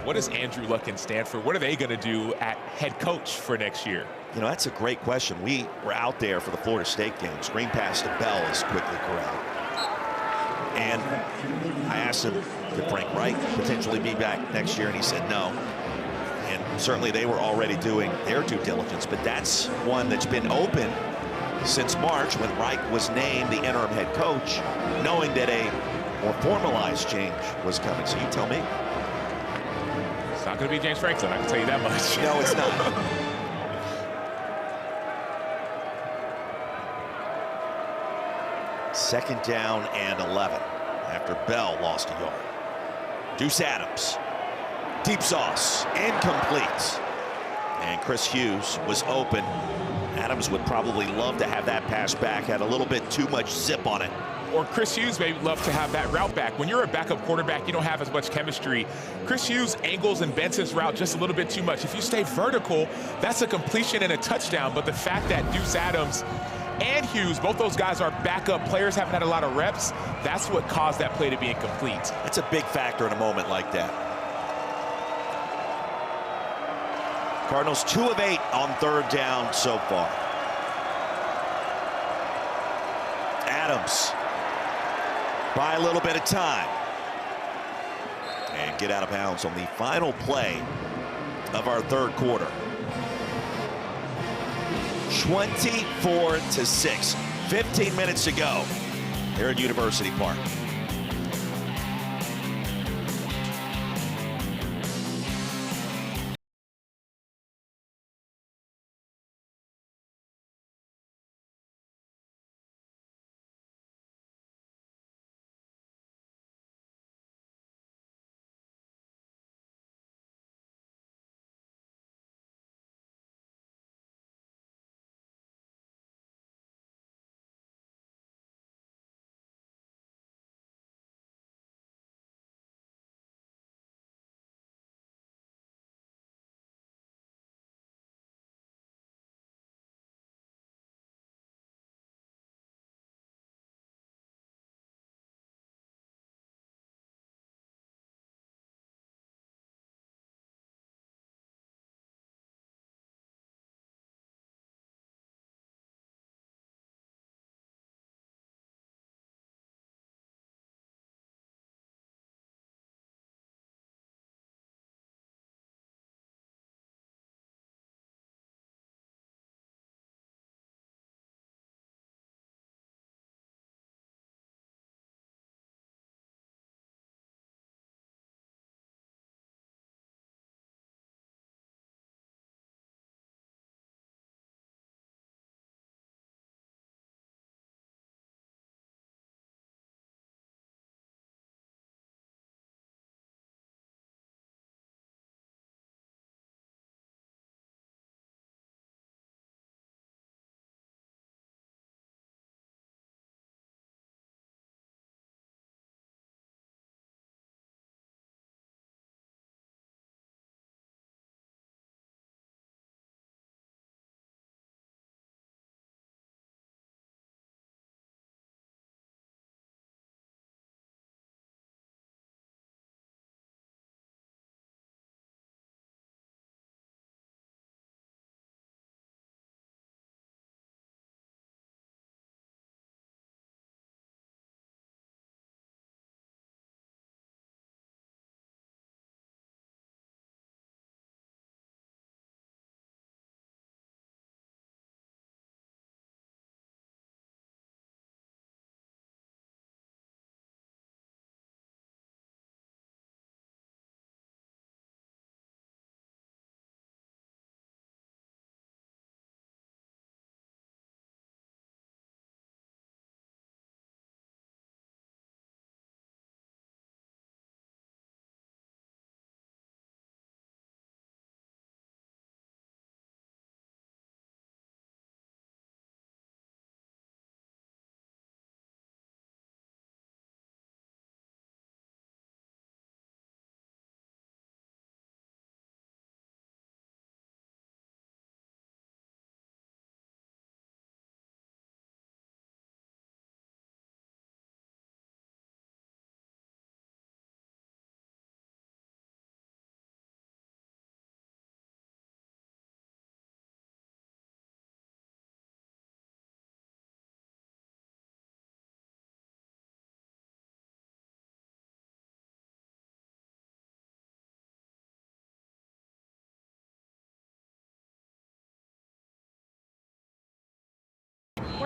What does Andrew Luck and Stanford, what are they going to do at head coach for next year? You know, that's a great question. We were out there for the Florida State game. Screen pass to Bell is quickly corralled. And I asked him, could Frank Reich potentially be back next year? And he said no. And certainly they were already doing their due diligence, but that's one that's been open since March when Reich was named the interim head coach, knowing that a more formalized change was coming. So you tell me. It's not going to be James Franklin, I can tell you that much. No, it's not. Second down and 11 after Bell lost a yard. Deuce Adams, deep sauce, incomplete. And Chris Hughes was open. Adams would probably love to have that pass back, had a little bit too much zip on it. Or Chris Hughes may love to have that route back. When you're a backup quarterback, you don't have as much chemistry. Chris Hughes angles and bends his route just a little bit too much. If you stay vertical, that's a completion and a touchdown. But the fact that Deuce Adams and Hughes, both those guys are backup players, haven't had a lot of reps, that's what caused that play to be incomplete. That's a big factor in a moment like that. Cardinals 2 of 8 on third down so far. Adams by a little bit of time. And get out of bounds on the final play of our third quarter. 24-6. 15 minutes to go here at University Park.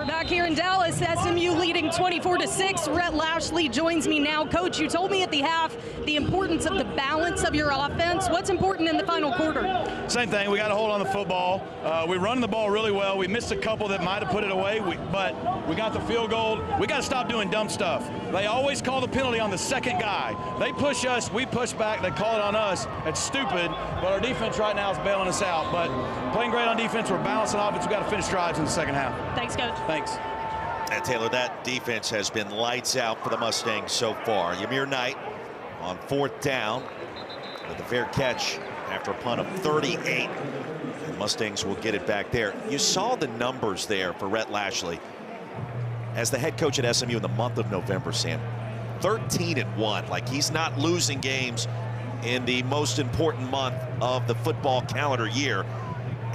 We're back here in Dallas. SMU leading 24-6. Rhett Lashley joins me now. Coach, you told me at the half the importance of the balance of your offense. What's important in the final quarter? Same thing. We got to hold on the football. We run the ball really well. We missed a couple that might have put it away, but we got the field goal. We got to stop doing dumb stuff. They always call the penalty on the second guy. They push us. We push back. They call it on us. It's stupid, but our defense right now is bailing us out. But playing great on defense. We're balancing offense. We've got to finish drives in the second half. Thanks, Coach. Thanks. And Taylor, that defense has been lights out for the Mustangs so far. Yamir Knight on 4th down with a fair catch after a punt of 38. The Mustangs will get it back there. You saw the numbers there for Rhett Lashley as the head coach at SMU in the month of November, Sam. 13-1. Like, he's not losing games in the most important month of the football calendar year.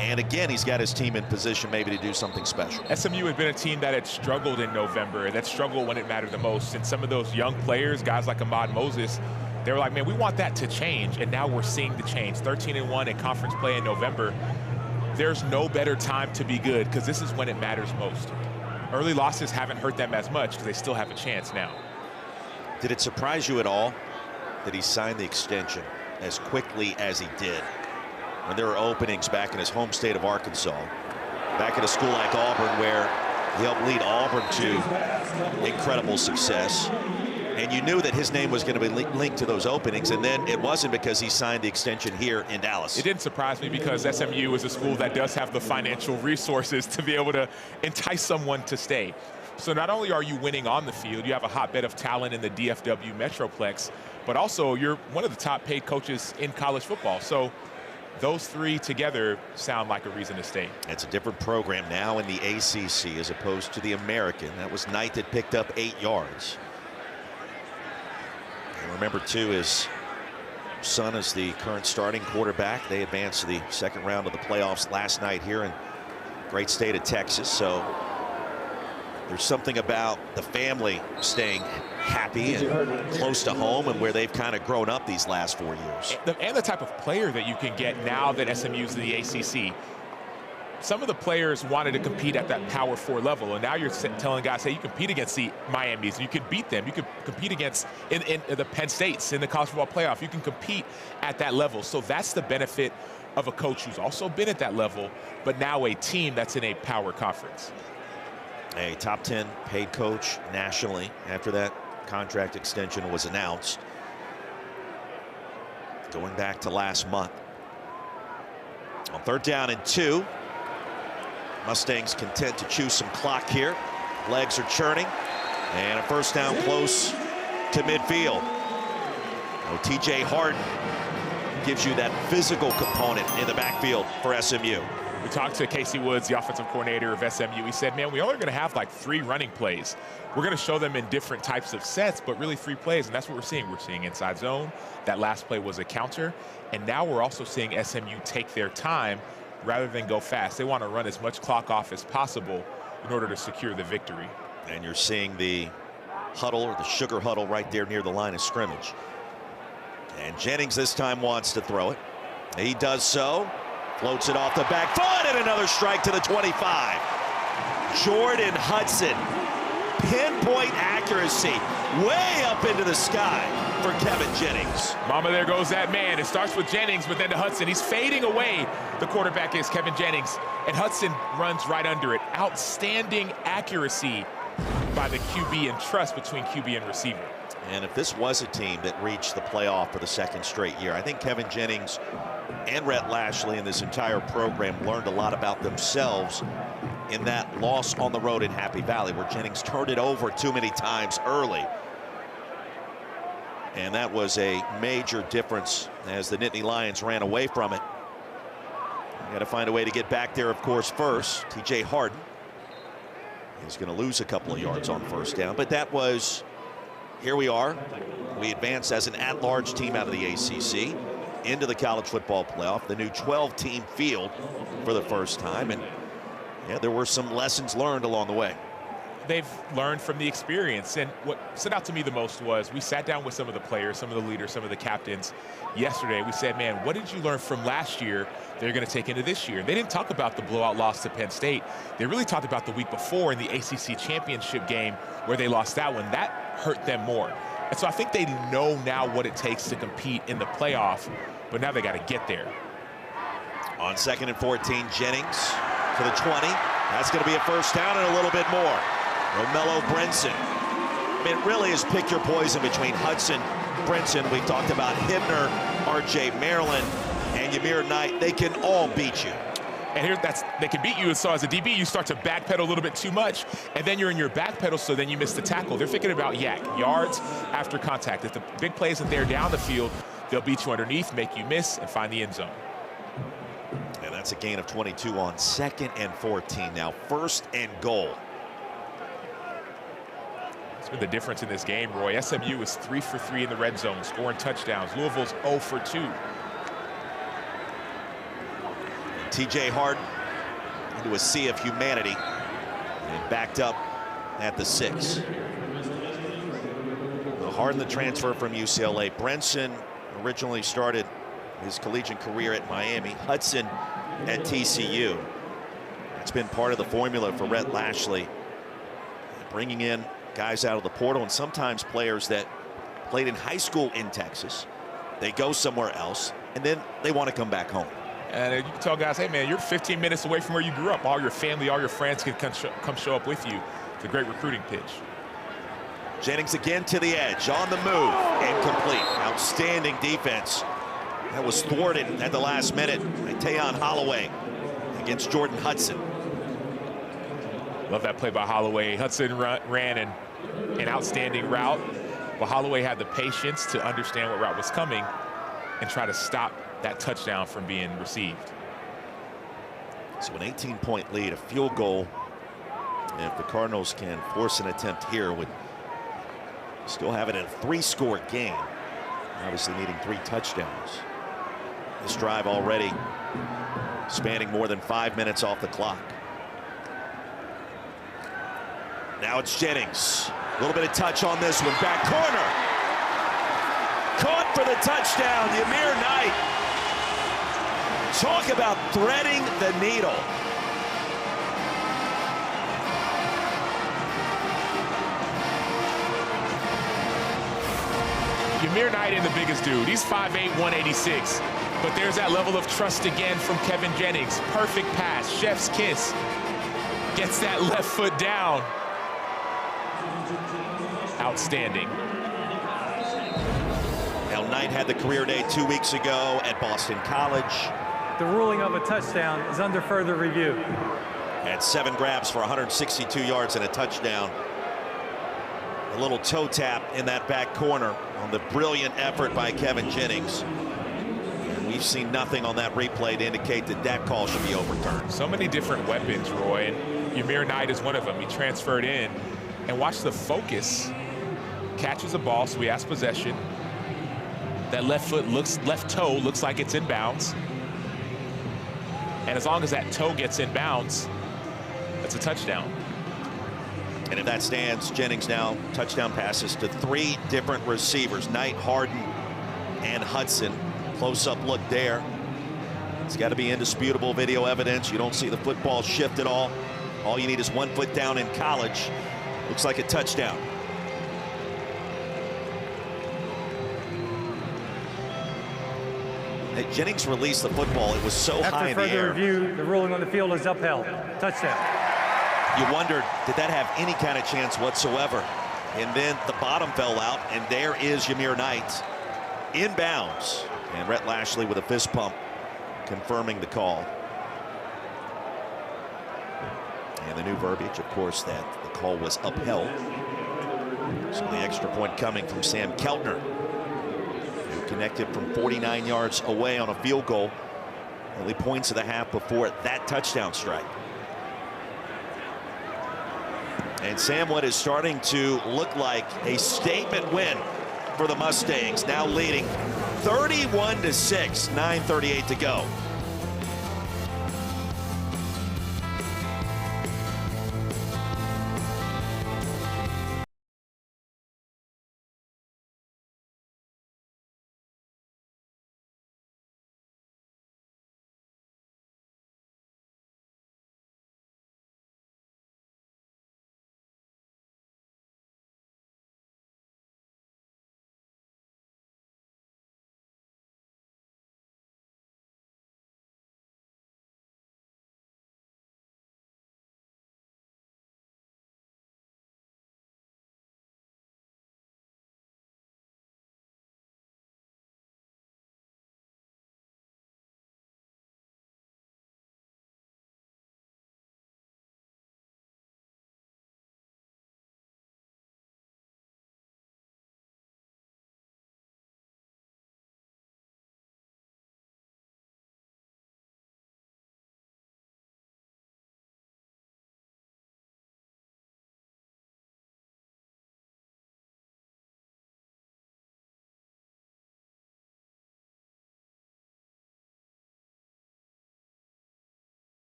And again, he's got his team in position maybe to do something special. SMU had been a team that had struggled in November, that struggled when it mattered the most. And some of those young players, guys like Ahmad Moses, they were like, man, we want that to change. And now we're seeing the change. 13-1 in conference play in November. There's no better time to be good because this is when it matters most. Early losses haven't hurt them as much because they still have a chance now. Did it surprise you at all that he signed the extension as quickly as he did? When there were openings back in his home state of Arkansas, back at a school like Auburn where he helped lead Auburn to incredible success, and you knew that his name was going to be linked to those openings, and then it wasn't because he signed the extension here in Dallas. It didn't surprise me because SMU is a school that does have the financial resources to be able to entice someone to stay. So not only are you winning on the field, you have a hotbed of talent in the DFW Metroplex, but also you're one of the top paid coaches in college football. So those three together sound like a reason to stay. It's a different program now in the ACC as opposed to the American. That was Knight that picked up 8 yards. And remember, too, his son is the current starting quarterback. They advanced to the second round of the playoffs last night here in great state of Texas. So there's something about the family staying happy and close to home and where they've kind of grown up these last 4 years. And the type of player that you can get now that SMU's in the ACC. Some of the players wanted to compete at that Power 4 level, and now you're telling guys, hey, you compete against the Miamis, and you can beat them. You can compete against in the Penn States in the college football playoff. You can compete at that level. So that's the benefit of a coach who's also been at that level, but now a team that's in a power conference. A top 10 paid coach nationally after that contract extension was announced. Going back to last month. On 3rd down and 2. Mustangs content to chew some clock here. Legs are churning. And a 1st down close to midfield. Oh, TJ Harden gives you that physical component in the backfield for SMU. We talked to Casey Woods, the offensive coordinator of SMU. He said, man, we only going to have like 3 running plays. We're going to show them in different types of sets, but really 3 plays, and that's what we're seeing. We're seeing inside zone. That last play was a counter, and now we're also seeing SMU take their time rather than go fast. They want to run as much clock off as possible in order to secure the victory. And you're seeing the huddle, or the sugar huddle, right there near the line of scrimmage. And Jennings this time wants to throw it. He does so. Floats it off the back foot, and another strike to the 25. Jordan Hudson. Pinpoint accuracy way up into the sky for Kevin Jennings. Mama, there goes that man. It starts with Jennings, but then to Hudson. He's fading away. The quarterback is Kevin Jennings, and Hudson runs right under it. Outstanding accuracy by the QB and trust between QB and receiver. And if this was a team that reached the playoff for the 2nd straight year, I think Kevin Jennings and Rhett Lashley and this entire program learned a lot about themselves in that loss on the road in Happy Valley, where Jennings turned it over too many times early. And that was a major difference as the Nittany Lions ran away from it. You got to find a way to get back there, of course, first. TJ Harden is going to lose a couple of yards on 1st down, but that was, here we are. We advance as an at-large team out of the ACC into the college football playoff, the new 12-team field for the first time. And yeah, there were some lessons learned along the way. they've learned from the experience. And what stood out to me the most was we sat down with some of the players, some of the leaders, some of the captains yesterday. We said, man, what did you learn from last year they're going to take into this year? They didn't talk about the blowout loss to Penn State. They really talked about the week before in the ACC championship game where they lost that one. That hurt them more. And so I think they know now what it takes to compete in the playoff, but now they got to get there. On 2nd and 14, Jennings to the 20. That's going to be a first down and a little bit more. Romello Brinson. I mean, it really is pick your poison between Hudson, Brinson. We've talked about Hibner, R.J. Maryland, and Ymir Knight. They can all beat you. And here, they can beat you. So as a DB, you start to backpedal a little bit too much, and then you're in your backpedal, so then you miss the tackle. They're thinking about yards after contact. If the big play isn't there down the field, they'll beat you underneath, make you miss, and find the end zone. And that's a gain of 22 on 2nd and 14. Now 1st and goal. It's been the difference in this game, Roy. SMU is 3 for 3 in the red zone, scoring touchdowns. Louisville's 0 for 2. TJ Hart into a sea of humanity and backed up at the 6. Harden, the transfer from UCLA. Brinson originally started his collegiate career at Miami. Hudson at TCU. It's been part of the formula for Rhett Lashley, bringing in guys out of the portal, and sometimes players that played in high school in Texas. They go somewhere else, and then they want to come back home. And you can tell guys, hey, man, you're 15 minutes away from where you grew up. All your family, all your friends can come show up with you. It's a great recruiting pitch. Jennings again to the edge, on the move, incomplete. Outstanding defense. That was thwarted at the last minute by Tayon Holloway against Jordan Hudson. Love that play by Holloway. Hudson ran an outstanding route, but Holloway had the patience to understand what route was coming and try to stop that touchdown from being received. So an 18-point lead, a field goal. And if the Cardinals can force an attempt here, would still have it in a 3-score game. Obviously needing 3 touchdowns. This drive already spanning more than 5 minutes off the clock. Now it's Jennings. A little bit of touch on this one. Back corner. Caught for the touchdown, Ymir Knight. Talk about threading the needle. Ymir Knight ain't the biggest dude. He's 5'8", 186. But there's that level of trust again from Kevin Jennings. Perfect pass, chef's kiss. Gets that left foot down. Outstanding. Now Knight had the career day 2 weeks ago at Boston College. The ruling of a touchdown is under further review. Had 7 grabs for 162 yards and a touchdown. A little toe tap in that back corner on the brilliant effort by Kevin Jennings. And we've seen nothing on that replay to indicate that that call should be overturned. So many different weapons, Roy, and Ymir Knight is one of them. He transferred in, and watch the focus. Catches a ball, so he has possession. That left toe looks like it's in bounds. And as long as that toe gets in bounds, that's a touchdown. And if that stands, Jennings now touchdown passes to 3 different receivers. Knight, Harden, and Hudson. Close-up look there. It's got to be indisputable video evidence. You don't see the football shift at all. All you need is 1 foot down in college. Looks like a touchdown. Jennings released the football. It was so high in the air. After further review, the ruling on the field is upheld. Touchdown. You wondered, did that have any kind of chance whatsoever? And then the bottom fell out, and there is Ymir Knight in bounds. And Rhett Lashley with a fist pump confirming the call. And the new verbiage, of course, that the call was upheld. So the extra point coming from Sam Keltner, who connected from 49 yards away on a field goal. Only points of the half before that touchdown strike. And Sam, what is starting to look like a statement win for the Mustangs, now leading 31-6, 9:38 to go.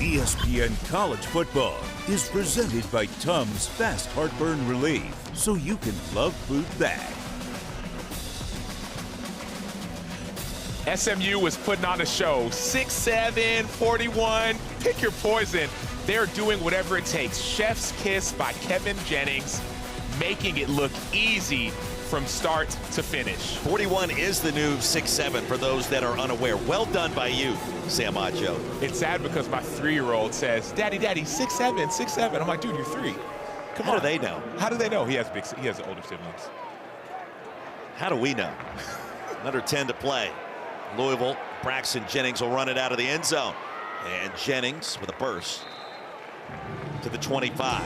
ESPN College Football is presented by Tums Fast Heartburn Relief, so you can love food back. SMU was putting on a show. 6'7", 41, pick your poison. They're doing whatever it takes. Chef's kiss by Kevin Jennings, making it look easy from start to finish. 41 is the new 6'7" for those that are unaware. Well done by you, Sam Acho. It's sad because my 3-year-old says, Daddy, 6'7", 6'7". I'm like, dude, you're 3. Come How on. do they know? How do they know? He has older siblings. How do we know? Another 10 to play. Louisville, Braxton Jennings will run it out of the end zone. And Jennings with a burst to the 25.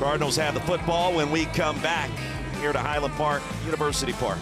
Cardinals have the football when we come back here to Highland Park, University Park.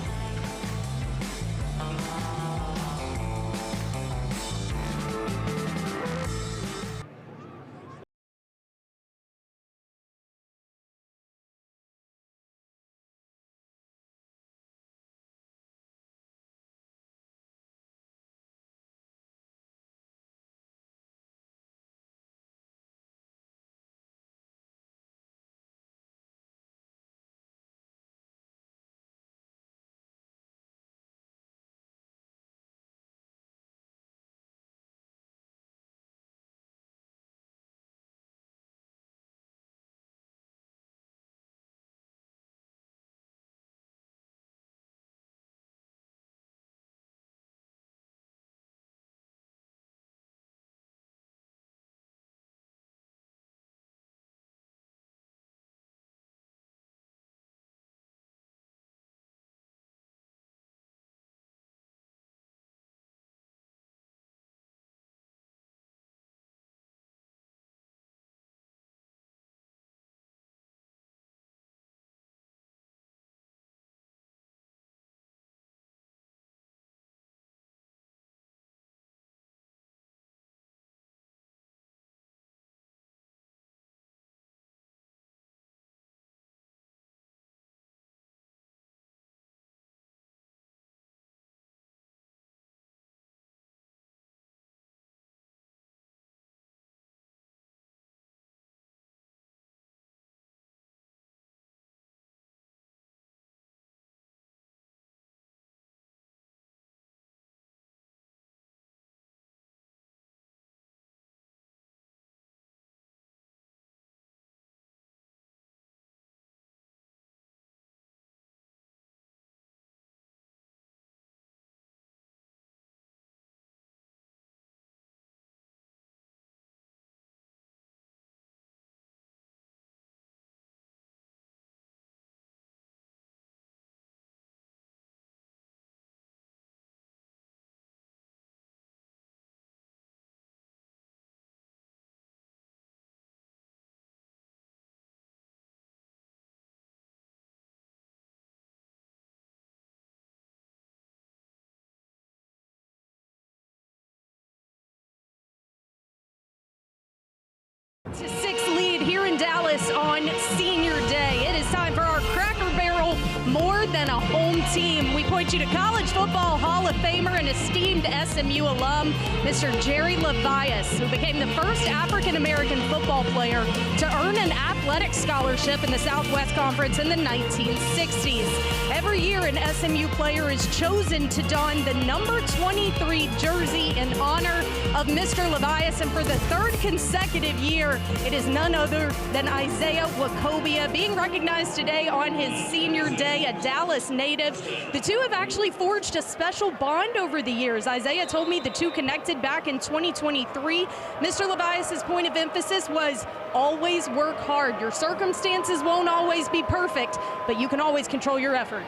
To 6 lead here in Dallas on Senior Day. It is time for our Cracker Barrel More Than a Home Team. We point you to College Football Hall of Famer and esteemed SMU alum, Mr. Jerry Levias, who became the first African-American football player to earn an athletic scholarship in the Southwest Conference in the 1960s. Every year, an SMU player is chosen to don the number 23 jersey in honor of Mr. Levias, and for the third consecutive year, it is none other than Isaiah Wacobia being recognized today on his senior day, a Dallas native. The two have actually forged a special bond over the years. Isaiah told me the two connected back in 2023. Mr. Levias's point of emphasis was always work hard. Your circumstances won't always be perfect, but you can always control your effort.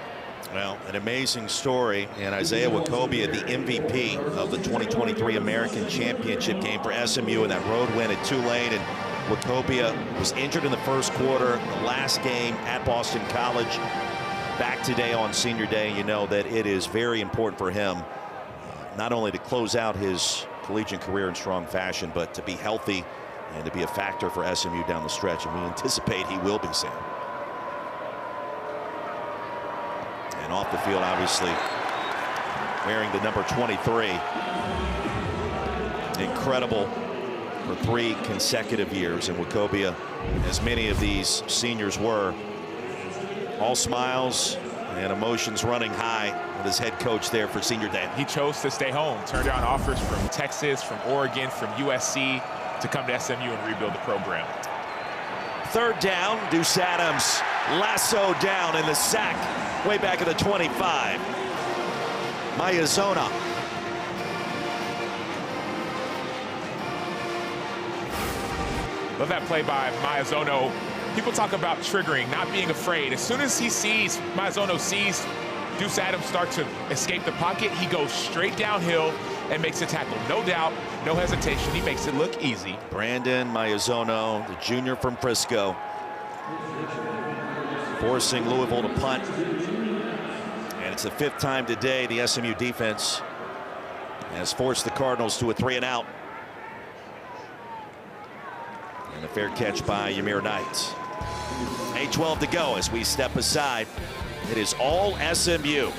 Well, an amazing story, and Isaiah Wacobia, the MVP of the 2023 American Championship game for SMU in that road win at Tulane. And Wacobia was injured in the first quarter, the last game at Boston College. Back today on Senior Day, you know that it is very important for him not only to close out his collegiate career in strong fashion, but to be healthy and to be a factor for SMU down the stretch, and we anticipate he will be, Sam. And off the field, obviously, wearing the number 23. Incredible for 3 consecutive years. And Wachovia, as many of these seniors were, all smiles and emotions running high with his head coach there for senior day. He chose to stay home, turned down offers from Texas, from Oregon, from USC to come to SMU and rebuild the program. 3rd down, Deuce Adams lassoed down in the sack way back at the 25. Mayazona. Love that play by Mayazono. People talk about triggering, not being afraid. As soon as Mayazono sees Deuce Adams start to escape the pocket, he goes straight downhill and makes a tackle. No doubt, no hesitation. He makes it look easy. Brandon Mayazono, the junior from Frisco, forcing Louisville to punt. And it's the 5th time today the SMU defense has forced the Cardinals to a 3-and-out. And a fair catch by Ymir Knight. 8:12 to go as we step aside. It is all SMU.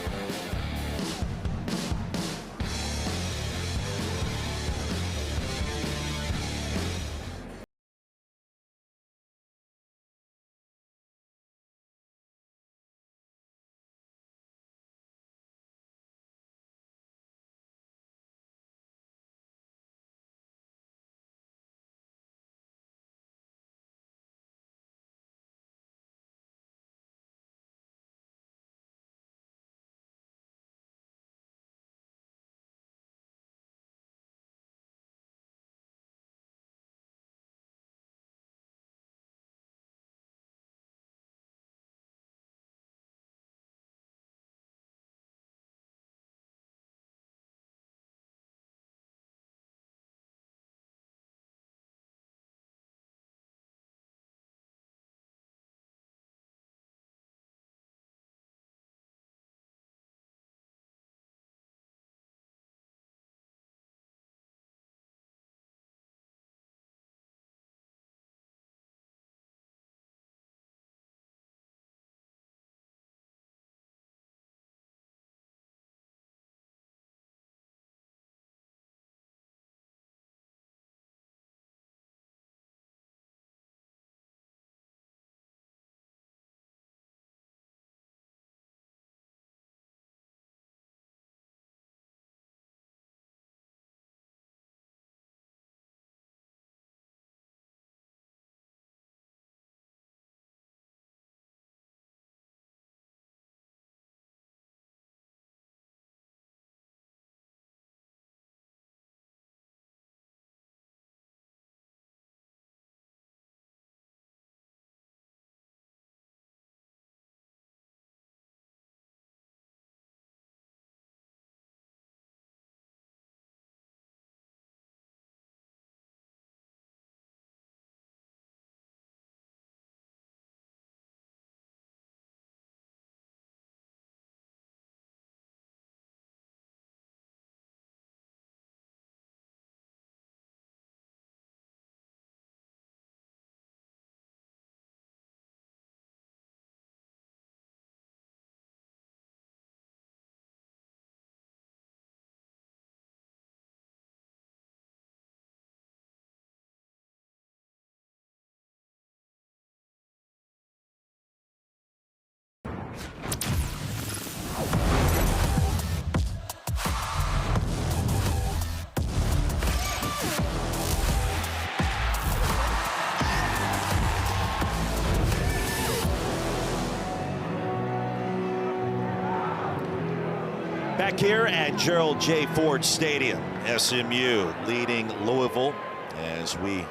Back here at Gerald J. Ford Stadium, SMU leading Louisville as we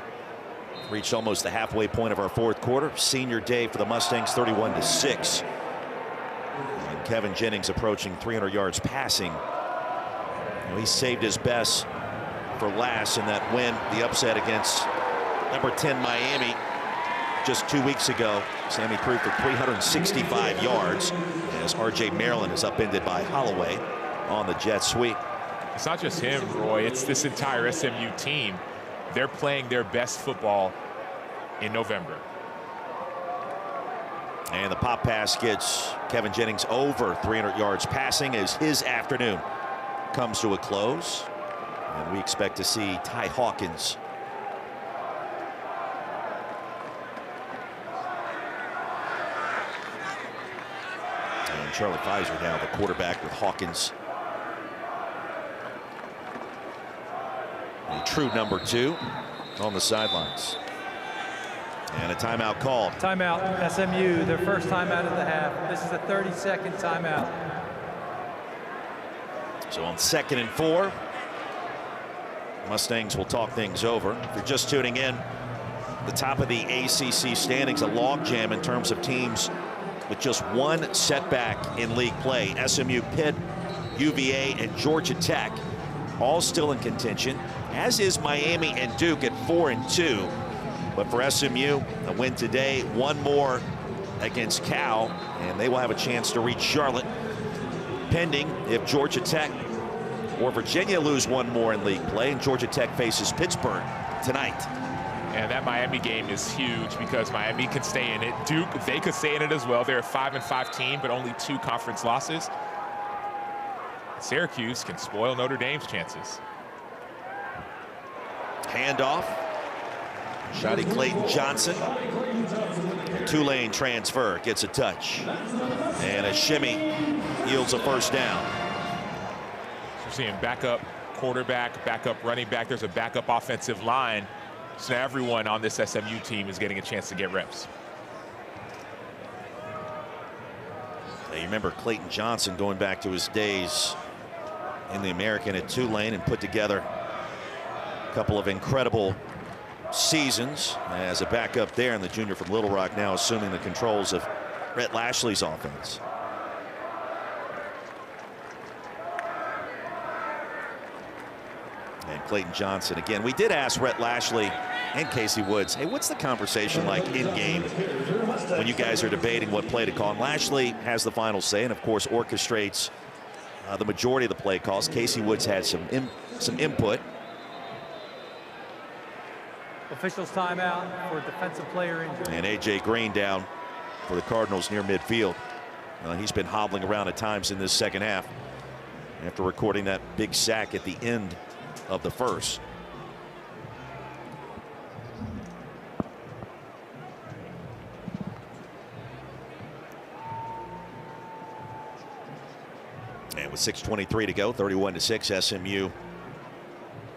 reached almost the halfway point of our 4th quarter. Senior day for the Mustangs, 31-6. And Kevin Jennings approaching 300 yards passing. He saved his best for last in that win, the upset against number 10 Miami just 2 weeks ago. Sammy Proof for 365 yards as R.J. Maryland is upended by Holloway on the jet sweep. It's not just him, Roy. It's this entire SMU team. They're playing their best football in November. And the pop pass gets Kevin Jennings over 300 yards passing as his afternoon comes to a close. And we expect to see Ty Hawkins Charlie Pfizer now, the quarterback with Hawkins. A true number 2 on the sidelines. And a timeout called. Timeout, SMU, their first timeout of the half. This is a 30-second timeout. So on 2nd and 4, Mustangs will talk things over. If you're just tuning in, the top of the ACC standings, a logjam in terms of teams with just one setback in league play. SMU, Pitt, UVA, and Georgia Tech all still in contention, as is Miami and Duke at 4 and 2. But for SMU, a win today, one more against Cal, and they will have a chance to reach Charlotte, pending if Georgia Tech or Virginia lose one more in league play, and Georgia Tech faces Pittsburgh tonight. And that Miami game is huge because Miami can stay in it. Duke, they could stay in it as well. They're a 5-5 team, but only 2 conference losses. Syracuse can spoil Notre Dame's chances. Handoff. Shotty Clayton Johnson. Tulane transfer gets a touch. And a shimmy yields a first down. We're seeing backup quarterback, backup running back. There's a backup offensive line. So now everyone on this SMU team is getting a chance to get reps. Now you remember Clayton Johnson going back to his days in the American at Tulane and put together a couple of incredible seasons as a backup there, and the junior from Little Rock now assuming the controls of Rhett Lashley's offense. And Clayton Johnson again. We did ask Rhett Lashley and Casey Woods, hey, what's the conversation like in game when you guys are debating what play to call? And Lashley has the final say and of course orchestrates the majority of the play calls. Casey Woods had some input. Officials timeout for defensive player injury. And A.J. Green down for the Cardinals near midfield. He's been hobbling around at times in this second half after recording that big sack at the end of the first. And with 6:23 to go, 31-6, SMU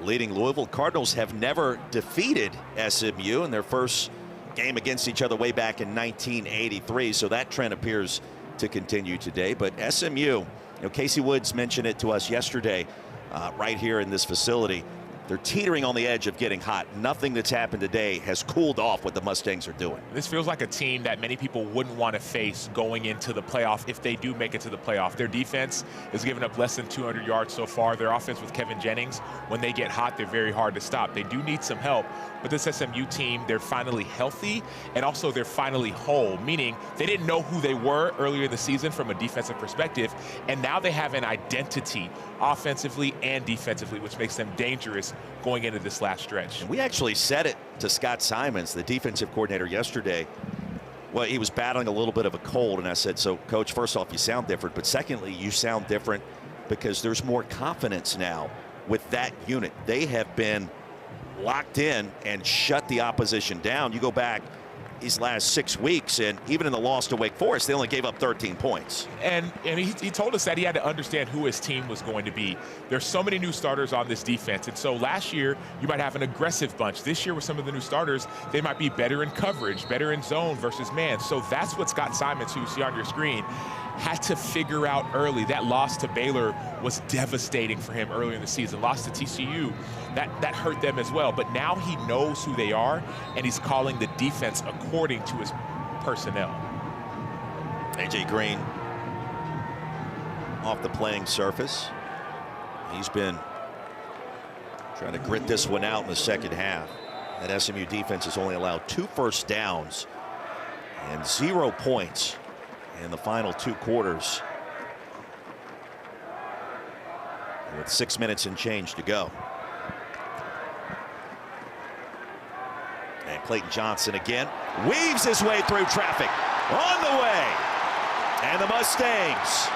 leading Louisville. Cardinals have never defeated SMU in their first game against each other way back in 1983, so that trend appears to continue today. But SMU, Casey Woods mentioned it to us yesterday right here in this facility. They're teetering on the edge of getting hot. Nothing that's happened today has cooled off what the Mustangs are doing. This feels like a team that many people wouldn't want to face going into the playoff if they do make it to the playoff. Their defense has given up less than 200 yards so far. Their offense with Kevin Jennings, when they get hot, they're very hard to stop. They do need some help, but this SMU team, they're finally healthy, and also they're finally whole, meaning they didn't know who they were earlier in the season from a defensive perspective, and now they have an identity offensively and defensively, which makes them dangerous going into this last stretch. And we actually said it to Scott Simons, the defensive coordinator, yesterday. Well, he was battling a little bit of a cold, and I said, so Coach, first off, you sound different, but secondly, you sound different because there's more confidence now with that unit. They have been locked in and shut the opposition down. You go back these last 6 weeks, and even in the loss to Wake Forest, they only gave up 13 points. And he told us that he had to understand who his team was going to be. There's so many new starters on this defense, and so last year you might have an aggressive bunch. This year with some of the new starters, they might be better in coverage, better in zone versus man. So that's what Scott Simons, who you see on your screen, had to figure out early. That loss to Baylor was devastating for him early in the season. Loss to TCU, that hurt them as well. But now he knows who they are, and he's calling the defense according to his personnel. A.J. Green off the playing surface. He's been trying to grit this one out in the second half. That SMU defense has only allowed 2 first downs and 0 points in the final 2 quarters, with 6 minutes and change to go. And Clayton Johnson again weaves his way through traffic on the way, and the Mustangs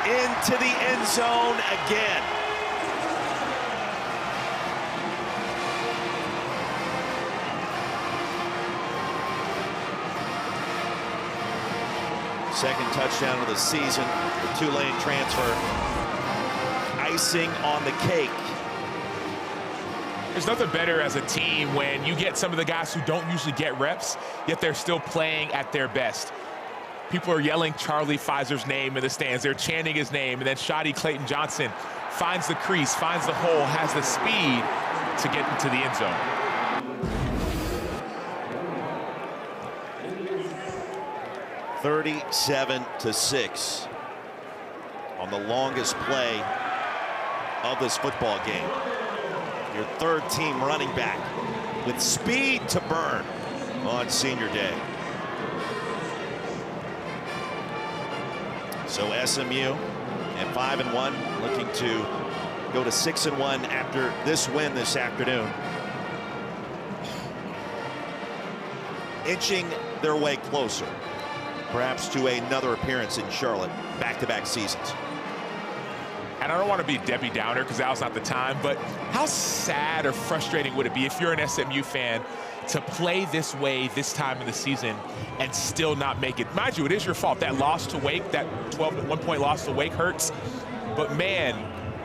into the end zone again. Second touchdown of the season, the Tulane transfer. Icing on the cake. There's nothing better as a team when you get some of the guys who don't usually get reps, yet they're still playing at their best. People are yelling Charlie Pfizer's name in the stands. They're chanting his name, and then Shoddy Clayton Johnson finds the crease, finds the hole, has the speed to get into the end zone. (37-6) on the longest play of this football game. Your third team running back with speed to burn on senior day. So SMU at 5-1, looking to go to 6-1 after this win this afternoon. Inching their way closer, perhaps to another appearance in Charlotte, back-to-back seasons. And I don't want to be Debbie Downer because now's not the time, but how sad or frustrating would it be if you're an SMU fan to play this way this time of the season and still not make it? Mind you, it is your fault. That loss to Wake, that 1-point loss to Wake hurts. But man,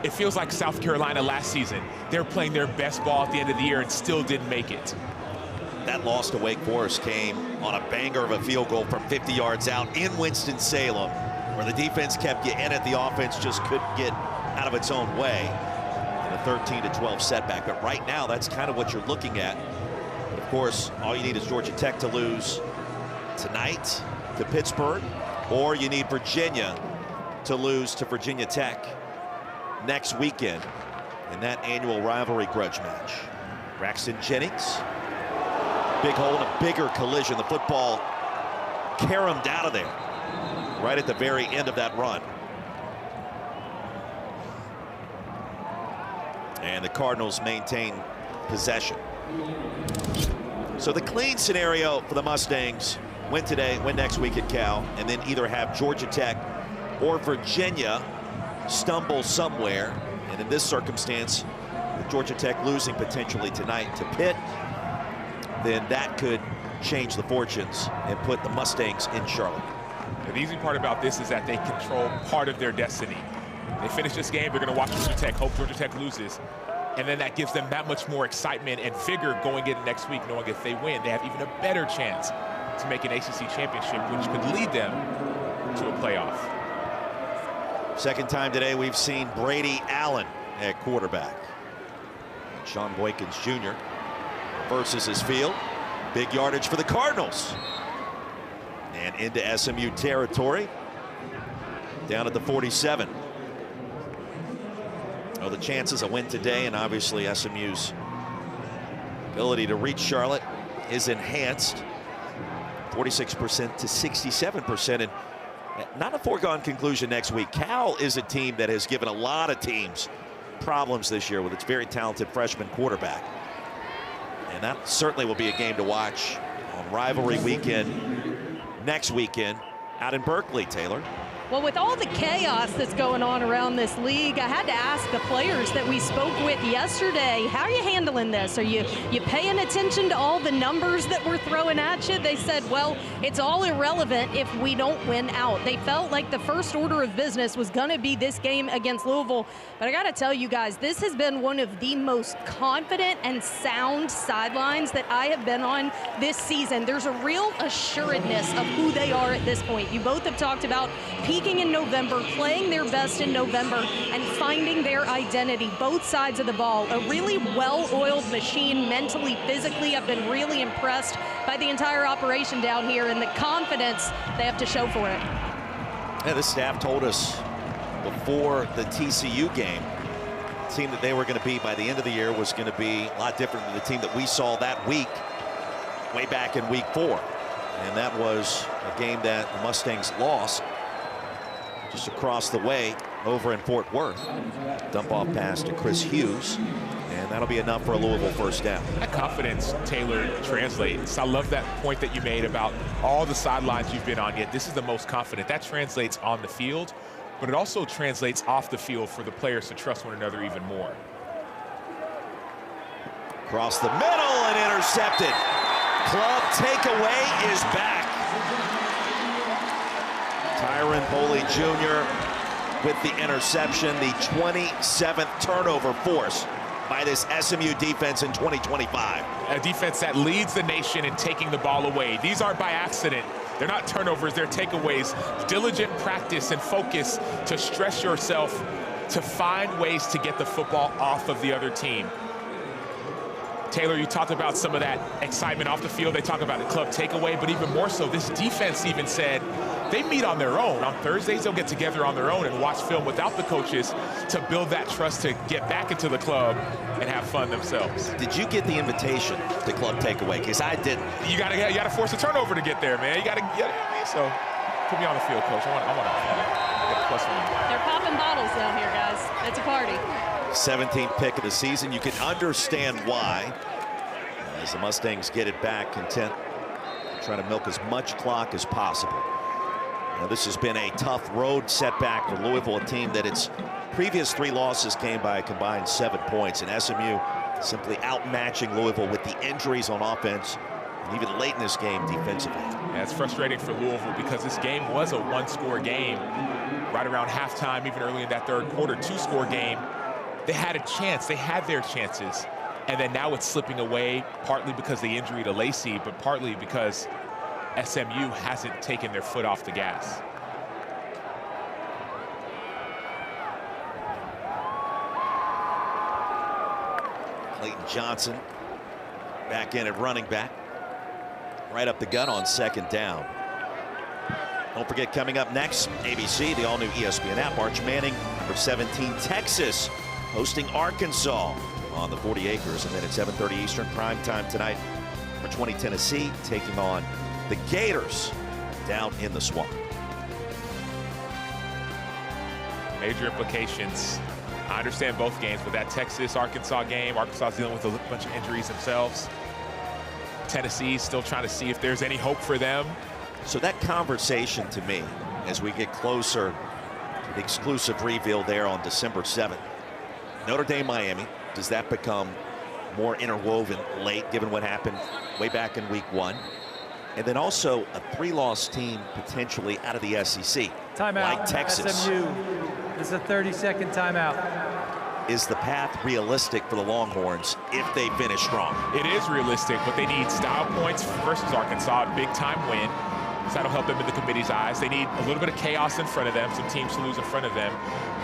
it feels like South Carolina last season. They were playing their best ball at the end of the year and still didn't make it. That loss to Wake Forest came on a banger of a field goal from 50 yards out in Winston-Salem, where the defense kept you in it. The offense just couldn't get out of its own way in a 13-12 setback. But right now, that's kind of what you're looking at. But of course, all you need is Georgia Tech to lose tonight to Pittsburgh, or you need Virginia to lose to Virginia Tech next weekend in that annual rivalry grudge match. Braxton Jennings, big hole and a bigger collision. The football caromed out of there right at the very end of that run. And the Cardinals maintain possession. So the clean scenario for the Mustangs: win today, win next week at Cal, and then either have Georgia Tech or Virginia stumble somewhere. And in this circumstance, with Georgia Tech losing potentially tonight to Pitt, then that could change the fortunes and put the Mustangs in Charlotte. The easy part about this is that they control part of their destiny. They finish this game, they're going to watch Georgia Tech, hope Georgia Tech loses, and then that gives them that much more excitement and vigor going into next week, knowing if they win, they have even a better chance to make an ACC championship, which could lead them to a playoff. Second time today we've seen Brady Allen at quarterback. Sean Boykins Jr. versus his field. Big yardage for the Cardinals. And into SMU territory. Down at the 47. Well, the chances of win today, and obviously SMU's ability to reach Charlotte, is enhanced. 46% to 67%. And not a foregone conclusion next week. Cal is a team that has given a lot of teams problems this year with its very talented freshman quarterback. And that certainly will be a game to watch on rivalry weekend next weekend out in Berkeley, Taylor. Well, with all the chaos that's going on around this league, I had to ask the players that we spoke with yesterday, how are you handling this? Are you paying attention to all the numbers that we're throwing at you? They said, well, it's all irrelevant if we don't win out. They felt like the first order of business was going to be this game against Louisville. But I got to tell you guys, this has been one of the most confident and sound sidelines that I have been on this season. There's a real assuredness of who they are at this point. You both have talked about peaking in November, playing their best in November, and finding their identity. Both sides of the ball, a really well-oiled machine mentally, physically. I've been really impressed by the entire operation down here and the confidence they have to show for it. Yeah, this staff told us before the TCU game, the team that they were going to be by the end of the year was going to be a lot different than the team that we saw that week, way back in week 4. And that was a game that the Mustangs lost just across the way over in Fort Worth. Dump off pass to Chris Hughes, and that'll be enough for a Louisville first down. That confidence, Taylor, translates. I love that point that you made about all the sidelines you've been on, yet this is the most confident. That translates on the field, but it also translates off the field for the players to trust one another even more. Across the middle and intercepted. Club takeaway is back. Byron Boley Jr. with the interception, the 27th turnover force by this SMU defense in 2025. A defense that leads the nation in taking the ball away. These aren't by accident. They're not turnovers, they're takeaways. Diligent practice and focus to stress yourself to find ways to get the football off of the other team. Taylor, you talked about some of that excitement off the field. They talk about the club takeaway, but even more so, this defense even said they meet on their own. On Thursdays, they'll get together on their own and watch film without the coaches to build that trust to get back into the club and have fun themselves. Did you get the invitation to club takeaway? Because I didn't. You gotta force a turnover to get there, man. You gotta so put me on the field, coach. I want to get a plus one. They're popping bottles down here, guys. It's a party. 17th pick of the season. You can understand why. As the Mustangs get it back, content trying to milk as much clock as possible. Now, this has been a tough road setback for Louisville, a team that its previous 3 losses came by a combined 7 points, and SMU simply outmatching Louisville with the injuries on offense and even late in this game defensively. Yeah, it's frustrating for Louisville because this game was a 1-score game right around halftime, even early in that third quarter, 2-score game. They had a chance, they had their chances, and then now it's slipping away, partly because of the injury to Lacey, but partly because SMU hasn't taken their foot off the gas. Clayton Johnson back in at running back. Right up the gut on 2nd down. Don't forget, coming up next, ABC, the all-new ESPN app, March Manning, number 17, Texas, hosting Arkansas on the 40 acres. And then at 7:30 Eastern, prime time tonight, number 20, Tennessee, taking on the Gators down in the Swamp. Major implications. I understand both games, but that Texas-Arkansas game, Arkansas is dealing with a bunch of injuries themselves. Tennessee still trying to see if there's any hope for them. So that conversation to me, as we get closer to the exclusive reveal there on December 7th, Notre Dame, Miami, does that become more interwoven late, given what happened way back in week 1? And then also a 3-loss team potentially out of the SEC, timeout, like Texas. SMU. This is a 30-second timeout. Is the path realistic for the Longhorns if they finish strong? It is realistic, but they need style points versus Arkansas, a big-time win. So that'll help them in the committee's eyes. They need a little bit of chaos in front of them, some teams to lose in front of them.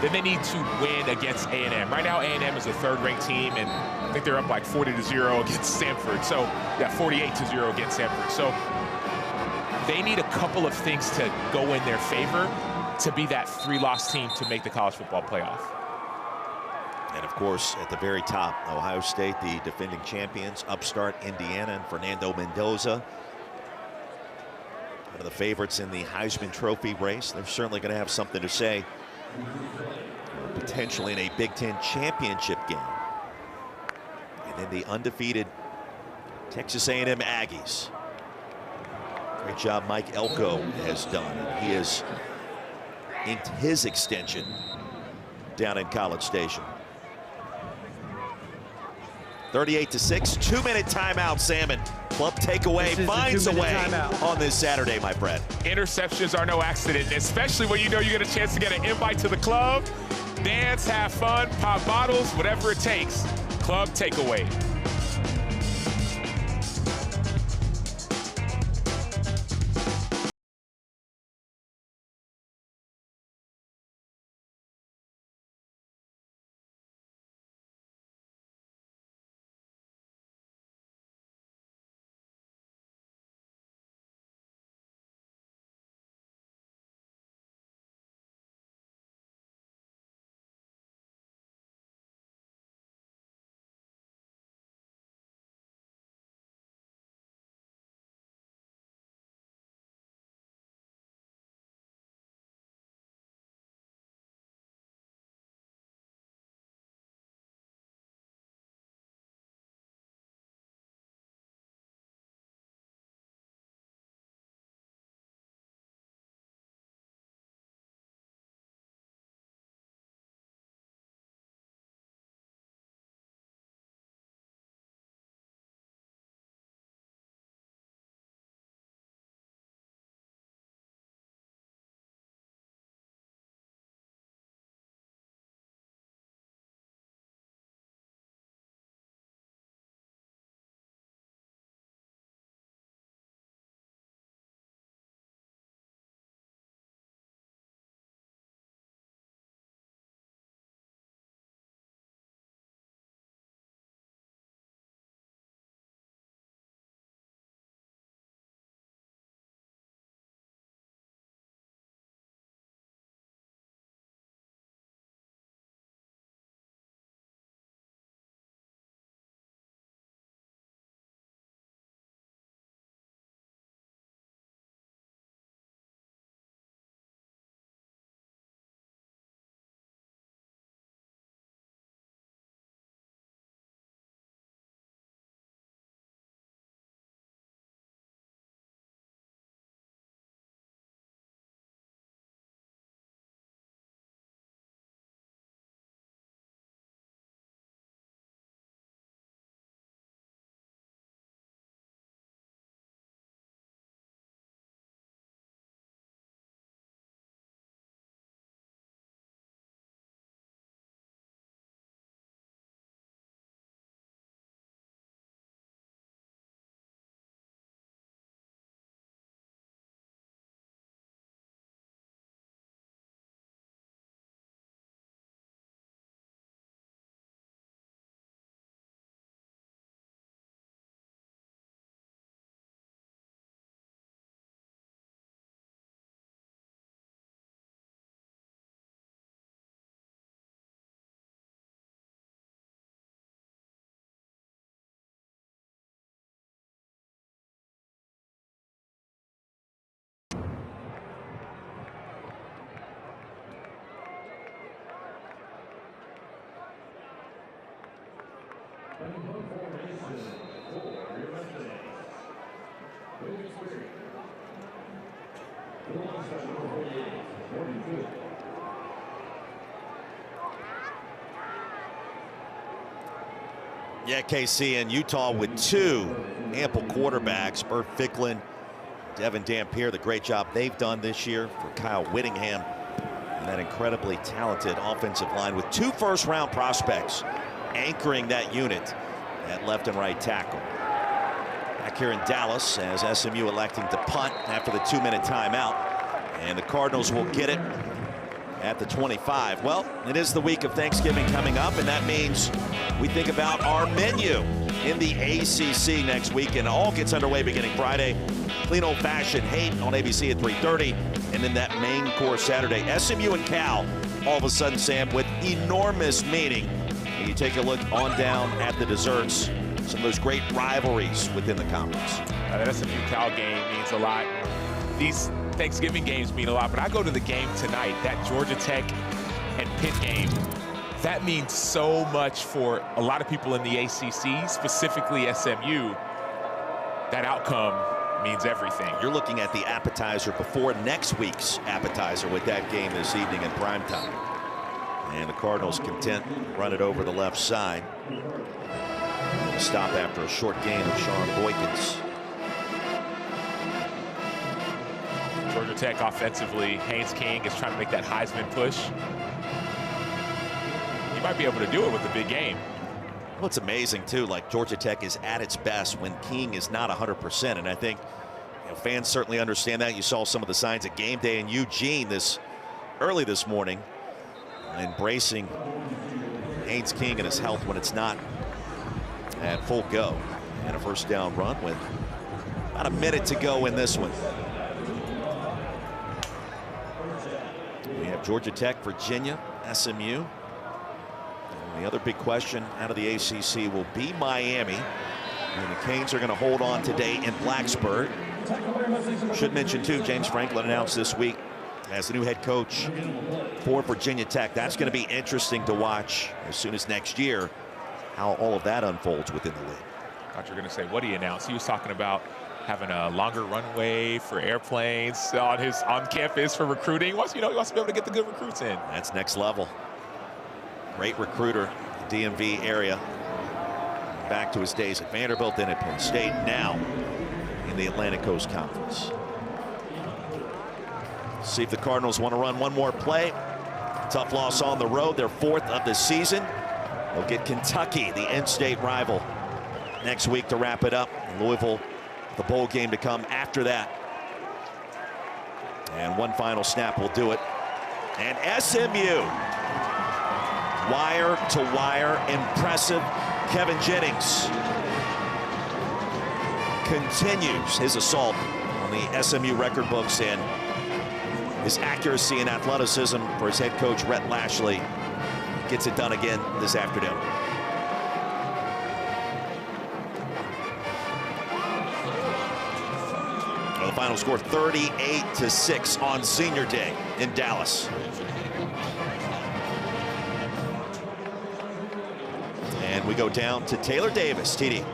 Then they need to win against A&M. Right now, A&M is a 3rd-ranked team, and I think they're up like 40-0 against Samford. So, yeah, 48-0 against Samford. So they need a couple of things to go in their favor to be that 3-loss team to make the college football playoff. And of course, at the very top, Ohio State, the defending champions, upstart Indiana, and Fernando Mendoza, one of the favorites in the Heisman Trophy race. They're certainly going to have something to say, potentially in a Big Ten championship game. And then the undefeated Texas A&M Aggies. Great job Mike Elko has done. He has inked his extension down in College Station. 38-6, 2-minute timeout, Salmon. Club takeaway finds a way on this Saturday, my friend. Interceptions are no accident, especially when you know you get a chance to get an invite to the club. Dance, have fun, pop bottles, whatever it takes. Club takeaway. Yeah, KC and Utah with two ample quarterbacks, Burt Ficklin, Devin Dampier, the great job they've done this year for Kyle Whittingham and that incredibly talented offensive line with two first-round prospects anchoring that unit at left and right tackle. Back here in Dallas as SMU electing to punt after the 2-minute timeout, and the Cardinals will get it at the 25. Well, it is the week of Thanksgiving coming up, and that means we think about our menu in the ACC next week, and all gets underway beginning Friday. Clean old-fashioned hate on ABC at 3:30, and then that main course Saturday. SMU and Cal, all of a sudden, Sam, with enormous meaning. And you take a look on down at the desserts, some of those great rivalries within the conference. That SMU Cal game means a lot. These Thanksgiving games mean a lot, but I go to the game tonight, that Georgia Tech and Pitt game. That means so much for a lot of people in the ACC, specifically SMU. That outcome means everything. You're looking at the appetizer before next week's appetizer with that game this evening in primetime. And the Cardinals content run it over the left side. Stop after a short gain of Sean Boykins. Georgia Tech offensively, Haynes King is trying to make that Heisman push. He might be able to do it with the big game. Well, it's amazing, too, like Georgia Tech is at its best when King is not 100%. And I think fans certainly understand that. You saw some of the signs at game day in Eugene early this morning, embracing Haynes King and his health when it's not at full go. And a first down run with about a minute to go in this one. We have Georgia Tech, Virginia, SMU. And the other big question out of the ACC will be Miami. And the Canes are going to hold on today in Blacksburg. Should mention, too, James Franklin announced this week as the new head coach for Virginia Tech. That's going to be interesting to watch as soon as next year, how all of that unfolds within the league. I thought you were going to say, what he announced? He was talking about having a longer runway for airplanes on campus for recruiting. He wants to be able to get the good recruits in. That's next level. Great recruiter, DMV area. Back to his days at Vanderbilt, then at Penn State, now in the Atlantic Coast Conference. See if the Cardinals want to run one more play. Tough loss on the road, their fourth of the season. They'll get Kentucky, the in-state rival, next week to wrap it up. Louisville, the bowl game to come after that. And one final snap will do it. And SMU, wire to wire, impressive. Kevin Jennings continues his assault on the SMU record books, and his accuracy and athleticism for his head coach, Rhett Lashley, gets it done again this afternoon. Well, the final score 38-6 on Senior Day in Dallas. And we go down to Taylor Davis. TD.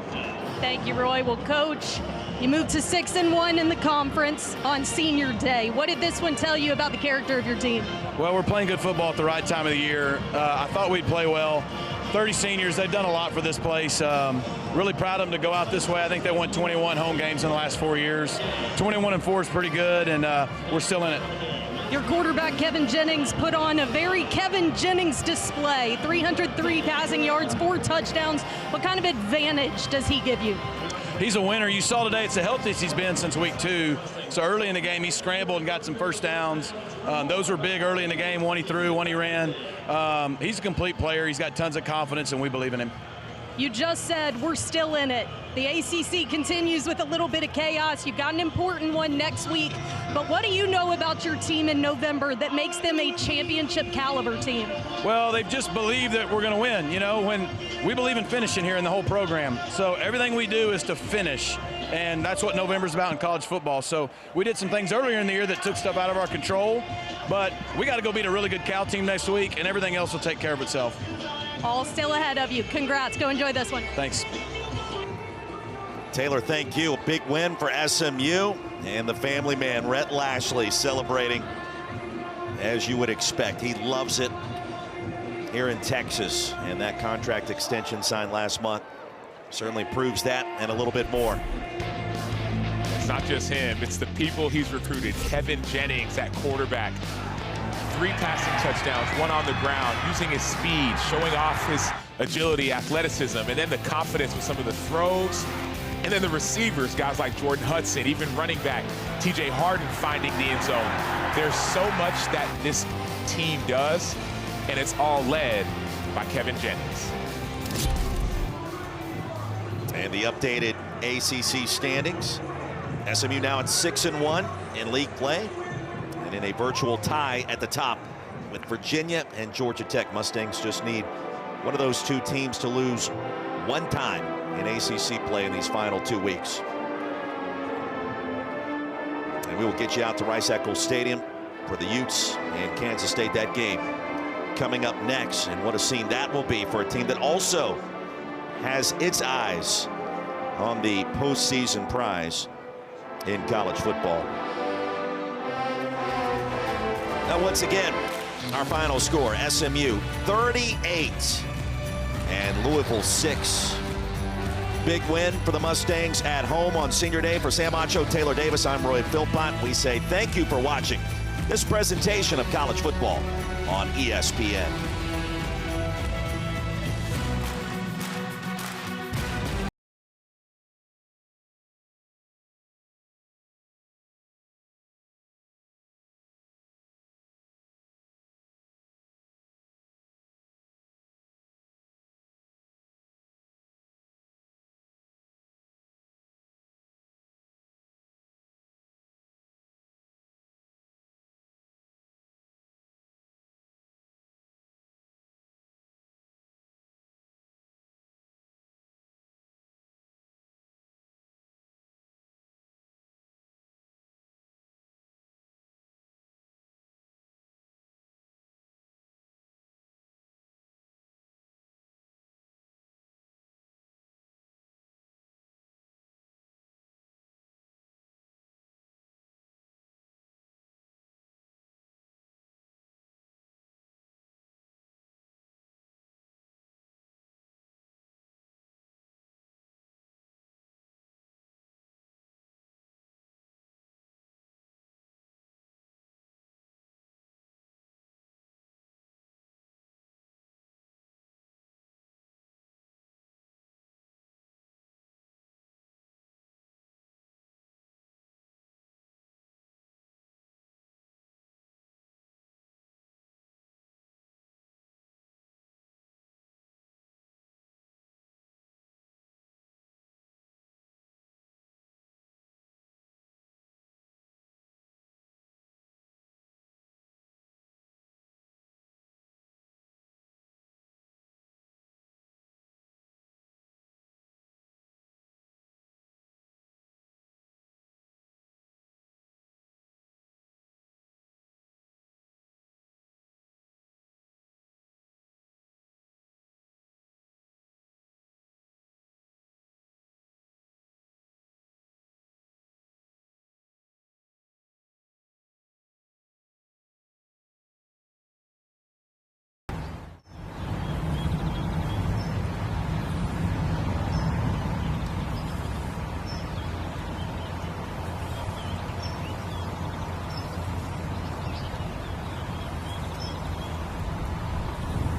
Thank you, Roy. Well, Coach, you moved to 6-1 in the conference on Senior Day. What did this one tell you about the character of your team? Well, we're playing good football at the right time of the year. I thought we'd play well. 30 seniors, they've done a lot for this place. Really proud of them to go out this way. I think they won 21 home games in the last 4 years. 21-4 is pretty good, and we're still in it. Your quarterback, Kevin Jennings, put on a very Kevin Jennings display. 303 passing yards, 4 touchdowns. What kind of advantage does he give you? He's a winner. You saw today it's the healthiest he's been since week 2. So early in the game, he scrambled and got some first downs. Those were big early in the game. One he threw, one he ran. He's a complete player. He's got tons of confidence, and we believe in him. You just said we're still in it. The ACC continues with a little bit of chaos. You've got an important one next week. But what do you know about your team in November that makes them a championship caliber team? Well, they've just believed that we're going to win. You know, when we believe in finishing here in the whole program. So everything we do is to finish. and that's what November's about in college football. So we did some things earlier in the year that took stuff out of our control, but we got to go beat a really good Cal team next week, and everything else will take care of itself. All still ahead of you. Congrats. Go enjoy this one. Thanks. Taylor, thank you. A big win for SMU, and the family man, Rhett Lashley, celebrating as you would expect. He loves it here in Texas, and that contract extension signed last month certainly proves that and a little bit more. It's not just him, it's the people he's recruited. Kevin Jennings at quarterback. 3 passing touchdowns, 1 on the ground, using his speed, showing off his agility, athleticism, and then the confidence with some of the throws. And then the receivers, guys like Jordan Hudson, even running back TJ Harden finding the end zone. There's so much that this team does, and it's all led by Kevin Jennings. And the updated ACC standings. SMU now at 6-1 in league play, and in a virtual tie at the top with Virginia and Georgia Tech. Mustangs just need one of those 2 teams to lose 1 time in ACC play in these final 2 weeks. And we will get you out to Rice-Eccles Stadium for the Utes and Kansas State. That game coming up next, and what a scene that will be for a team that also has its eyes on the postseason prize in college football. Now, once again, our final score, SMU 38 and Louisville 6. Big win for the Mustangs at home on Senior Day. For Sam Acho, Taylor Davis, I'm Roy Philpott. We say thank you for watching this presentation of college football on ESPN.